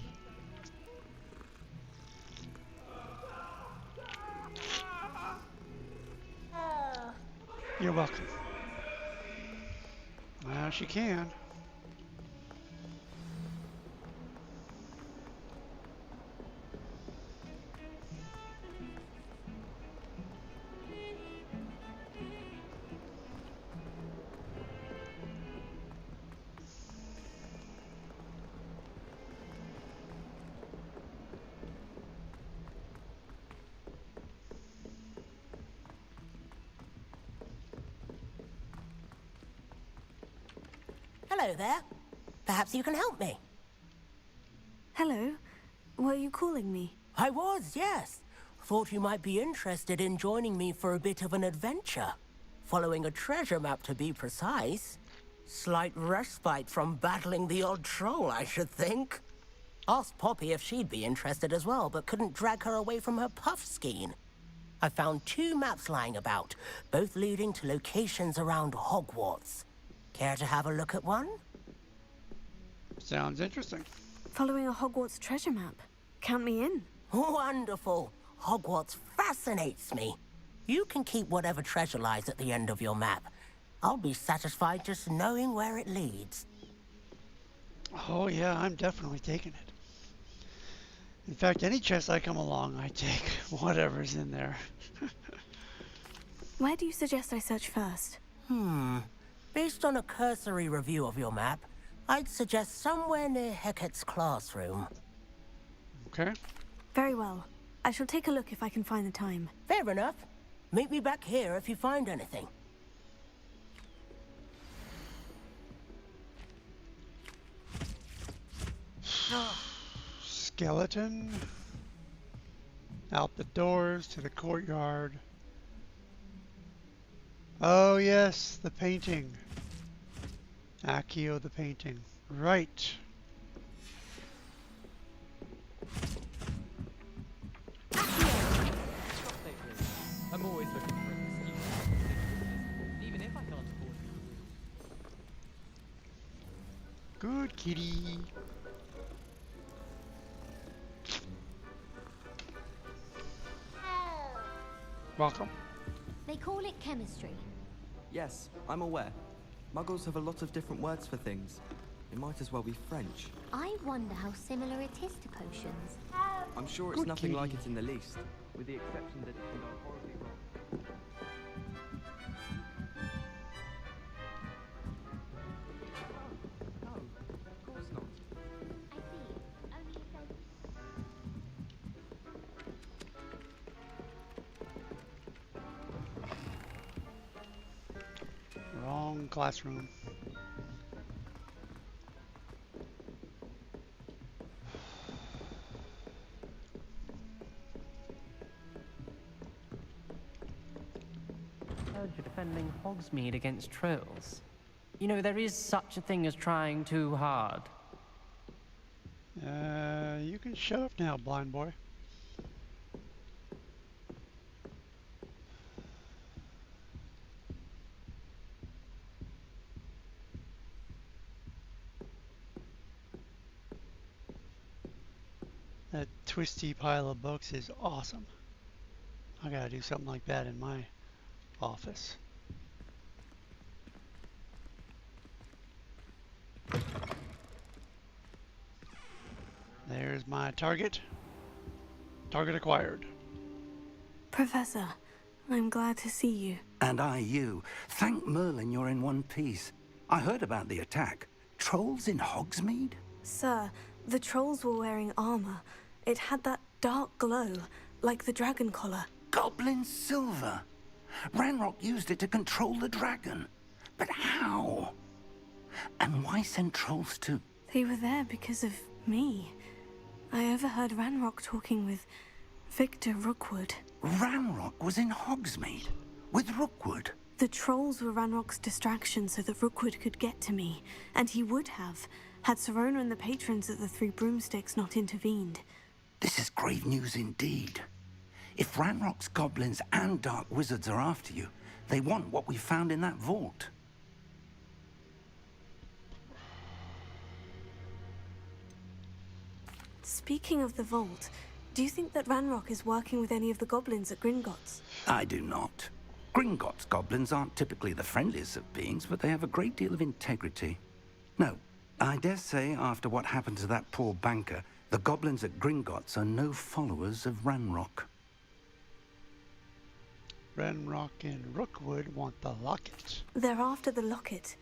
You're welcome. Well, she can. Hello there. Perhaps you can help me. Hello. Were you calling me? I was, yes. Thought you might be interested in joining me for a bit of an adventure. Following a treasure map, to be precise. Slight respite from battling the odd troll, I should think. Asked Poppy if she'd be interested as well, but couldn't drag her away from her puff skein. I found 2 maps lying about, both leading to locations around Hogwarts. Care to have a look at one? Sounds interesting. Following a Hogwarts treasure map. Count me in. Wonderful. Hogwarts fascinates me. You can keep whatever treasure lies at the end of your map. I'll be satisfied just knowing where it leads. Oh yeah, I'm definitely taking it. In fact, any chest I come along, I take whatever's in there. Where do you suggest I search first? Based on a cursory review of your map, I'd suggest somewhere near Hecate's classroom. Okay. Very well. I shall take a look if I can find the time. Fair enough. Meet me back here if you find anything. Skeleton. Out the doors to the courtyard. Oh yes, the painting. Accio the painting. Right. I'm always looking for an excuse, even if I can't afford it. Good kitty. Welcome. They call it chemistry. Yes, I'm aware. Muggles have a lot of different words for things. It might as well be French. I wonder how similar it is to potions. I'm sure it's nothing like it in the least, with the exception that it can go horribly wrong. No, of course not. I see. Only if there's... Wrong classroom. heard you're defending Hogsmeade against trolls. You know, there is such a thing as trying too hard. You can shut up now, blind boy. That twisty pile of books is awesome. I gotta do something like that in my office. There's my target. Target acquired. Professor, I'm glad to see you. And I you. Thank Merlin you're in one piece. I heard about the attack. Trolls in Hogsmeade? Sir, the trolls were wearing armor. It had that dark glow, like the dragon collar. Goblin silver. Ranrock used it to control the dragon. But how? And why send trolls too? They were there because of me. I overheard Ranrock talking with Victor Rookwood. Ranrock was in Hogsmeade with Rookwood. The trolls were Ranrock's distraction so that Rookwood could get to me, and he would have, had Serona and the patrons at the Three Broomsticks not intervened. This is grave news indeed. If Ranrock's goblins and dark wizards are after you, they want what we found in that vault. Speaking of the vault, do you think that Ranrock is working with any of the goblins at Gringotts? I do not. Gringotts goblins aren't typically the friendliest of beings, but they have a great deal of integrity. No, I dare say after what happened to that poor banker, the goblins at Gringotts are no followers of Ranrock. Ranrock and Rookwood want the locket. They're after the locket.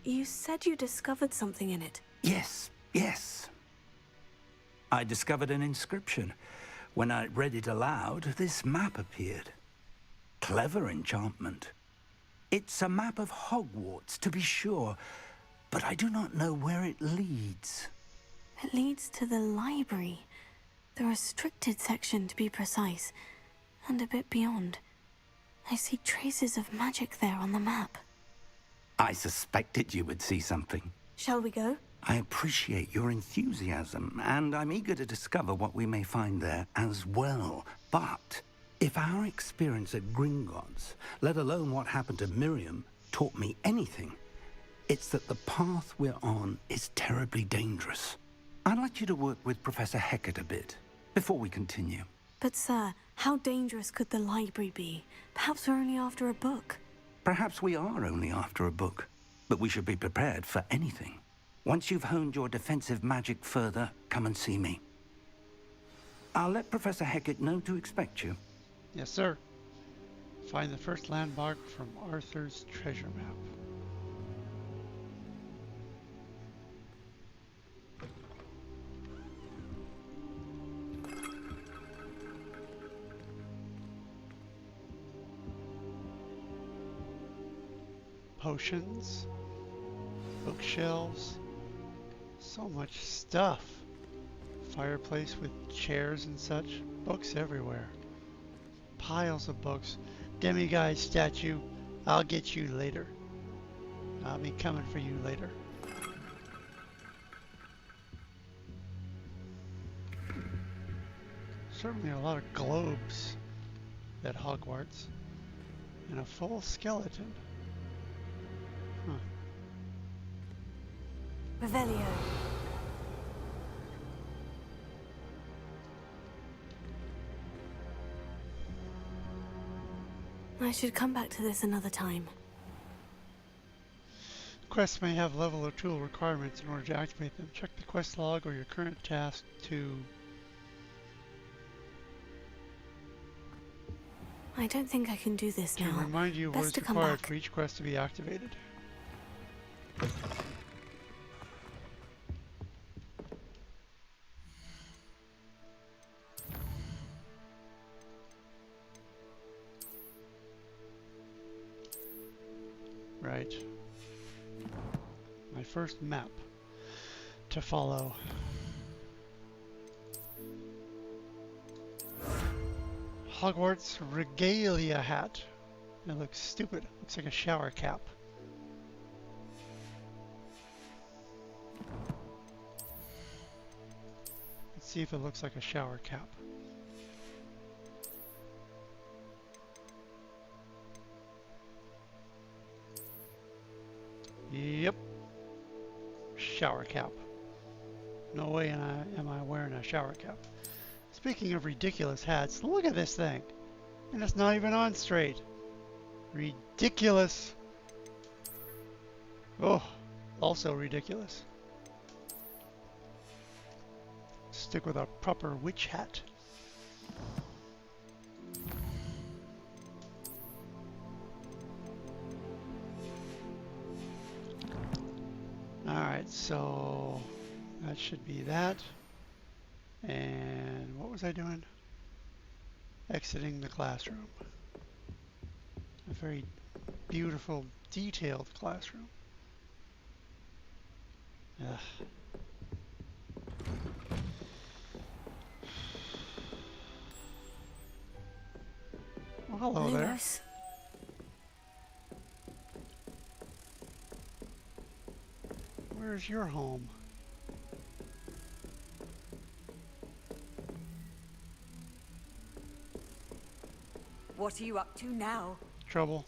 You said you discovered something in it. Yes, yes. I discovered an inscription. When I read it aloud, this map appeared. Clever enchantment. It's a map of Hogwarts, to be sure, but I do not know where it leads. It leads to the library. The restricted section, to be precise, and a bit beyond. I see traces of magic there on the map. I suspected you would see something. Shall we go? I appreciate your enthusiasm, and I'm eager to discover what we may find there as well. But if our experience at Gringotts, let alone what happened to Miriam, taught me anything, it's that the path we're on is terribly dangerous. I'd like you to work with Professor Hecat a bit, before we continue. But sir, how dangerous could the library be? Perhaps we're only after a book. Perhaps we are only after a book, but we should be prepared for anything. Once you've honed your defensive magic further, come and see me. I'll let Professor Hecat know to expect you. Yes, sir. Find the first landmark from Arthur's treasure map. Potions, bookshelves, so much stuff. Fireplace with chairs and such, books everywhere. Piles of books. Demiguise statue, I'll get you later. I'll be coming for you later. Certainly a lot of globes at Hogwarts. And a full skeleton. Huh. Revelio. I should come back to this another time. Quests may have level or tool requirements in order to activate them. Check the quest log or your current task to... I don't think I can do this now. To remind you of what Best is to come required back. for each quest to be activated. Right. My first map to follow. Hogwarts Regalia Hat. It looks stupid. Looks like a shower cap. Let's see if it looks like a shower cap. Yep. Shower cap. No way am I wearing a shower cap. Speaking of ridiculous hats, look at this thing. And it's not even on straight. Ridiculous. Oh, also ridiculous. Stick with a proper witch hat. Alright, so that should be that. And what was I doing? Exiting the classroom. A very beautiful, detailed classroom. Ugh. Well, hello there. Lewis. Where's your home? What are you up to now? Trouble.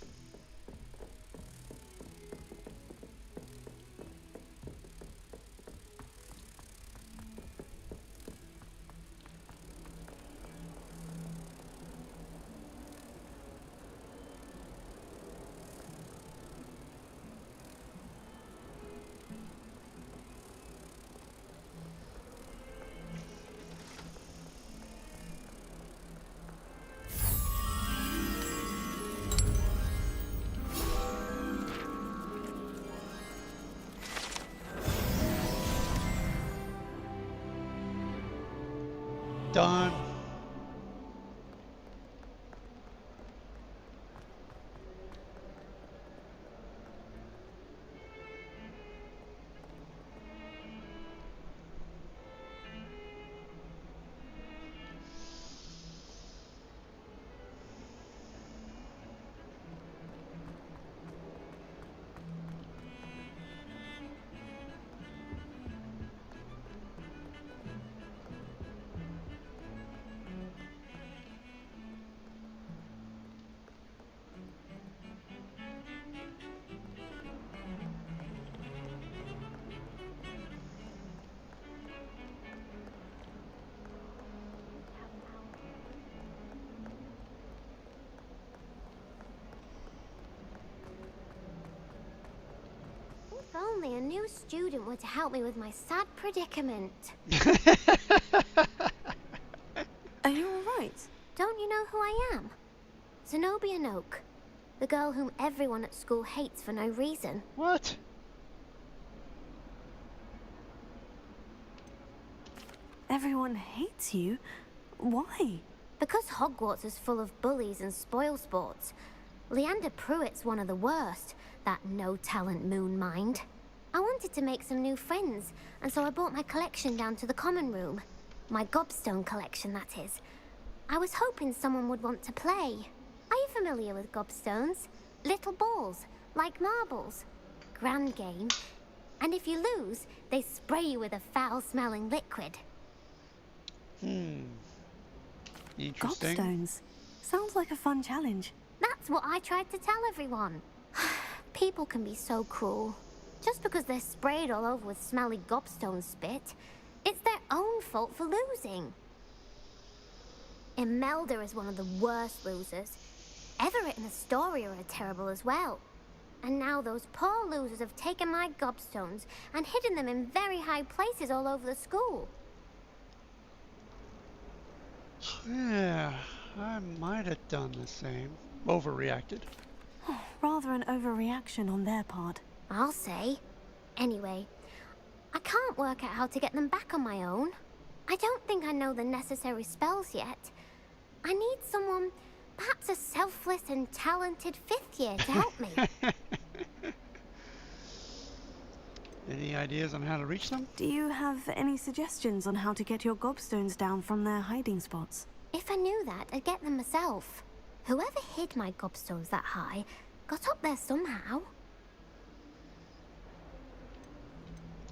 Done. If only a new student were to help me with my sad predicament. Are you alright? Don't you know who I am? Zenobia Noak. The girl whom everyone at school hates for no reason. What? Everyone hates you? Why? Because Hogwarts is full of bullies and spoilsports. Leander Pruitt's one of the worst, that no-talent moon mind. I wanted to make some new friends, and so I brought my collection down to the common room. My gobstone collection, that is. I was hoping someone would want to play. Are you familiar with gobstones? Little balls, like marbles. Grand game. And if you lose, they spray you with a foul-smelling liquid. Interesting. Gobstones. Sounds like a fun challenge. That's what I tried to tell everyone. People can be so cruel. Just because they're sprayed all over with smelly gobstone spit, it's their own fault for losing. Imelda is one of the worst losers. Everett and Astoria are terrible as well. And now those poor losers have taken my gobstones and hidden them in very high places all over the school. Yeah, I might have done the same. Overreacted. Rather an overreaction on their part. I'll say. Anyway, I can't work out how to get them back on my own. I don't think I know the necessary spells yet. I need someone, perhaps a selfless and talented fifth year to help me. Any ideas on how to reach them? Do you have any suggestions on how to get your gobstones down from their hiding spots? If I knew that, I'd get them myself. Whoever hid my gobstones that high got up there somehow.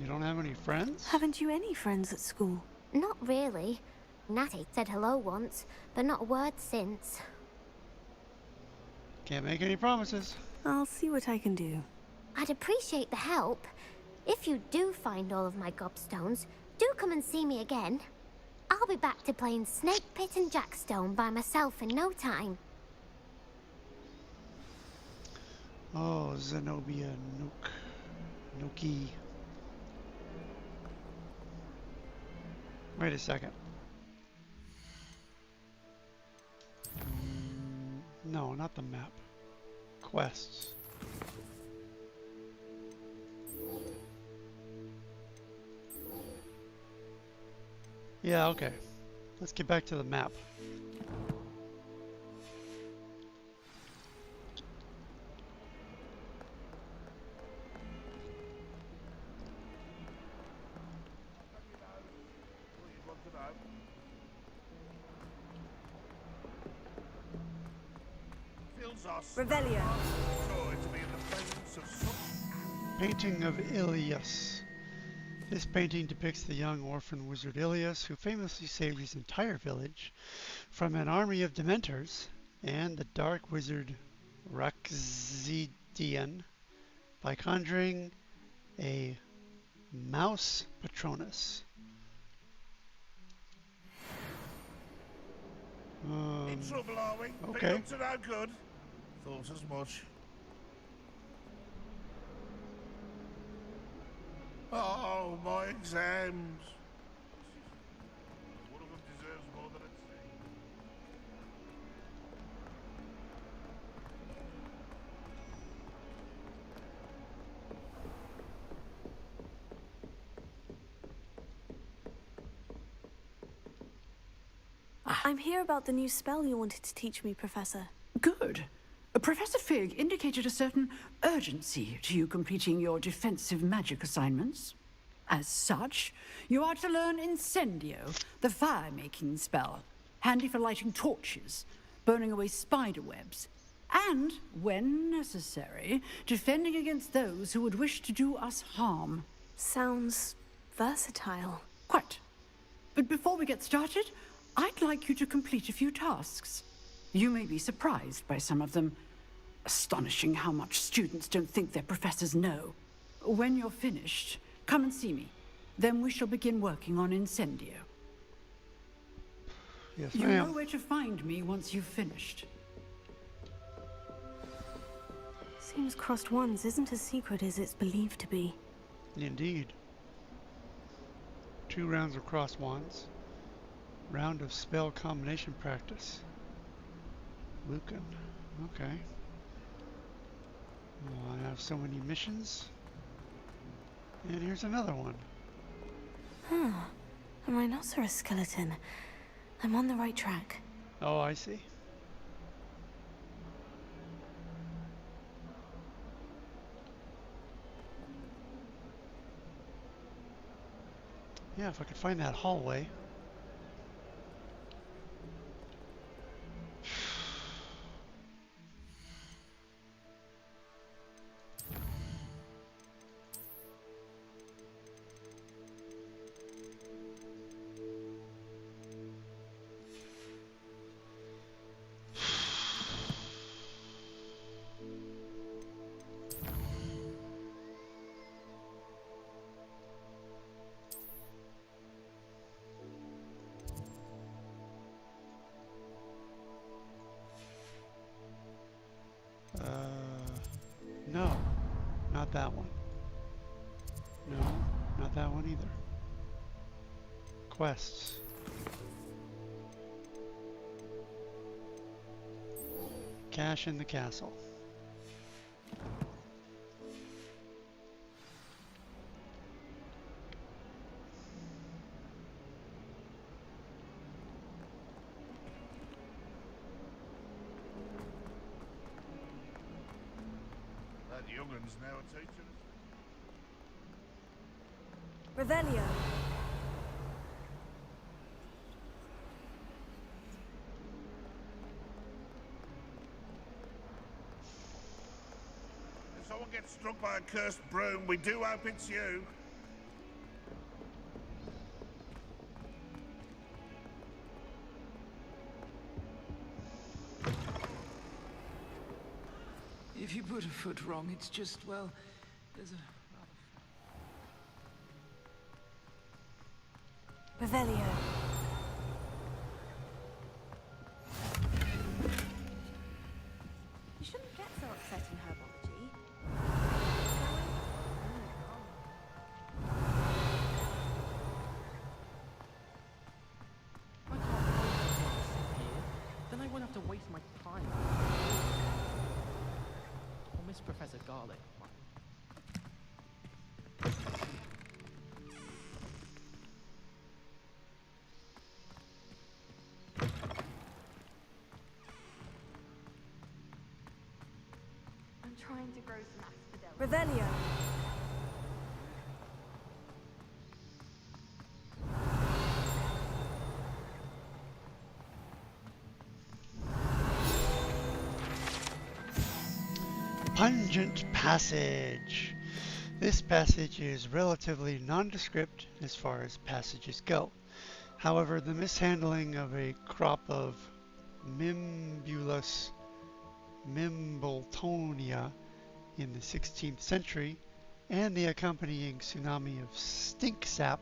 You don't have any friends? Haven't you any friends at school? Not really. Natty said hello once, but not a word since. Can't make any promises. I'll see what I can do. I'd appreciate the help. If you do find all of my gobstones, do come and see me again. I'll be back to playing Snake Pit and Jackstone by myself in no time. Oh, Zenobia Nuki. Wait a second. No, not the map. Quests. Yeah, okay. Let's get back to the map. Revelio. Painting of Ilias. This painting depicts the young orphan wizard Ilias, who famously saved his entire village from an army of Dementors and the dark wizard Raxidian by conjuring a mouse patronus. In trouble, are we? Okay. Been up to no good. Thought as much. Oh, my exams. One of them deserves more than it's seen. I'm here about the new spell you wanted to teach me, Professor. Good. Professor Fig indicated a certain urgency to you completing your defensive magic assignments. As such, you are to learn Incendio, the fire-making spell, handy for lighting torches, burning away spider webs, and, when necessary, defending against those who would wish to do us harm. Sounds versatile. Quite. But before we get started, I'd like you to complete a few tasks. You may be surprised by some of them. Astonishing how much students don't think their professors know. When you're finished, come and see me. Then we shall begin working on Incendio. Yes, you ma'am. know where to find me once you've finished. Seems crossed wands isn't as secret as it's believed to be. Indeed. 2 rounds of cross wands. Round of spell combination practice. Lucan. Okay. Oh, I have so many missions. And here's another one. Huh. A rhinoceros skeleton. I'm on the right track. Oh, I see. Yeah, if I could find that hallway. No, not that one. No, not that one either. Quests. Cash in the castle. That youngun's now a teacher. Revelio. someone gets struck by a cursed broom, we do hope it's you. If you put a foot wrong, it's just, well, there's a... Revelio. You shouldn't get so upset in herbology. I can't sit here. Then I won't have to waste my time. Or miss Professor Garlic. I'm trying to grow some asphodel. Revelio. Pungent passage. This passage is relatively nondescript as far as passages go. However, the mishandling of a crop of Mimbulus Mimbletonia in the 16th century and the accompanying tsunami of stink sap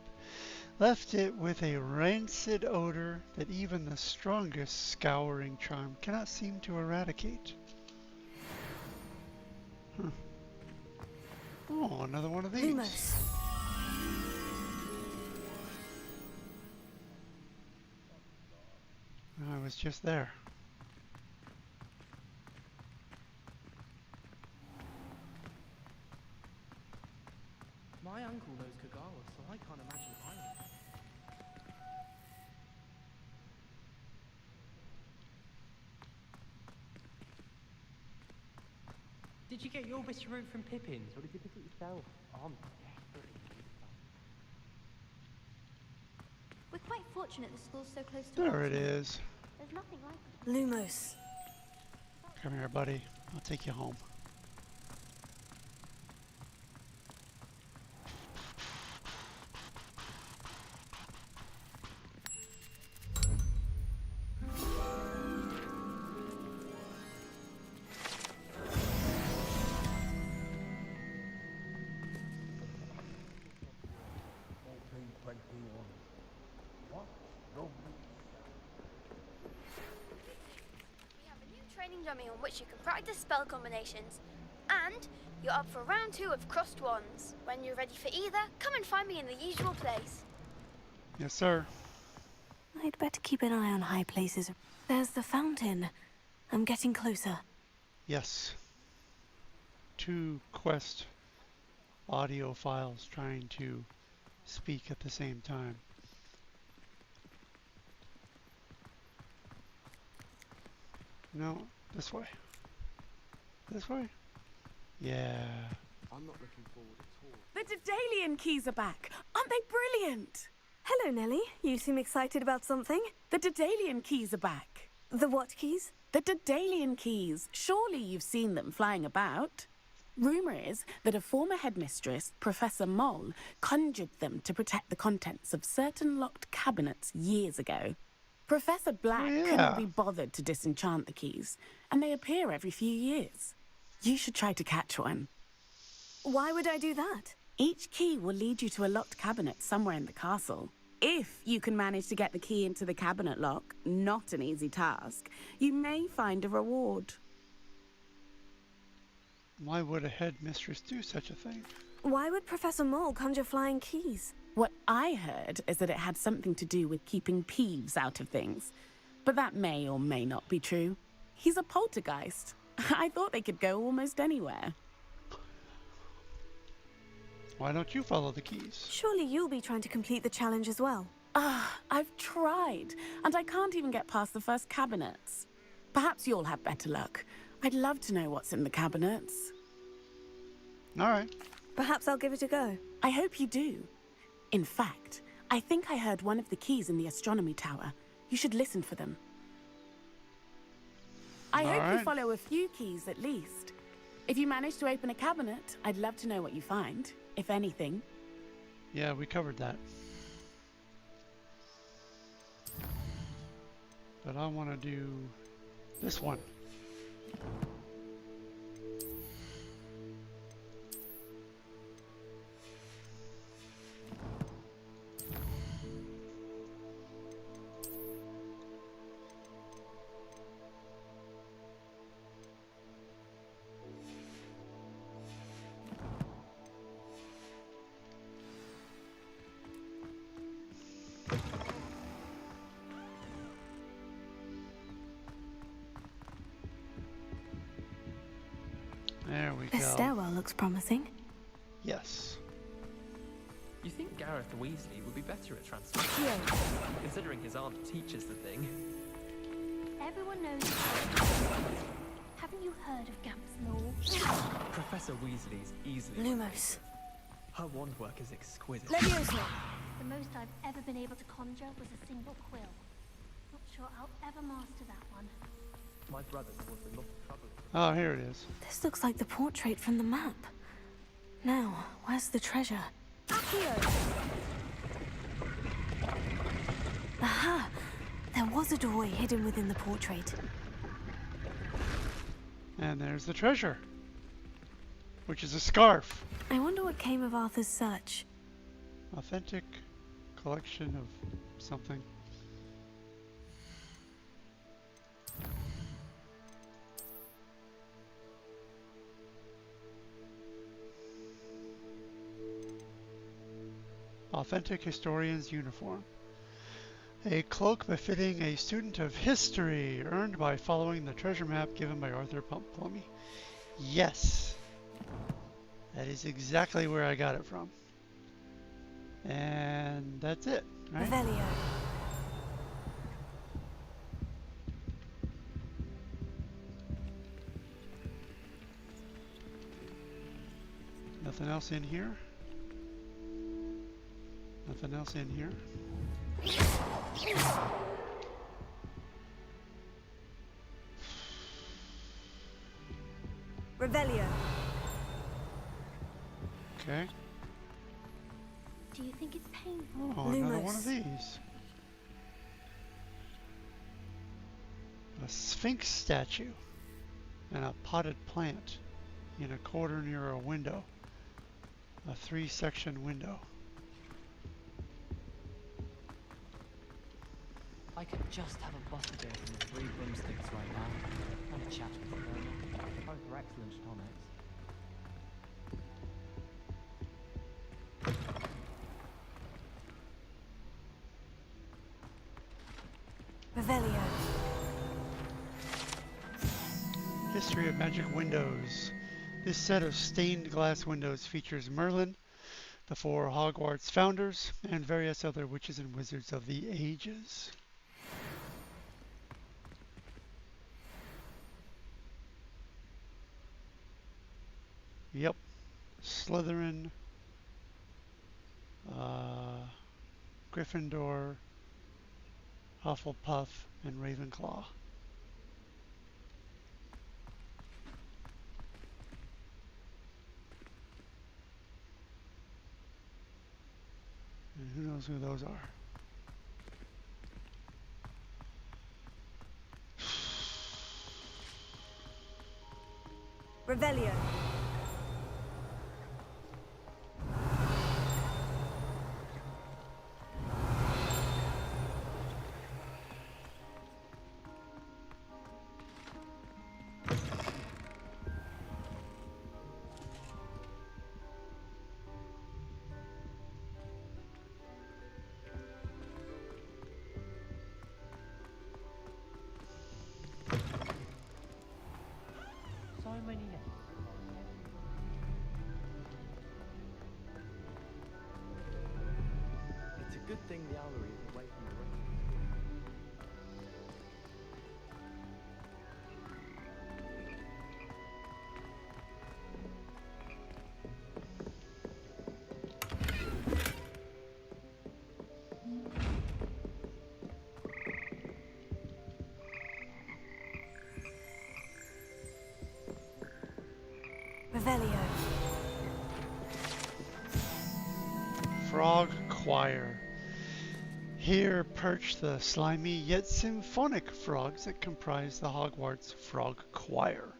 left it with a rancid odor that even the strongest scouring charm cannot seem to eradicate. Oh, another one of these. Lumos. I was just there. My uncle knows Kagawa, so I can't imagine I would. Did you get your Whisperer from Pippin's, or did you pick it yourself? I'm desperate. We're quite fortunate the school's so close to There it Hogsmeade. is. There's nothing like it. Lumos. Come here, buddy. I'll take you home. We have a new training dummy on which you can practice spell combinations. And you're up for round 2 of Crossed Wands. When you're ready for either, come and find me in the usual place. Yes, sir. I'd better keep an eye on high places. There's the fountain. I'm getting closer. Yes. 2 quest audio files trying to speak at the same time. No, this way. This way? Yeah. I'm not looking forward at all. The Daedalian keys are back. Aren't they brilliant? Hello, Nellie. You seem excited about something. The Daedalian keys are back. The what keys? The Daedalian keys. Surely you've seen them flying about. Rumour is that a former headmistress, Professor Moll, conjured them to protect the contents of certain locked cabinets years ago. Professor Black couldn't be bothered to disenchant the keys, and they appear every few years. You should try to catch one. Why would I do that? Each key will lead you to a locked cabinet somewhere in the castle. If you can manage to get the key into the cabinet lock, not an easy task, you may find a reward. Why would a headmistress do such a thing? Why would Professor Moll conjure flying keys? What I heard is that it had something to do with keeping Peeves out of things. But that may or may not be true. He's a poltergeist. I thought they could go almost anywhere. Why don't you follow the keys? Surely you'll be trying to complete the challenge as well. I've tried, and I can't even get past the first cabinets. Perhaps you'll have better luck. I'd love to know what's in the cabinets. All right. Perhaps I'll give it a go. I hope you do. In fact, I think I heard one of the keys in the astronomy tower. You should listen for them. I hope you follow a few keys at least. If you manage to open a cabinet, I'd love to know what you find, if anything. Yeah, we covered that. But I want to do this one. There we This go. stairwell looks promising. Yes. You think Gareth Weasley would be better at transformation? Yeah. Considering his aunt teaches the thing. Everyone knows. Haven't you heard of Gamp's Law? Professor Weasley's easily... Lumos. Her wand work is exquisite. Leviosa! The most I've ever been able to conjure was a single quill. Not sure I'll ever master that one. My brother caused a lot of trouble. Oh, here it is. This looks like the portrait from the map. Now, where's the treasure? Accio! Aha! There was a doorway hidden within the portrait. And there's the treasure, which is a scarf. I wonder what came of Arthur's search. Authentic collection of something. Authentic historian's uniform. A cloak befitting a student of history, earned by following the treasure map given by Arthur Plummy. Yes. That is exactly where I got it from. And that's it, right? Revelio. Nothing else in here? Nothing else in here? Revelio. Okay. Do you think it's painful? Oh, another one of these. A sphinx statue and a potted plant in a corner near a window. A 3-section window. I could just have a butterbeer from the 3 broomsticks right now, and a chat with Fiona. Both are excellent tonics. Revelio. History of magic windows. This set of stained glass windows features Merlin, the 4 Hogwarts founders, and various other witches and wizards of the ages. Yep. Slytherin, Gryffindor, Hufflepuff, and Ravenclaw. And who knows who those are? Revelio. So many names. It's a good thing the owlery is away from the room. Revelio. Frog Choir. Here perch the slimy yet symphonic frogs that comprise the Hogwarts Frog Choir.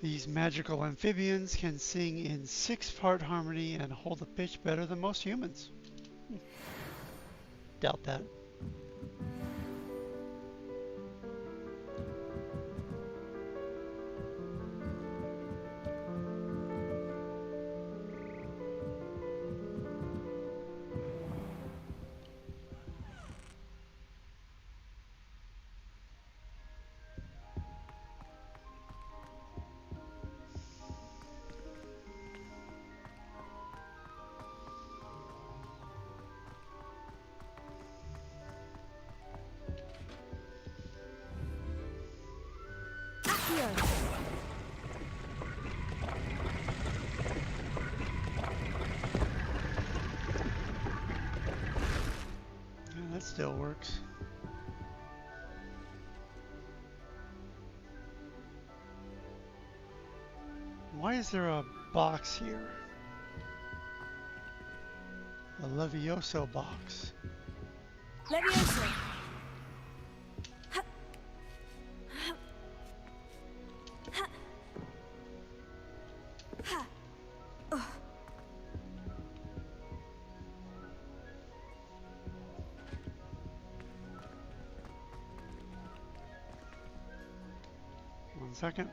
These magical amphibians can sing in 6-part harmony and hold a pitch better than most humans. Doubt that. Yeah, that still works. Why is there a box here? A Levioso box. Levioso. One second.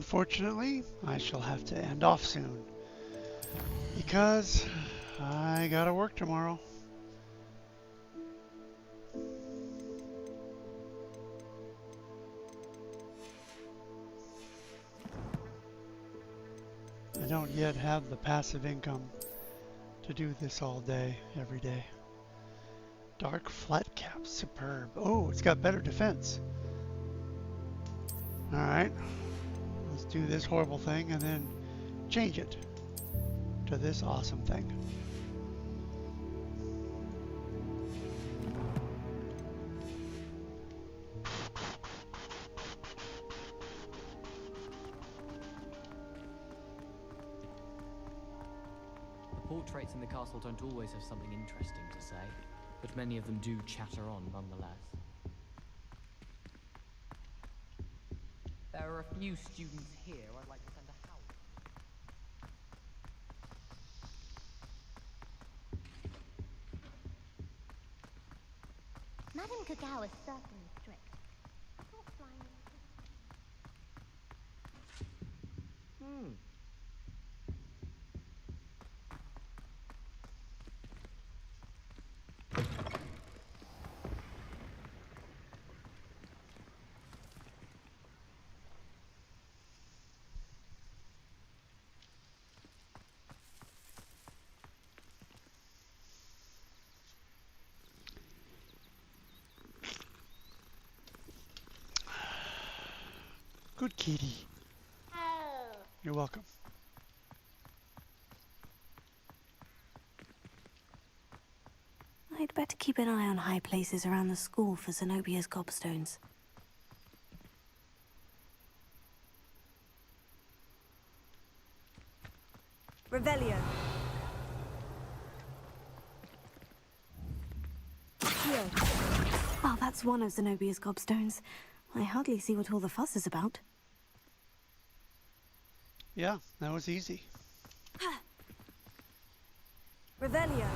Unfortunately, I shall have to end off soon because I gotta work tomorrow. I don't yet have the passive income to do this all day, every day. Dark flat cap, superb. Oh, it's got better defense. Alright, let's do this horrible thing and then change it to this awesome thing. The portraits in the castle don't always have something interesting to say, but many of them do chatter on nonetheless. There are a few students here I'd like to send a howl. Madame Cacao is certainly strict. I thought flying... Good kitty. You're welcome. I'd better keep an eye on high places around the school for Zenobia's gobstones. Revelio. Here. Oh, that's one of Zenobia's gobstones. I hardly see what all the fuss is about. Yeah, that was easy. Revelio.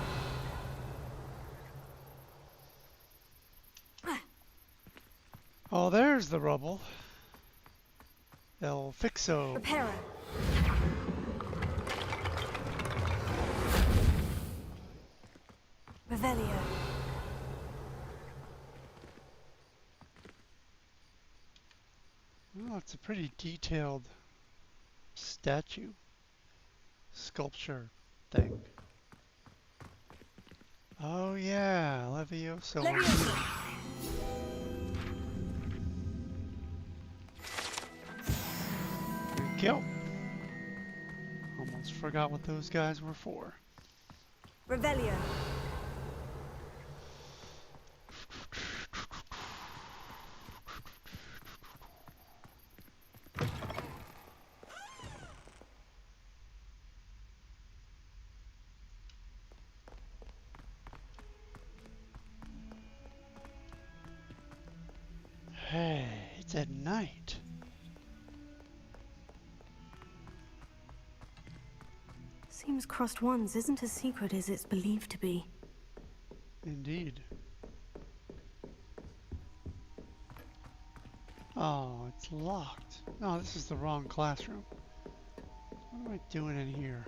Oh, there's the rubble. El Fixo. Reparo. Revelio. Oh, it's a pretty detailed statue, sculpture thing. Oh yeah, Levioso. Good kill. Almost forgot what those guys were for. Revelio. Hey, it's at night. Seems crossed wands isn't as secret as it's believed to be. Indeed. Oh, it's locked. No, this is the wrong classroom. What am I doing in here?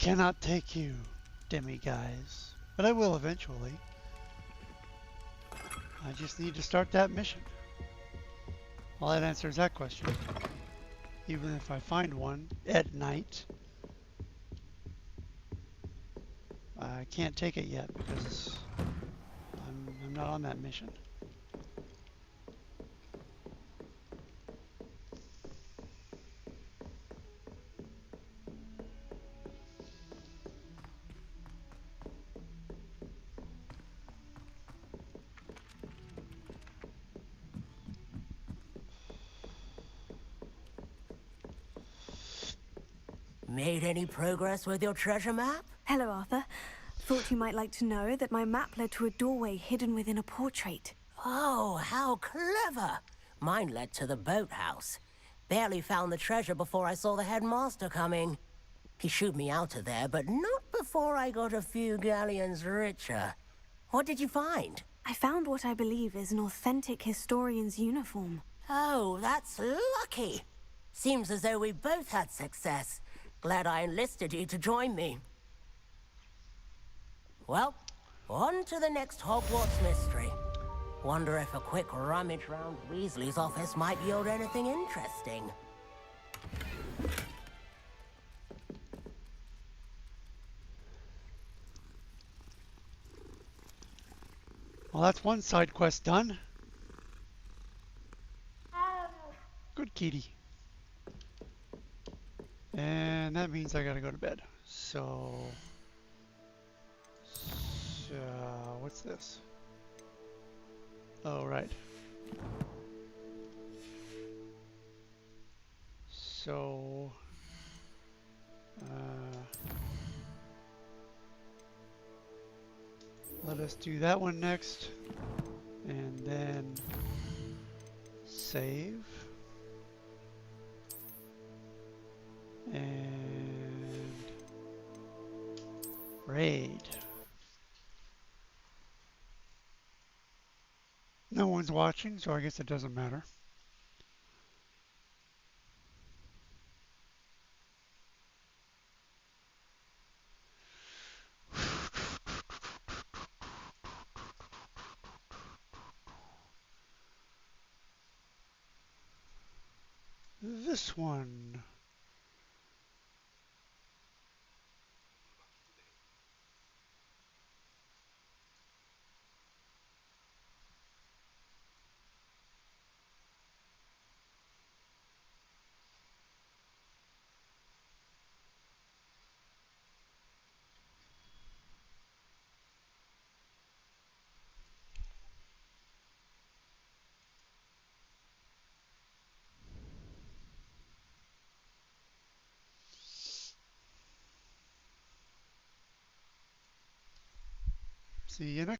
cannot take you, demi-guys, but I will eventually. I just need to start that mission. Well, that answers that question. Even if I find one at night, I can't take it yet because I'm not on that mission. Made any progress with your treasure map? Hello, Arthur. Thought you might like to know that my map led to a doorway hidden within a portrait. Oh, how clever! Mine led to the boathouse. Barely found the treasure before I saw the headmaster coming. He shooed me out of there, but not before I got a few galleons richer. What did you find? I found what I believe is an authentic historian's uniform. Oh, that's lucky. Seems as though we both had success. Glad I enlisted you to join me. Well, on to the next Hogwarts mystery. Wonder if a quick rummage round Weasley's office might yield anything interesting. Well, that's one side quest done. Good kitty. And that means I gotta go to bed. So what's this? Oh, right. So, let us do that one next, and then save, and raid. No one's watching, so I guess it doesn't matter. This one. See you next